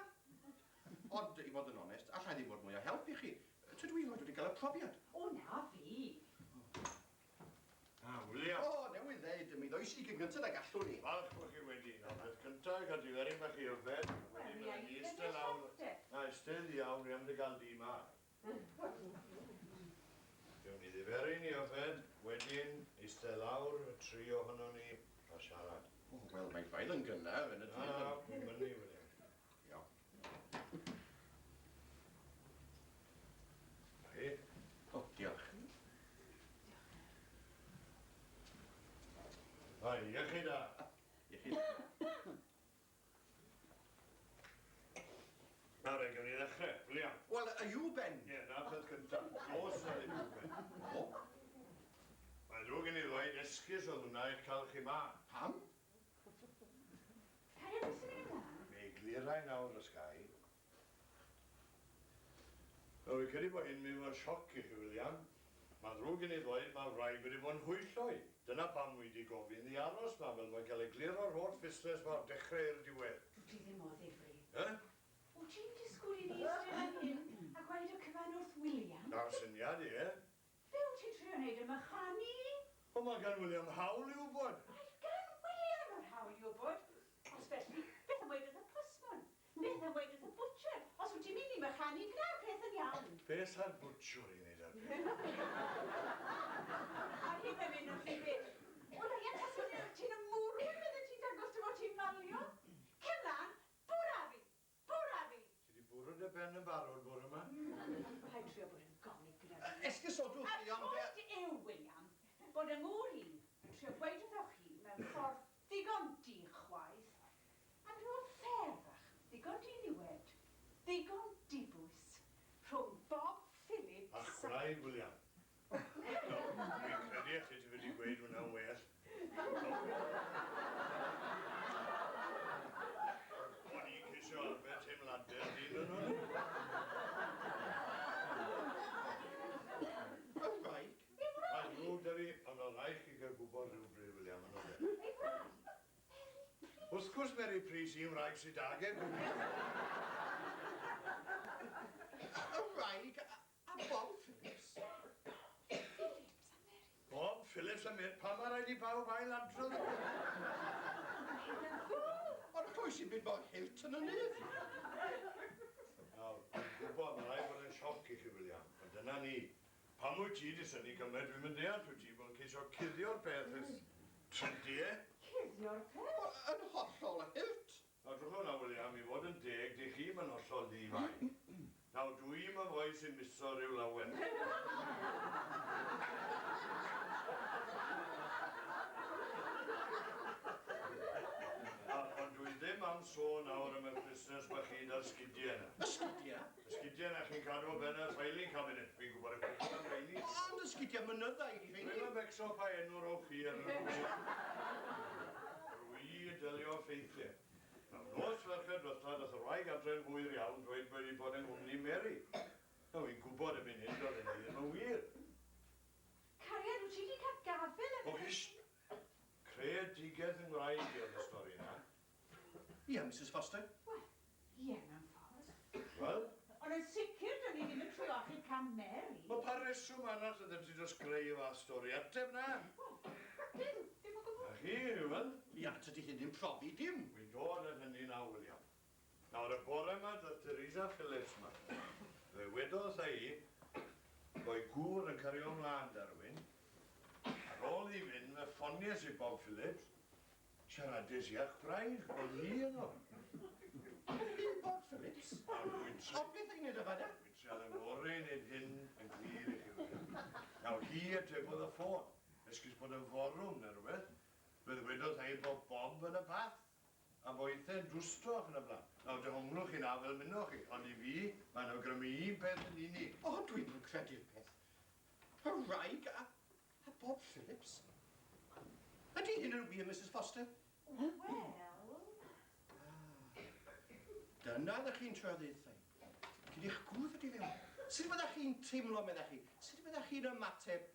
Ond, i fod yn onest, allai ddim bod mwy o help i chi. Tydw i wedi cael y profiad. O na fi. William. O, newydd ddeud, mi ddoes i gyn gyntaf y gallwn ni. Falch bod chi wedi. Nawr, beth cyntaf, gael diferyn bach i yfed. Wedi mynd i eistedd lawr. Na, eistedd iawn, i am dy gael di ma. Dwi'n ni diferyn i yfed, wedyn eistedd lawr, y tri ohono ni, a siarad. O, wel, mae'n ffael yn gynnar yn y Na, dydd. dwi'n mynd i, William. Iawn. Hi. O, diolch. Hai, iechyd da. Iechyd. Nawr, gewn ni ddechrau. William. Wel, y yw ben. Ie, na peth cyntaf. Os na ddim i'w ben. O, Mae'n drwg i ni ddweud esgus oedd hwnna i'ch cael chi ma. pam? Cario beth sy'n mynd ymlaen? Fe glirau nawr y sgai. Wel, fi'n credu bod hyn mynd o'r sioc i chi, William. Mae'n drwg i ni ddweud mae'r wraig wedi bod yn hwylloi. Dyna pam wedi gofyn i aros ma, fel mae'n cael ei gliro'r holl fusnes ma'r dechrau i'r diwedd. Wyt ti ddim o ddifri. E? Wyt ti'n disgwyl i ni eistedd fan hyn a gwaed y cyfan wrth William? Na'r syniad i, e? Be wyt ti'n trio wneud yma chani? O, mae gan William hawl i wybod. Mae gan William yr hawl i wybod. Os felly, beth am wedodd y pwsmon? Beth am wedodd y bwtcher? Os wyt ti'n mynd i mechani, gyda'r peth yn iawn. Beth ar bwtsiwr i wneud ar beth? A hyn yn mynd wrth i beth. O, na, ie, tas ti'n ymwrwyr bydde ti bod yng ngŵr i yn trio gweud wrthoch chi mewn ffordd ddigon di chwaith, a bydd o'n fferach, ddigon di niwed, ddigon dibws, rhwng Bob Phillips A chwraig, William. No, dwi'n credu eich ti wedi gweud hwnna'n well. O'n i'n cysio arbed teimladau dyn yn hwnny. Y wraig? Mae'n drwg da fi, ond o raich i gael gwybod rhywbryd, William, yn oed. Wrth gwrs Mary Pris i'n wraig sydd ageg. Y wraig a Bob Phillips? Bob Phillips a Mary, pa mae rhaid i bawb ail adrodd? Ond clywys i'n byd mor Hilton yn nid. Nawr, dwi'n gwybod, mae rhaid bod yn sioc i chi, William. Ond dyna ni. Pam wyt ti di syni cymryd, dwi'n mynd deall, wyt ti bod yn ceisio cuddio'r peth ys trydi, e? Cuddio'r peth? Yn hollol y hilt. Nawr, drwch hwnna, William, i fod yn deg, di chi yn hollol ddifau. Nawr, dwi'n y foi sy'n miso rhyw lawen. Ond dwi ddim am sôn nawr am y busnes bach chi da'r sgidiau yna. Y sgidiau? Y sgidiau yna chi'n cadw o ben y filing cabinet. Fi'n gwybod y gwybod am reini. Ond y sgidiau mynyddau i chi. Dwi'n yn becso pa enw rowch chi ar y rwy. Rwy dylio ffeithiau. Nos ferched dwetha, dath y rhaid adre'n hwyr iawn dweud bod i bod yn hwmni Mary. No, fi'n gwybod y munud oedd yn hyn yn wir. Cariad, wyt ti wedi cael gafel O, hys! Creadigedd yn wraig i oedd y stori yna. Ie, Mrs Foster. Wel, ie, mewn ffordd. Wel, Ond yn sicr, dyn ni ddim yn trio chi cam Mary. mae pa reswm arall ydym ti dros greu o stori ateb na. Dim o gwbl. A chi, wel, Ia, tydi hyn yn profi dim. wy'n dod yn hynny na, William. Nawr, y bore yma, dy Theresa Phillips yma. Fe wedodd a i, boi gŵr yn cario ymlaen Darwin. Ar ôl i fynd, fe ffonies i Bob Phillips. Siaradus i a'ch braid, oedd hi yno. Bob Phillips? A dwi'n O, beth ein wneud y fada? Dwi'n treol yn gorau i wneud hyn yn glir i chi. Nawr, hi atebodd y ffôn. Esgys bod yn forwm neu rhywbeth. Bydd wedodd ei bod Bob yn y path. A bo eitha'n drwsto ac yn y blaen. Nawr, dehonglwch chi'n afel mynwch chi. Ond i fi, mae'n awgrymu un peth yn unig. O, dwi'n yn credu'r peth. Y wraig a Bob Phillips? Ydy hyn yn wir, Mrs Foster? Wel... Dyna ddech chi'n traddeuthau. Gyd eich gwrdd ydy fewn. Sut byddech chi'n teimlo, meddech chi? Sut byddech chi'n ymateb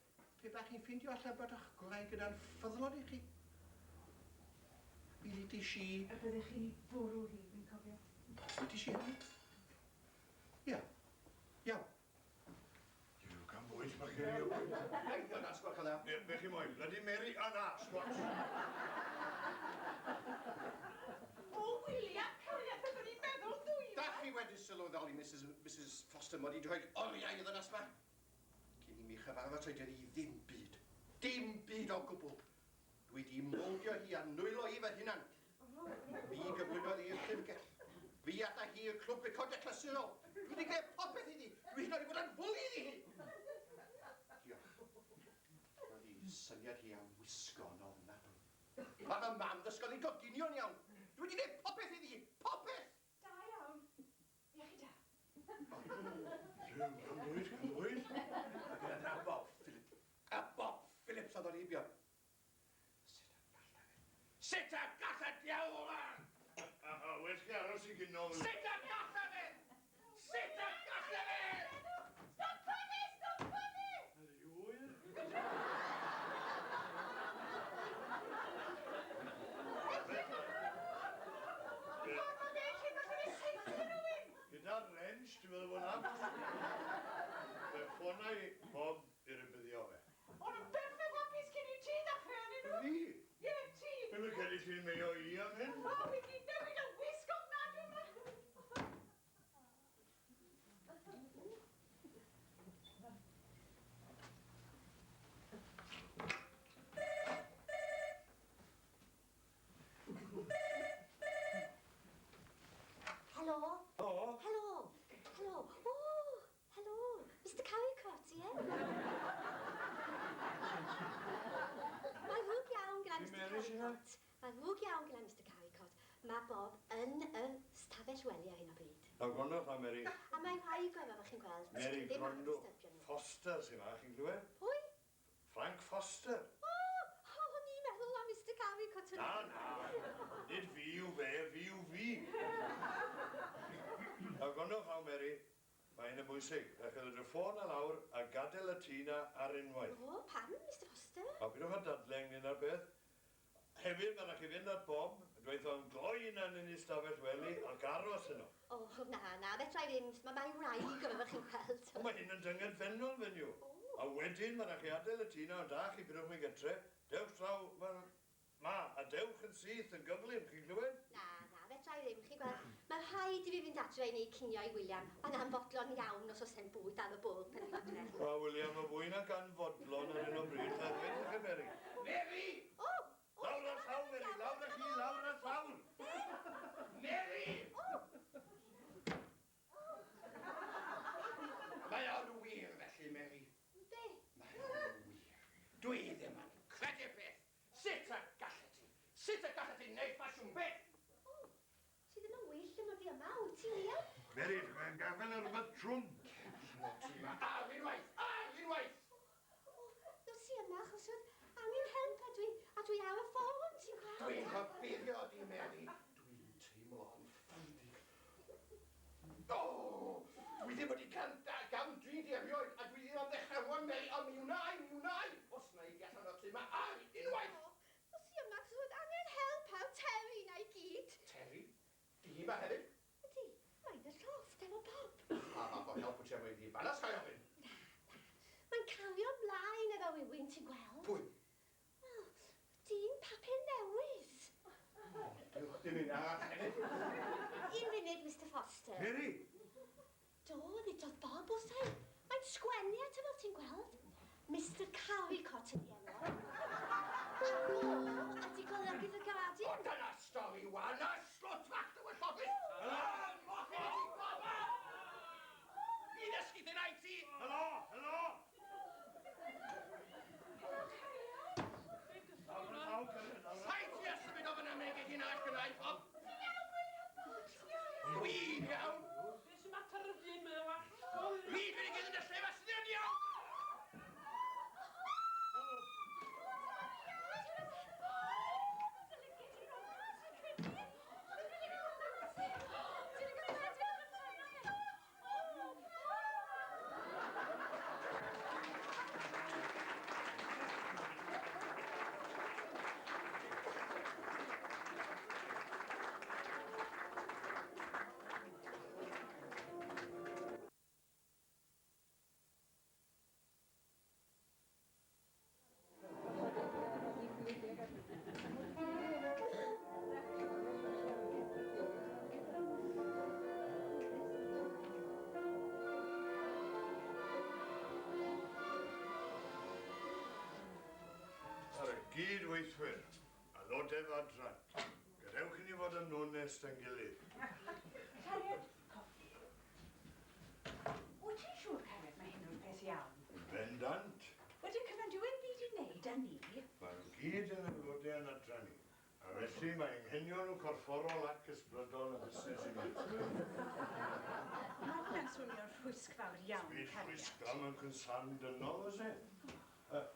pe byddech chi'n ffindio allan bod eich gwraig yna'n ffyddlon i chi? Bydd i si... A byddech chi bwrw hi, fi'n cofio. Bydd i si hynny? Ia. Iawn. Yw, gan bwys mae chi ei wneud. Yna, sgwach yna. Be chi moyn? Bloody Mary? A na, sgwach. O, William, cariad, byddwn ni'n meddwl dwi. Da chi wedi sylweddoli, Mrs Foster, mod i wedi rhoi oriau i'r ddynas ma. Cyn i mi chyfarfod oed i ddim byd. Dim byd o gwbl. Dwi wedi mwldio hi a nwylo i fy hunan. Fi gyflwynodd i'r llyfrgell. Fi ata hi i'r clwb recordiau clasurol. Dwi wedi gwneud popeth iddi. Dwi hyd yn oed wedi bod yn fwli iddi hi. Diolch. Roedd i syniad hi am wisgo yn ofnadwy. A fy mam ddysgodd i goginio'n iawn. Dwi wedi gwneud popeth iddi hi. Popeth! Da iawn. Iechyd da. Yw, gan bwys. A Bob Phillips. A Bob Phillips oedd o'n heibio. Sut a galled diawl yma? Wel chi aros i gynno. Sut a galled fe? Sut a galled fe? Stop funny, stop funny! Yr yw'r? Gyda'r wrench, dwi'n meddwl bod am. Fe ffona i Bob i'r ybyddio fe. Ond yn berffaith hapus cyn i ti ddechrau anyn nhw. Fi? Ie, ti. Dwi'n meddwl gen i ti'n meo i am hyn. O, fi di newid y wisg ofnadwy yma. Ond, mae'n ddrwg iawn gyda Mr Carricot. Mae Bob yn y stafell wely ar hyn o bryd. A gwrnwch am Mary. A mae'n rhai gofod chi'n gweld. Mary, Ddim yn gwrndw. disturbio nhw. Foster sy'n ma, chi'n glywed? Pwy? Frank Foster. O'n i'n meddwl am Mr Carricot. Na. Nid fi yw fe, fi yw fi. A gwrnwch am Mary. Mae'n y bwysig. Echyd y ffôn a lawr a gadael y tîna ar unwaith. O, pam, Mr Foster? A bydwch yn dadle ynglyn â'r beth. Hefyd, mae'n rhaid i fynd at Bob. Dweud o'n gloi yna'n yn ei stafell wely ac aros yno. O, na, fedra i ddim. Mae'n rhai gofod chi'n gweld. Ond mae hyn yn dynged ffennol fenyw. A wedyn, mae'n rhaid i adael y tîna o'n dach i bydwch yn gytre. Dewch draw, a dewch yn syth yn gyflym, chi'n glywed? Na, fedra i ddim, chi'n gweld. Mae'n rhaid i fi fynd adre i wneud cinio i William, a na'n fodlon iawn os oes e'n bwyd ar y bwrdd pen i'n adre. O, William, y fwy na gan fodlon ar hyn o bryd. Hedwyd, chi, Mary? Mary! Lawr ar llawn, Mary, lawr ar chi, lawr ar llawn! Mary! Mae o'n wir felly, Mary. Be? Mae o'n wir. Dwi ddim yn credu beth. Sut y gallu ti? Sut y gallu ti wneud ffasiwn beth? Ti ddim yn wyll yn oeddi yma, wyt ti, William? Mary, mae'n gafel ar rhywbeth trwm. Ar unwaith! Dwi'n si yma, achos oedd angen help a dwi ar y ffôn, ti'n gweld? Dwi'n hybuddio di, Mary. Dwi'n teimlo'n ffyndig. O! Dwi ddim wedi gam dri di erioed, a dwi ddim yn ddechrau wan, Mary, a mi wnau. Os na i allan o ti yma ar unwaith. Dwi'n si yma, achos oedd angen help a Terry na i gyd. Terry? Di hi ma hefyd? Ydy, mae'n y lloft efo Bob. A ma bod help ti am wedi banas gael ofyn. Mae'n cario ymlaen efo Wywyn, ti'n gweld? Pwy? Wel, dyn papur newydd. Dim un arall hefyd. Un funud, Mr Foster. Mary! Do, ddudodd Bob wrthai. Mae'n sgwennu at efo, ti'n gweld? Mr Carricot yn enw. A di golygydd y O, Guardian. dyna stori wan, a slwt fach dy wyllogwydd. Mochyn i baba! I ddysgu dy naid ti. Helo! Lawr ar llawn, Cyrwys, lawr ar Rhaid ti ysbryd o fyna meg eich hynna gyda'i pop. Dwi'n iawn. Beth sy'n mater y ddim yma? Fi dwi'n gyda dy lle fas ddim iawn. Gydweithwyr, aelodau adran, gadewch i ni fod yn onest yn gilydd. Cariad, coffi. Wyt ti'n siŵr, Cariad, mae hyn o'r peth iawn? Bendant, Wedyn cyfan dyw e'n byd i wneud â ni. maen nhw gyd yn aelodau yn adran ni. A felly mae anghenion nhw corfforol ac ysbrydol y busnes i ni. Mae hwnna'n swnio'n rhwysg fawr iawn, Bydd Cariad. rhysgol yn cynsan dynol, oes e?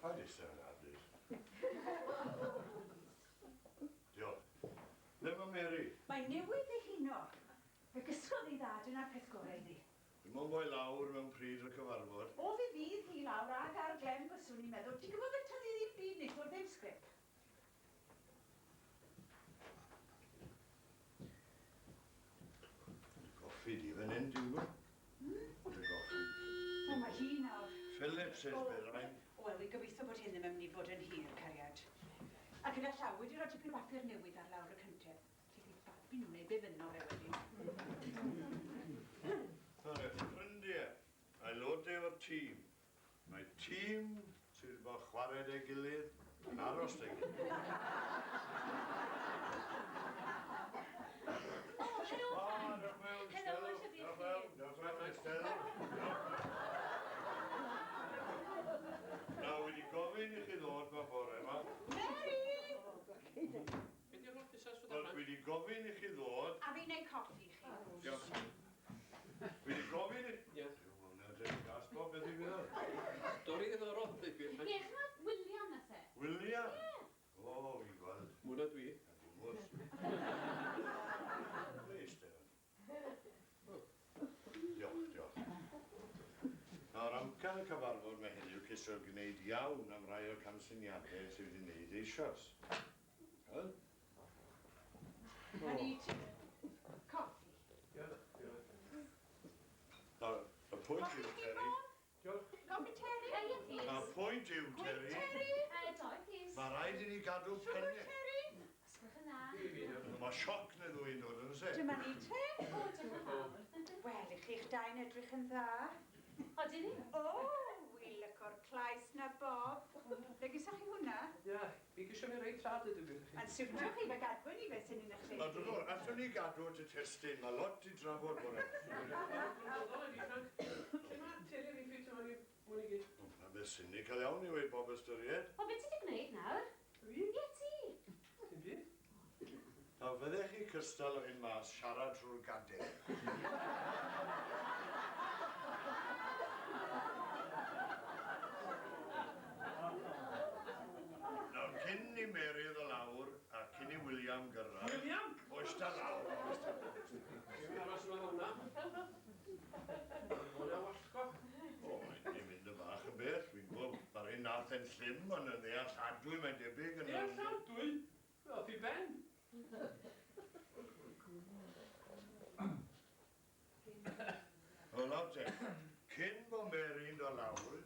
Pa dysau yn adur? Diolch. Le mae Mary? Mae newydd ei huno. Fe gysgodd ei ddad yna'r peth gorau iddi. Dim ond boi lawr mewn pryd y cyfarfod. O fe fydd hi lawr ac ar glem byswn i'n meddwl. Ti'n gwybod fe tynnu ddim byd nid o'r ddim sgrip? Goffi di fan hyn, dwi'n gwybod? Dy goffi. O, mae hi nawr. Philip says Berain. Wel, fi gobeithio bod hyn ddim yn mynd i fod yn hir, Cariad. Ac gyda llaw, wedi rhoi tipyn bapur newydd ar lawr y cyntedd. Felly babi nhw'n ei befynno fe wedyn. Ar eich ffrindiau, aelodau o'r tîm. Mae tîm sydd bod chwared ei gilydd yn aros ei gilydd. Helo, O, diolch mewn, Stelo. Diolch mewn, Stelo. Na, wedi gofyn i chi ddod mewn bore yma. Mary! y cyfarfod mae heddiw cysio gwneud iawn am rai o'r camsyniadau sydd wedi wneud eisoes. Wel? I need coffee. Y pwynt yw, Terry. Coffee, Terry? Y pwynt yw, Terry. Doi, please. Mae rhaid i ni gadw penne. Ysgwch yn dda. Mae sioc na ddwy'n dod yn se. Dyma ni te. O, diolch yn fawr. Wel, i chi'ch dau'n edrych yn dda. O, dyn ni? O, wi lyco'r claes na Bob. Le gysach chi hwnna? Ie, fi gysio mi rei trad ydw i. A'n siwtio chi fe gadwyn i fe sy'n un eich Na, drwy'r gwrs, allwn ni gadw at y testyn. Mae lot i drafod bore. Lle mae Terry fi'n ffeithio mewn i gyd? Mae beth synig cael iawn i weid Bob ystyried. O, beth ti wedi gwneud nawr? Fi? Ie, ti. Ti'n byd? A fyddech chi cystal o un mas siarad trwy'r gadael. Nawr, cyn i Mary ddod lawr a cyn i William gyrraedd... William? Oes da lawr. Dwi'n aros yma hwnna. Mae'n awallgo. O, ni'n mynd y bach yn bell. Fi'n gwybod, mae'r un nath yn llym ond yn ddealladwy, mae'n debyg yn... Ie, lladwy. Wel, fi ben. O, nawr te, cyn bod Mary'n dod lawr...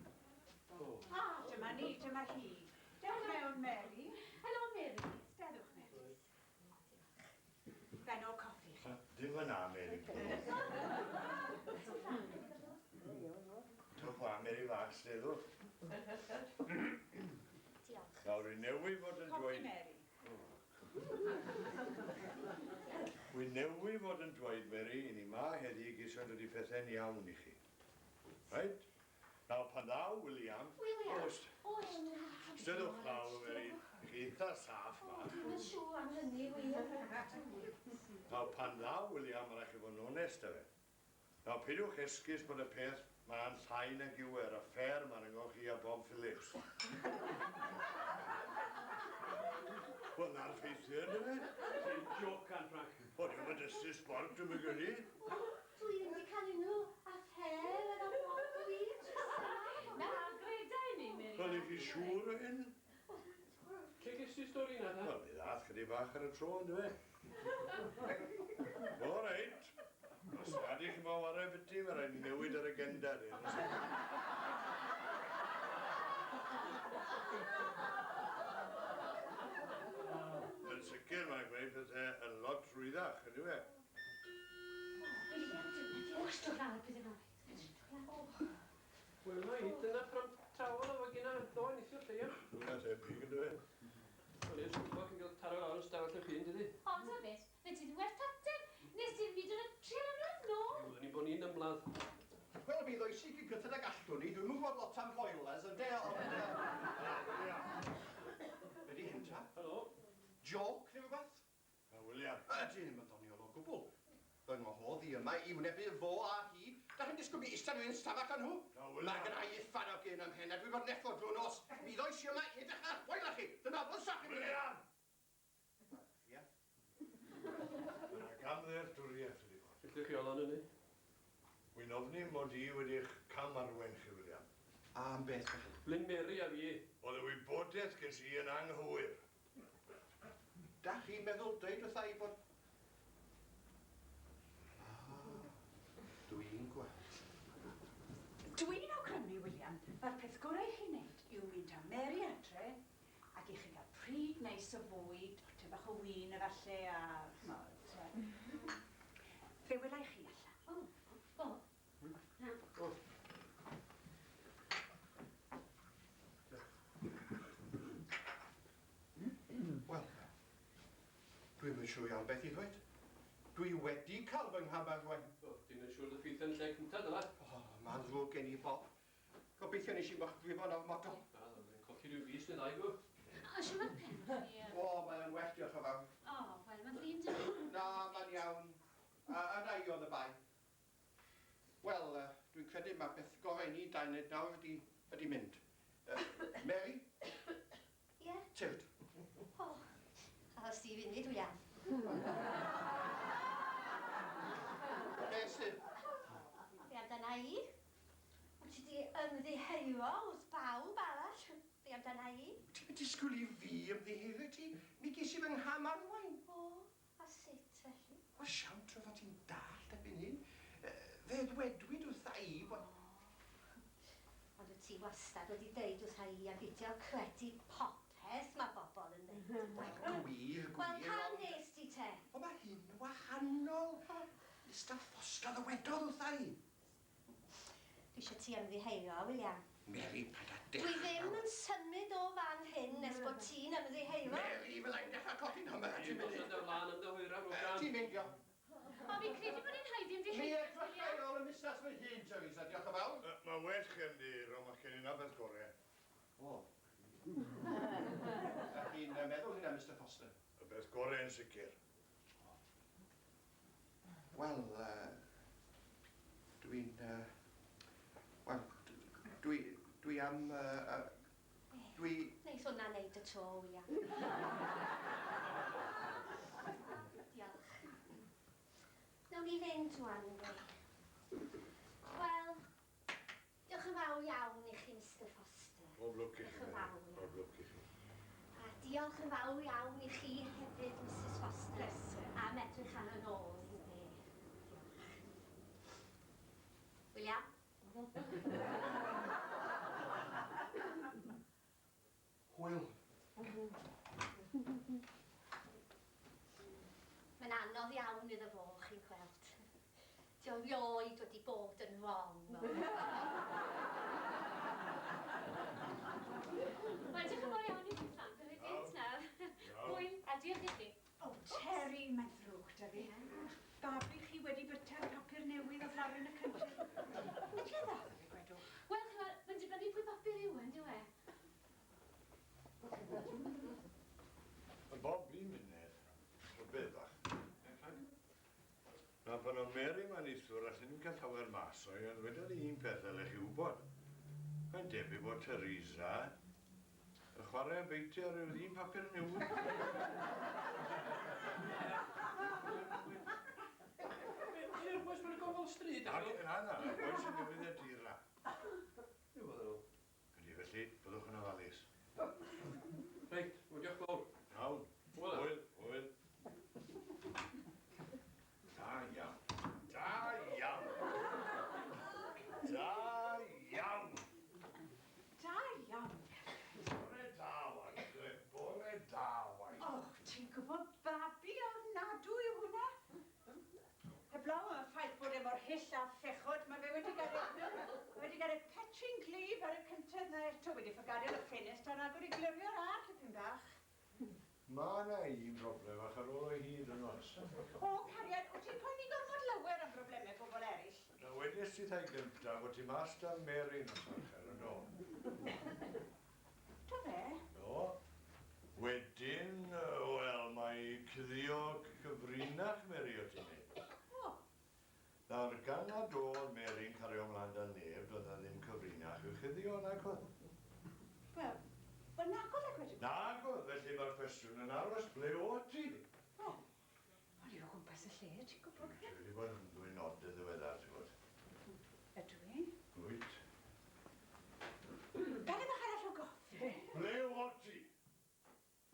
Dyma ni, dyma hi. Dewch mewn, Mary. Helo, Mary. Steddwch, Mary. Ben o coffi. Dim yna, Mary. Dwi'n chwa, Mary fach, steddwch. Diolch. Nawr, i newi fod yn Coffi, dweud... Mary. Wi newi fod yn dweud, Mary, i ni ma heddi gysio dod i pethau'n iawn i chi. Right? Nawr, pan ddaw, William... William? Oes, Oes. steddwch lawr, Mary. Chi eitha saff ma. Dwi'n yn siŵr am hynny, wir. Nawr, pan ddaw, William, mae'n rhaid i fod yn onest â fe. Nawr, peidiwch esgus bod y peth mae'n llai na gywer, y ffer mae'n yngol chi a Bob Phillips. Wel, na'r ffeithio yna fe. Ti'n jocan, Frank. O, dwi'n mynd ysgu sport, dwi'n mynd gynnu. Dwi wedi cael unrhyw affair yn y bob wir. Na, gredau ni, Mary. Wel, i chi siŵr o hyn? Lle ges ti stori na, da? Wel, mi ddath chydig bach ar y tro, ynddo fe. O, reit. Os nad i'ch mo warau fyty, mae rhaid newid ar agenda ni. Yn sicr mae'n gwneud pethau yn lot rwyddach, ynddo fe? William, diolch yn fawr bydd yn oed. Wel, mae dyna pram trawol o gyna ddoen eithio lleia. Dwi'n tebyg, ynddo fe? Wel, e'n gwybod chi'n cael taro lawr yn stafell o'ch hun, dydi? O, ta beth, fe ti wedi werth taten. Nes ti'r fyd yn y trial ymlaen, no? Byddwn ni'n bod ni'n ymladd. Wel, bydd oes i gyda ag allwn ni. Dwi'n mwyn gwybod lot am foilers, ynde? Ydy hynta? Helo? Joc, neu rhywbeth? A William. Ydy, ddim yn ddoniol o gwbl. Fy ngwahodd i yma i wynebu fo a hi. Da chi'n disgwyl i eistedd rhywun stafell â nhw? Mae gynna i uffan o gyn am hyn, a dwi'n bod neffod drwy'n nos. Bydd oes i yma i edrych ar boel â chi. Dyna fod sach yn William! Ie? Yna gamddealltwriaeth ydi fod. Ydych chi olan yni? Wy'n ofni mod i wedi'ch camarwen chi, William. Am beth felly? Blyn Mary a fi. Oedd y wybodaeth ges i yn anghywir. Da chi'n meddwl dweud wrtha i bod... Dwi'n gweld. Dwi'n awgrymu, William, mae'r peth gorau i chi wneud yw mynd â Mary adre ac i chi gael pryd neis o fwyd, ty bach o win efallai a... chmod, fe wela i chi allan. O, na. Wel, dwi'n yn siŵr iawn beth i ddweud. Dwi wedi cael fy nghamarwen. O, dim yn siŵr dy ffeithio'n lle cyntaf, dyla? O, ma'n ddrwg gen i, Bob. Gobeithio nes i bach brifo nawr model. A, dwi'n colli rhyw fus neu ddau go. O, siw mae'r pen fi. O, mae'n well, diolch yn fawr. O, wel, mae'n ddyn dyn. Na, mae'n iawn. Yna i oedd y bai. Wel, dwi'n credu mae beth gorau ni da'n neud nawr ydi mynd. Mary? Ie? Tilt. O, a os ti fyny, dwi am. Beth sydd? Ie, dyna i. Wyt ti di ymddiheuro disgwyl I fi ymddiheurio ti? Mi ges I fy ngham arwain. O, a sut felly? O, siawn tro fod ti'n dallt erbyn hyn. Fe ddwedwyd wrtha I bod... Ond wyt ti wastad wedi deud wrtha I a fideo credu popeth mae bobl yn neud. Gwir. Wel, pa nes ti te? O, mae hyn yn wahanol. Mr Foster ddywedodd wrtha I. Dwi eisiau ti ymddiheurio, William. Mary, paid â Dwi ddim yn symud o fan hyn nes bod ti'n ymddiheurio. Mary, fyddai'n dechrau colli'n hymer. Ti'n bod yn ymlaen am ddehwyra, Rogan. Ti'n meindio? O, fi'n credu bod ni'n haid i'n Mi ddiheu. edrychai ôl y misnas fy hun, Teresa, diolch yn fawr. Mae well gen di, Rom, ac yn un abell gorau. O. Ydych chi'n meddwl hynna, Mr Foster? Y beth gorau yn sicr. Wel, dwi'n... Wel, dwi am... Dwi... Neith hwnna neud y tro, William. Diolch. Nawn ni fynd rwan, ynddi. Wel, diolch yn fawr iawn I chi, Mr Foster. Bob lwc I chi. Diolch yn fawr iawn. Bob lwc I chi. A diolch yn fawr iawn I chi hefyd, Mrs Foster. Am edrych ar y nôl, ynddi. William? Hwyl. Mae'n anodd iawn iddo fo, chi'n gweld. Dio rioed wedi bod yn wrong. Wel, diolch yn fawr iawn I chi, Frank. Bydd gynt nawr. Hwyl, a diolch I chi. O, Terry, mae'n ddrwg da fi. Babi chi wedi byta'r papur newydd o flawr yn y cyntaf. Ydy e dda, fi gwedw? Wel, mae'n dibynnu pwy bapur yw yn, dyw e? Mae bob un munud. O beth bach. Na, pan o'n Mary ma'n eithwr, allan ni'n cael llawer mas o'i, ond wedyn ni un peth ddylech chi wybod. Mae'n debyg bod Teresa yn chwarae beiti ar yr un papur newydd. I'r boes mae'n gofal stryd, Na, a na, oes yn newydd e dira. Yw fod nhw. Ydy, felly, byddwch yn ofalus. Reit, wel, diolch fawr. Iawn. Hwyl. Hwyl. Da iawn. Da iawn. Da iawn. Da iawn. Bore da, wan. Bore da, wan. O, ti'n gwybod babi ofnadw yw hwnna? Heblaw am y ffaith bod e mor hyll a phechod, mae fe wedi gael ei petching glif ar y cyntaf na eto wedi ffogadiad y ffenest a'n agor I glirio'r arall y pyn bach. Mae yna un broblem ach ar ôl o'i hyd yn os. O, Cariad, wyt ti'n poeni gormod lawer am broblemau pobl eraill? Na wedys ti thai gyntaf bod ti mas da Mary nos archer yn ôl. Do fe? No. Wedyn, wel, mae cyddio cyfrinach Mary o ti'n neud. O, Nawr, gan nad oedd Mary'n cario ymlaen da neb, doedd na ddim cyfrinach i'w cyddio nag oedd. wel nag oedd ac wedi... Nag oedd, felly mae'r cwestiwn yn aros, ble o ti? O, ond yw o gwmpas y lle, ti'n gwybod? Ti wedi bod yn dwi'n nod y ddiweddar, ti'n gwybod? Ydw I? Wyt. Gael bach arall o goffi. Ble o ti?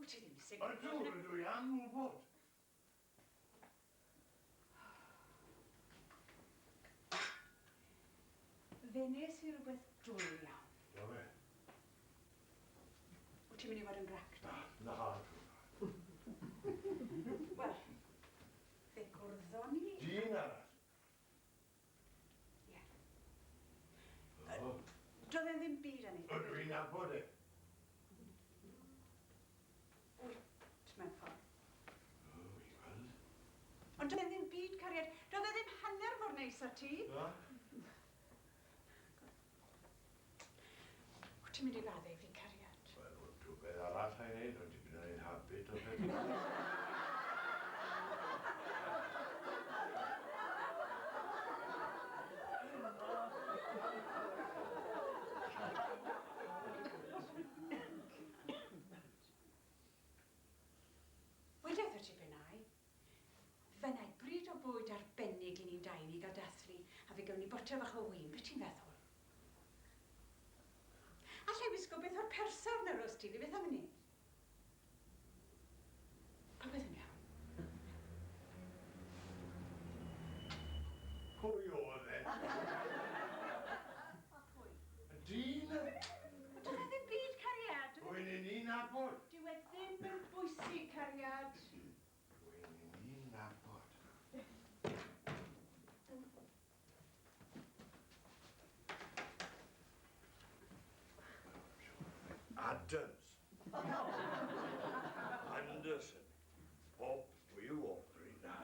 Wyt ti ddim sign? Ydw I am wybod. Fe nes I rhywbeth dwy iawn. Do fe? Wyt ti'n mynd I fod yn grac? Na. Wel, fe gwrddon ni... Dyn arall. Ie. O. Doedd e ddim byd yn ei. Ydw i'n abod e. Wyt mewn ffordd. O, i weld. Ond doedd e ddim byd, Cariad. Doedd e ddim hanner mor neis â ti. Na? Wyt ti'n mynd I faddau fi, Cariad? Wel, dwi'n beth arall a'i wneud, ond dwi'n mynd i'n habit o beth. Wedeth o ti benau. Fynnau bryd o bwyd arbennig I ni'n dau ni gael dathlu a fe gawn ni botel bach o wyn. Be ti'n feddwl? Allai wisgo beth o'r persawr na ros actually, beth am i wneud? Pa beth yn iawn? Pwy oedd e? Pwy? Y dyn? Dyw e ddim byd cariad. Rwy'n i ni nabod. Dyw e ddim yn bwysig cariad. Rwy'n i ni nabod. Adams. Anderson. Bob, dwi wobri na.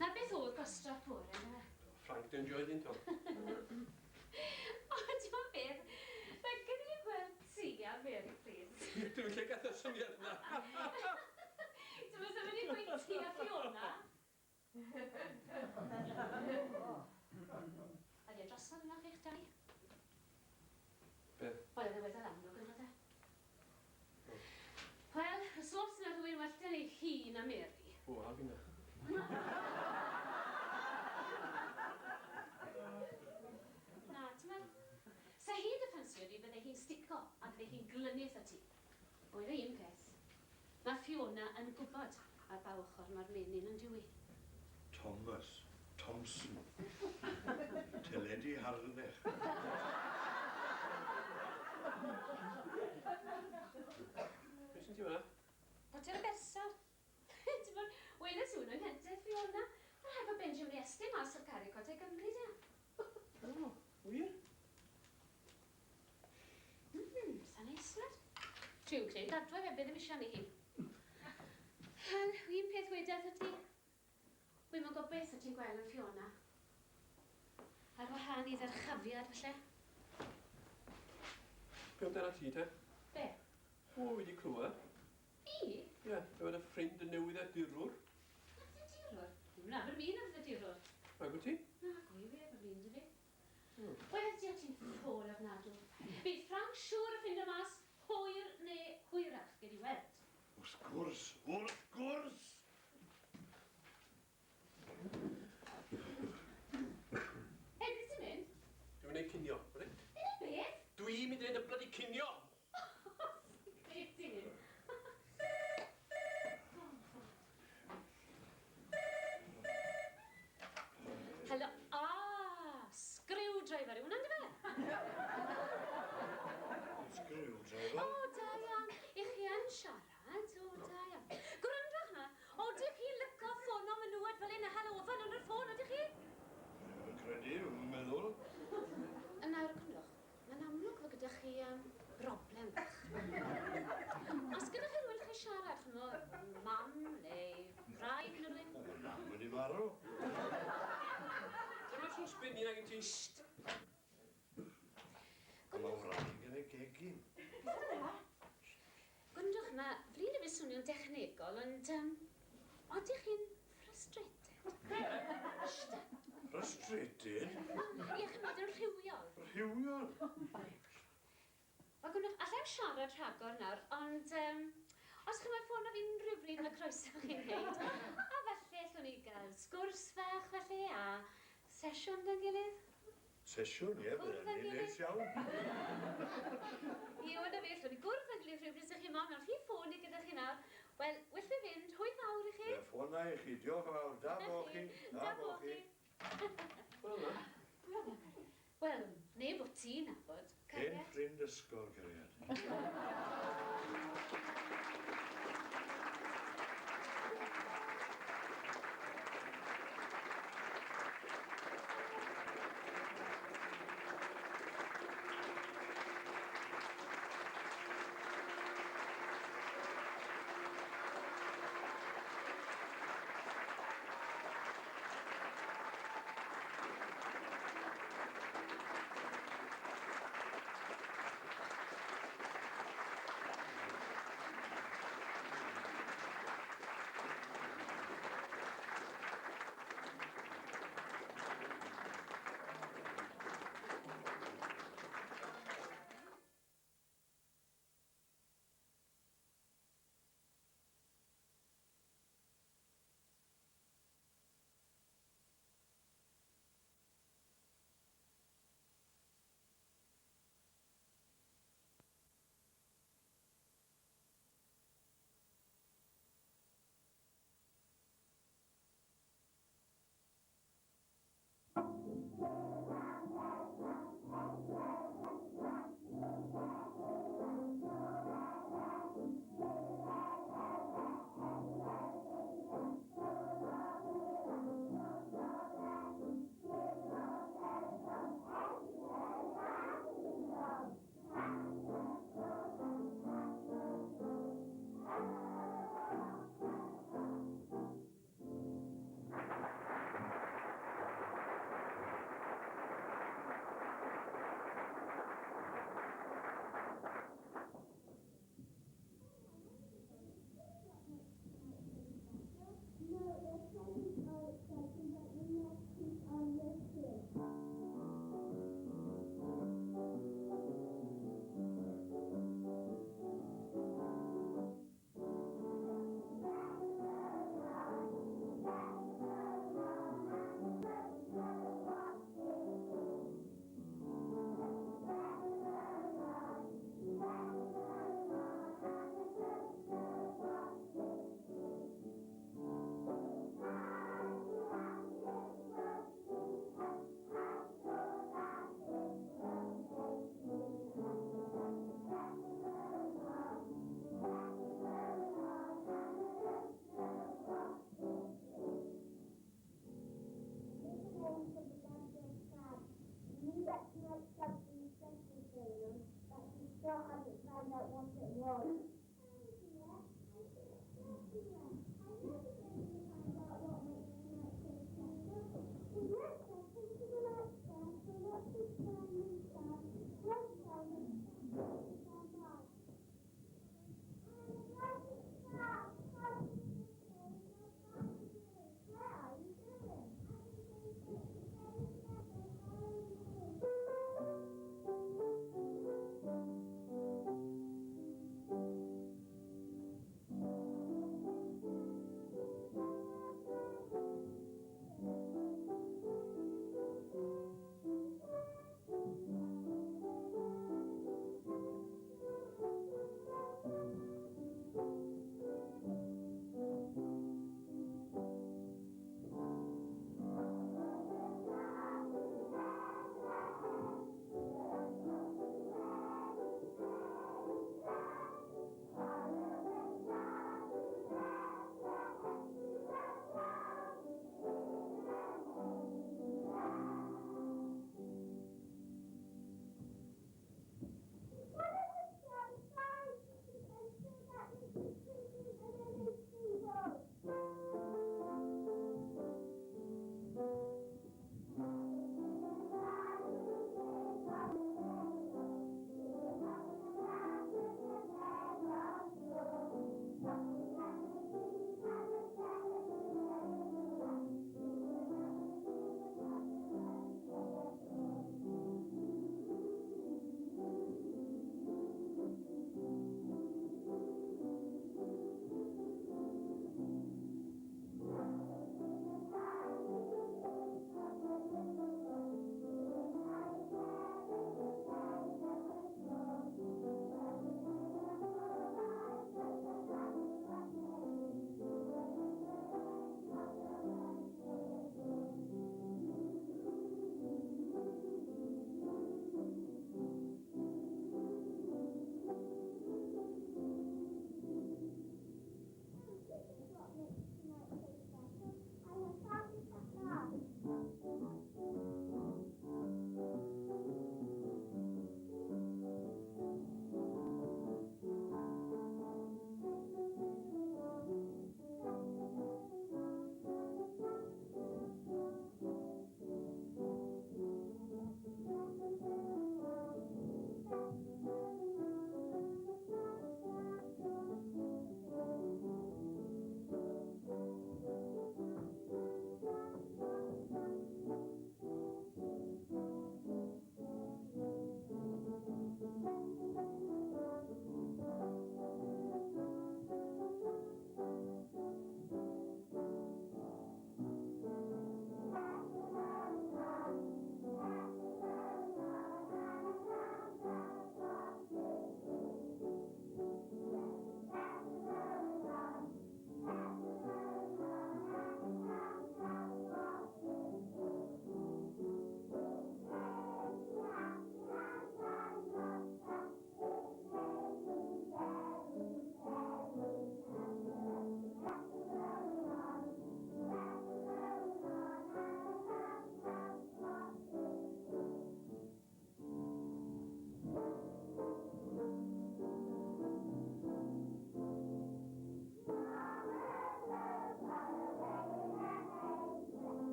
Na beth oedd gwastraff bore, yna? Frank, dwi'n joed un to. O, ti'n beth? Mae gen i gweld ti a Mary, please. Dwi'n lle gath y syniad yna. Ti'n meddwl sef wedi gweud ti a Fiona? Ydy e drosodd yna chi'ch dau? Beth? Wel, yna wedi amlwg yn dod e. Wel, os oes yna rhywun well gen i hi na Mary. O, a fi'n Na, ti'n meddwl? Sa hi'n dyffansio di bydde hi'n stico a bydde hi'n glynu wrtho ti. Oed o un peth. Mae Fiona yn gwybod ar ba ochr mae'r menyn yn dwi. Thomas Thompson. Teledu harnech. Beth sy'n ti hwnna? Potter y bersawd. Ti'n bod, weles hwn yn hynted Fiona. Mae hefo Benjamin Estyn mas o'r caricot ei Gymru, da. O, wir? Sa'n eisnod. Dwi'n creu dadwa fe bydd ddim eisiau ni hi. Wel, un peth wededd ydy. Wy'n mwyn gwybod beth o ti'n gweld yn Fiona. Ar wahân i ddyrchafiad, falle. Be oedd dyna ti, te? Be? O, wedi clywed. Fi? Ie, fe oedd y ffrind yn newydd a dirwr. Nath y dirwr? Dwi'n nabod fi'n nath y dirwr. Ac wyt ti? Na, gwy fi, efo fi'n dy fi. Wel, di o ti'n ffôl ofnadw. Bydd Frank siŵr y ffind o mas hwyr neu hwyrach gyda weld. Wrth gwrs, wrth gwrs! Hei, beth ti'n mynd? Dwi'n mynd i cinio, wedi? Yna beth? Dwi'n mynd i wneud y bloody cinio! Beth ti'n mynd? Helo, screwdriver yw hwnna'n dy fe? Screwdriver? O, da iawn. I chi yn siarad, o, da iawn. Gwrandwch na, odych chi lyco ffono menywod fel un a hel ofan yn yr ffôn, odych chi? Yn credu, yn meddwl. Yn nawr y cymlwch, mae'n amlwg fod gyda chi broblem bach. Os gyda chi rhywun chi siarad, chmo, mam neu wraig neu rhywun? O, mam wedi marw. Dyma trwy sbyn i'n angen ti. Sht! A mae wraig yn y gegin. Gwndwch na, flin y fi swnio'n dechnegol, ond odych chi'n frustrated? Sht! Frustrated? Ie, chymryd yn rhywiol. Rhywiol? Wel, gwndwch, allai'm siarad rhagor nawr, ond os chymryd ffôn o fi'n rhywbryd mae croeso chi'n neud, a falle llwn ni gael sgwrs fach, falle, a sesiwn da'n gilydd. Sesiwn, ie, byddai'n ni'n neis iawn. Ie, wna fe, llwn ni gwrdd yn gilydd rhywbryd sy'ch chi mon, ond rhi ffôn i gyda chi nawr. Wel, wyll fi fynd, hwy fawr i chi. Ie, ffona i chi, diolch yn fawr, da bo chi. Da bo chi. Wel yna. Wel, neb o ti'n nabod, Hen cariad. ffrind ysgol, cariad. had to find out what it was.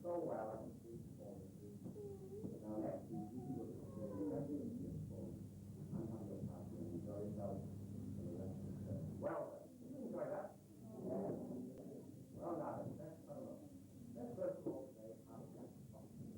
so well I can speak for you. Now next week you can look at the especially in this form and have your party and enjoy yourself for the rest of the trip. Well then, did you enjoy that? Yeah. Well now then, let's have a look. Let's first of all say our guest sponsor.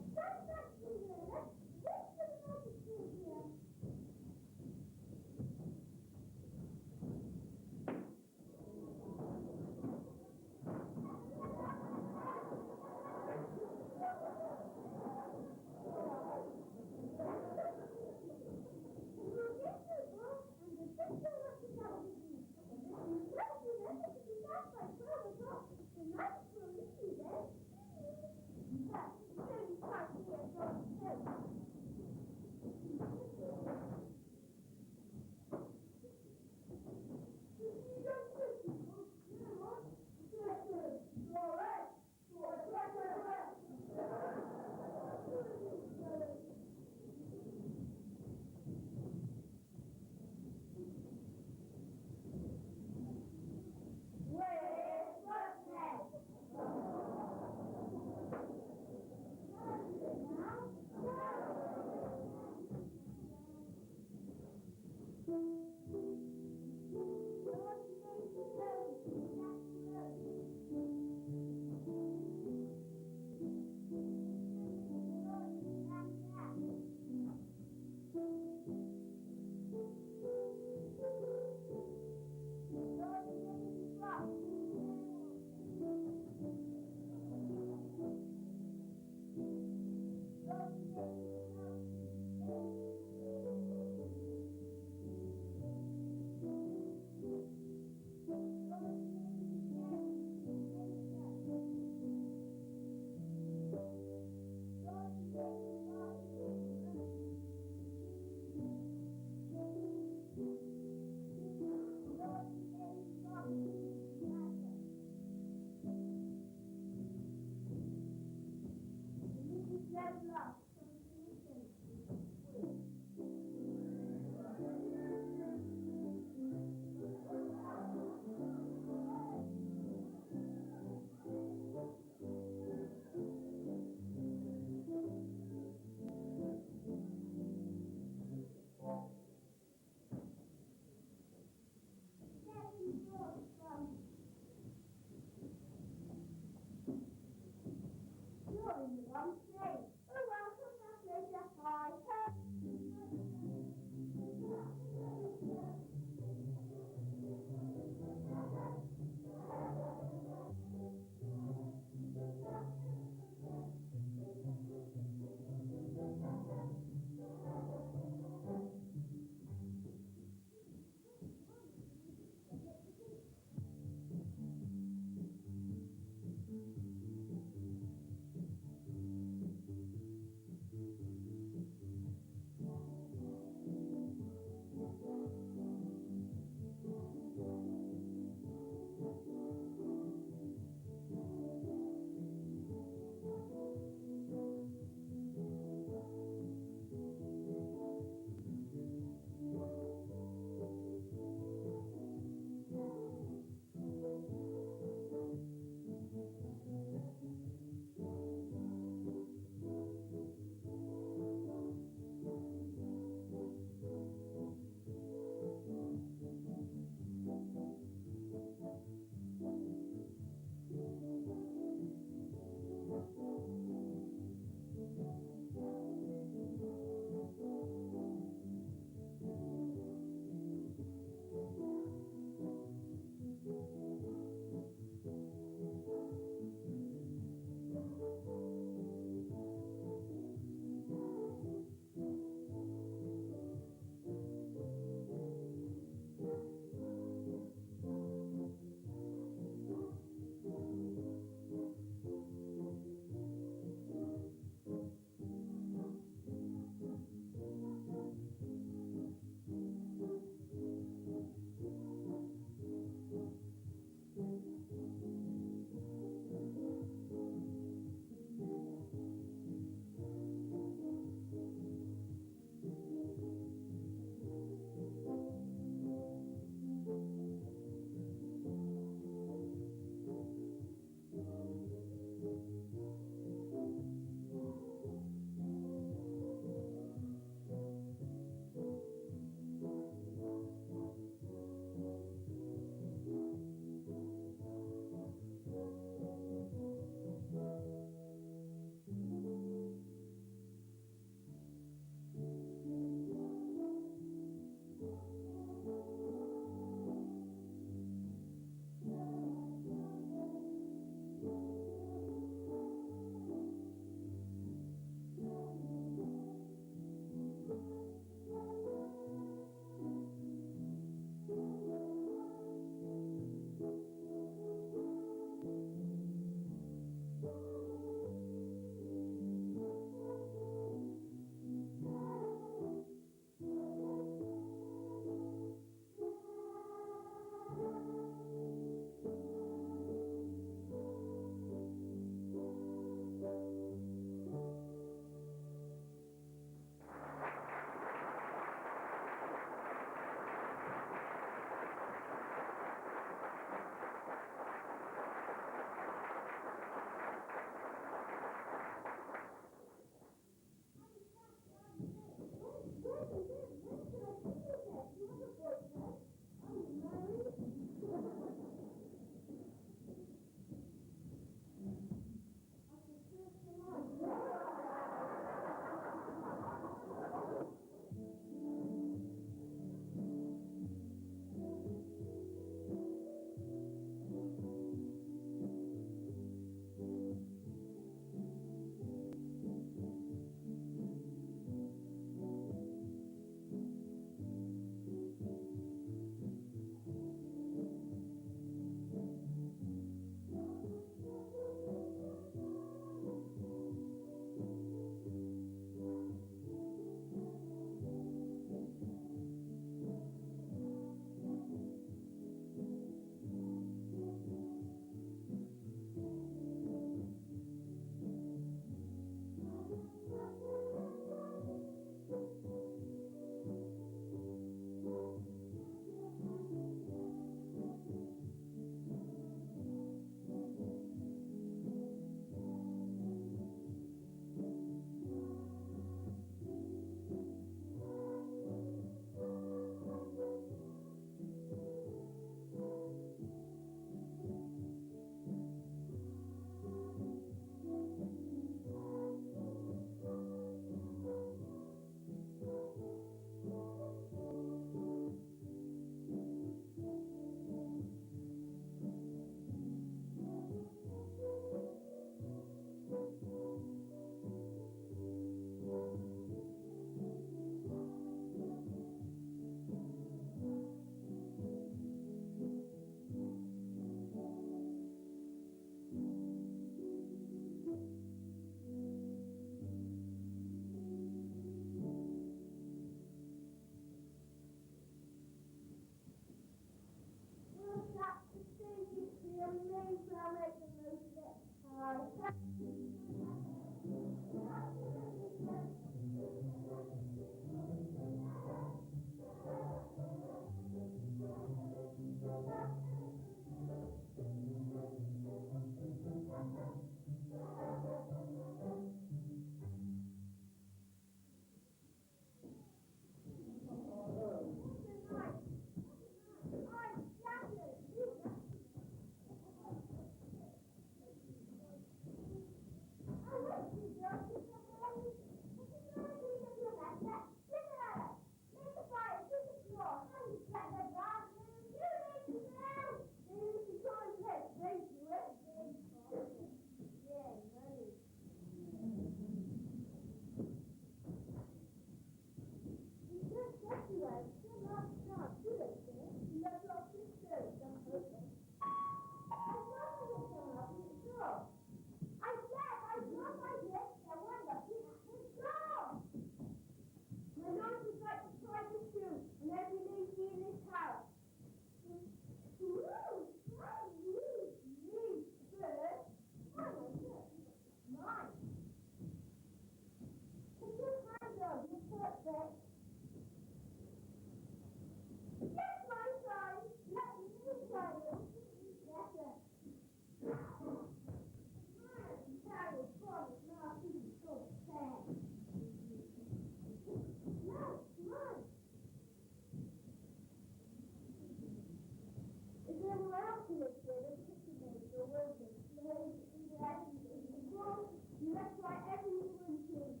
That's why every woman thinks.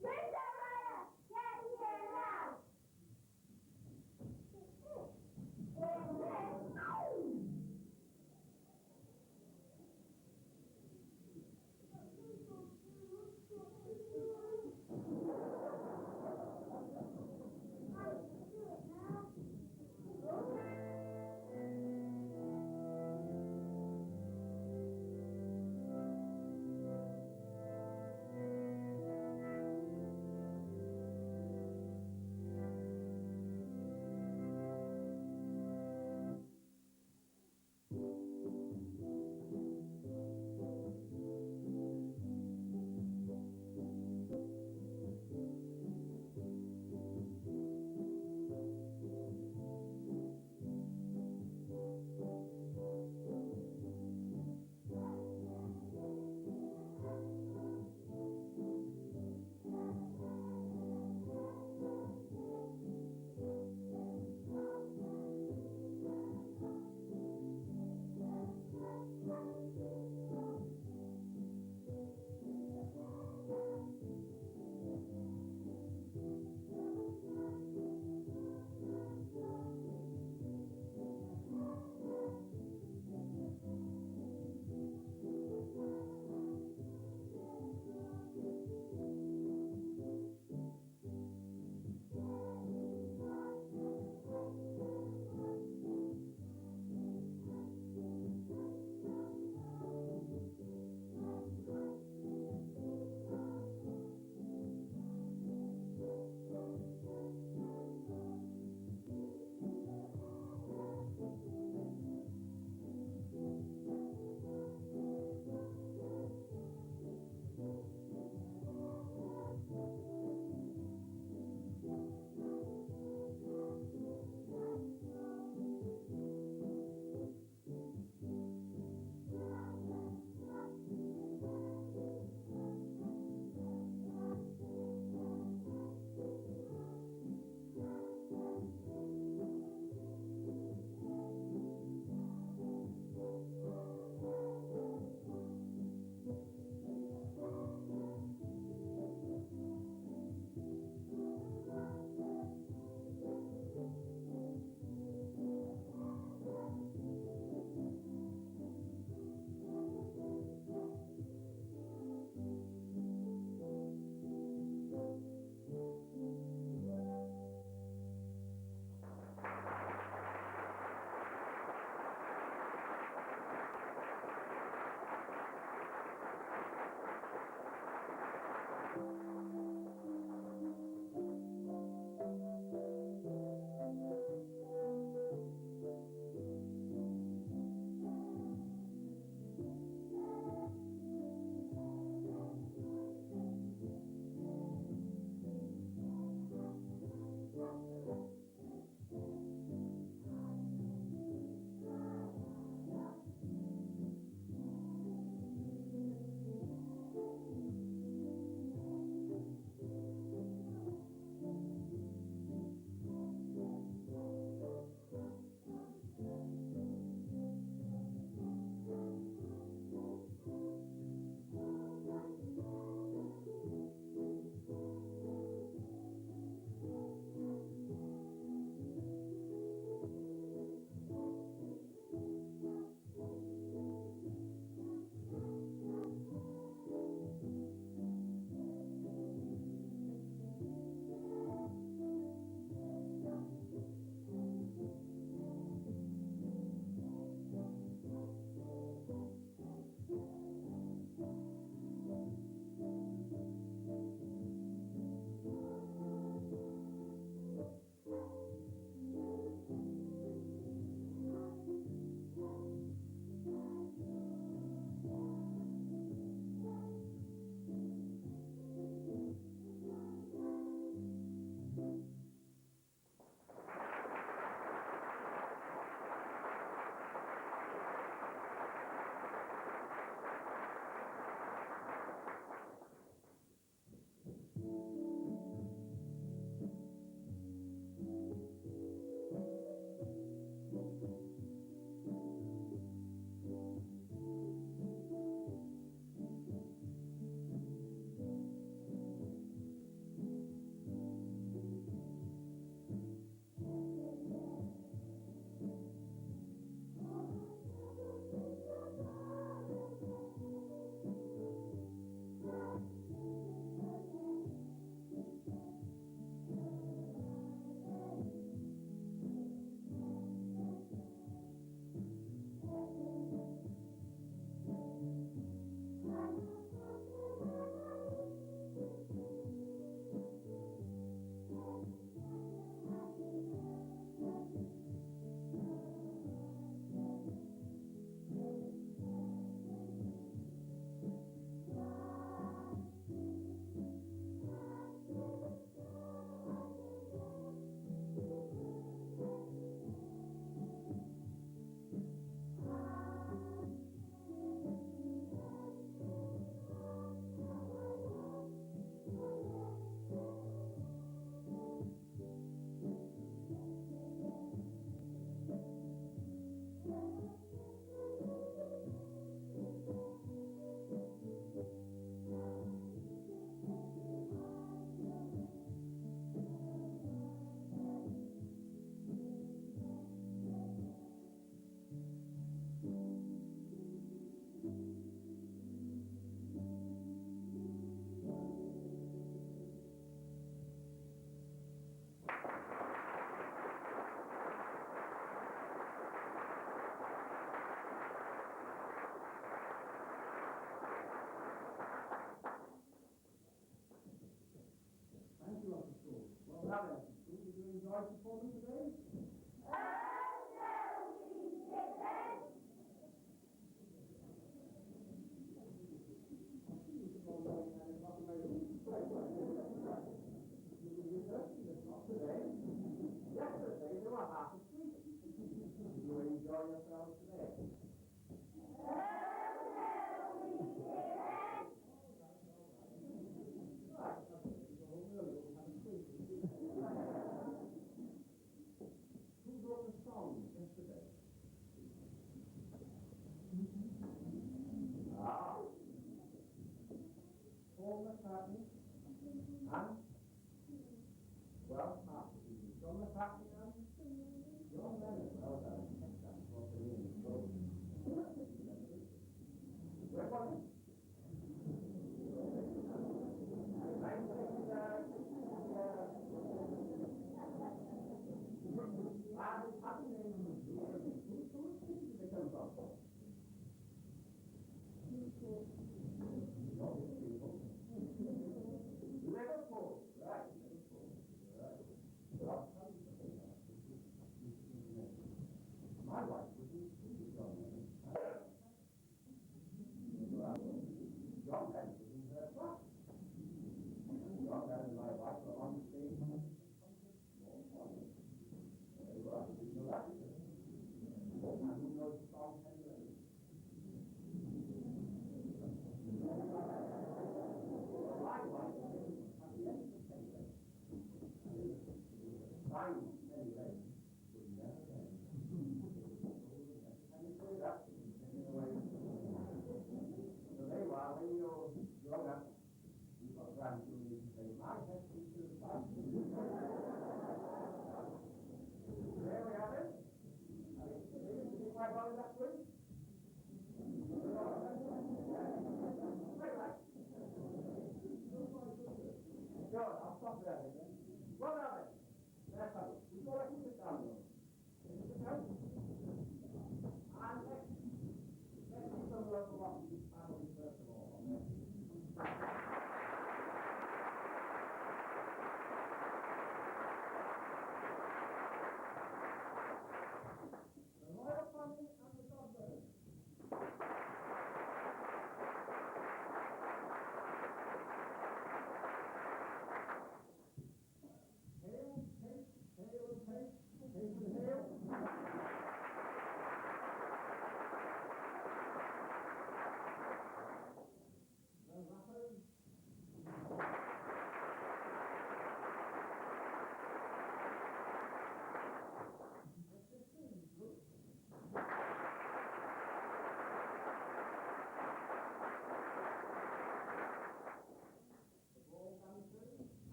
Linda Raya, get here now!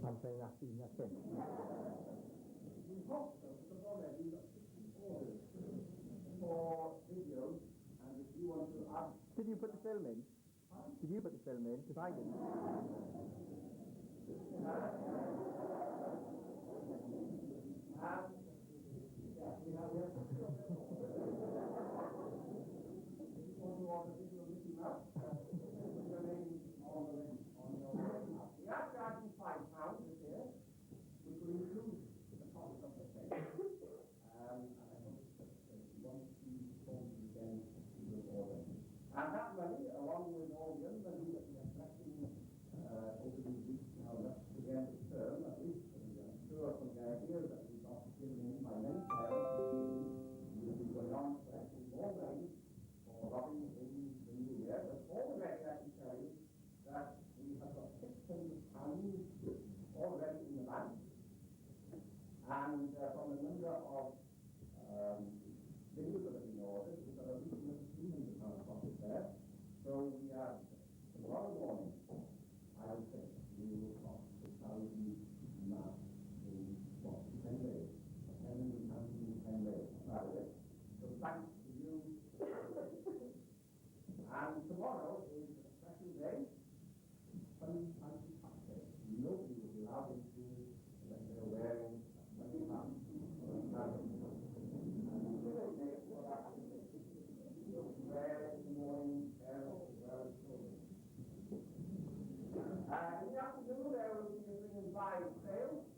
I'm saying that's it. For videos, and if you want to ask... Did you put the film in? Did you put the film in? Because I didn't. And that money, along with all the other money that we are collecting over these weeks now, up to the end of the term, at least, and I'm sure from the ideas that we've got given in by many parents, we will be going on collecting more money for robbing in tomorrow morning, I will say we will cross the 1,000 mark in 10 days. 10 days. So thanks to you. And tomorrow is a special day, Sunday. Nobody will be allowed into unless they're wearing a funny hat or a scarf. And the other day for that you'll wear in the morning as well as children. In the afternoon there will be a bring and buy sale.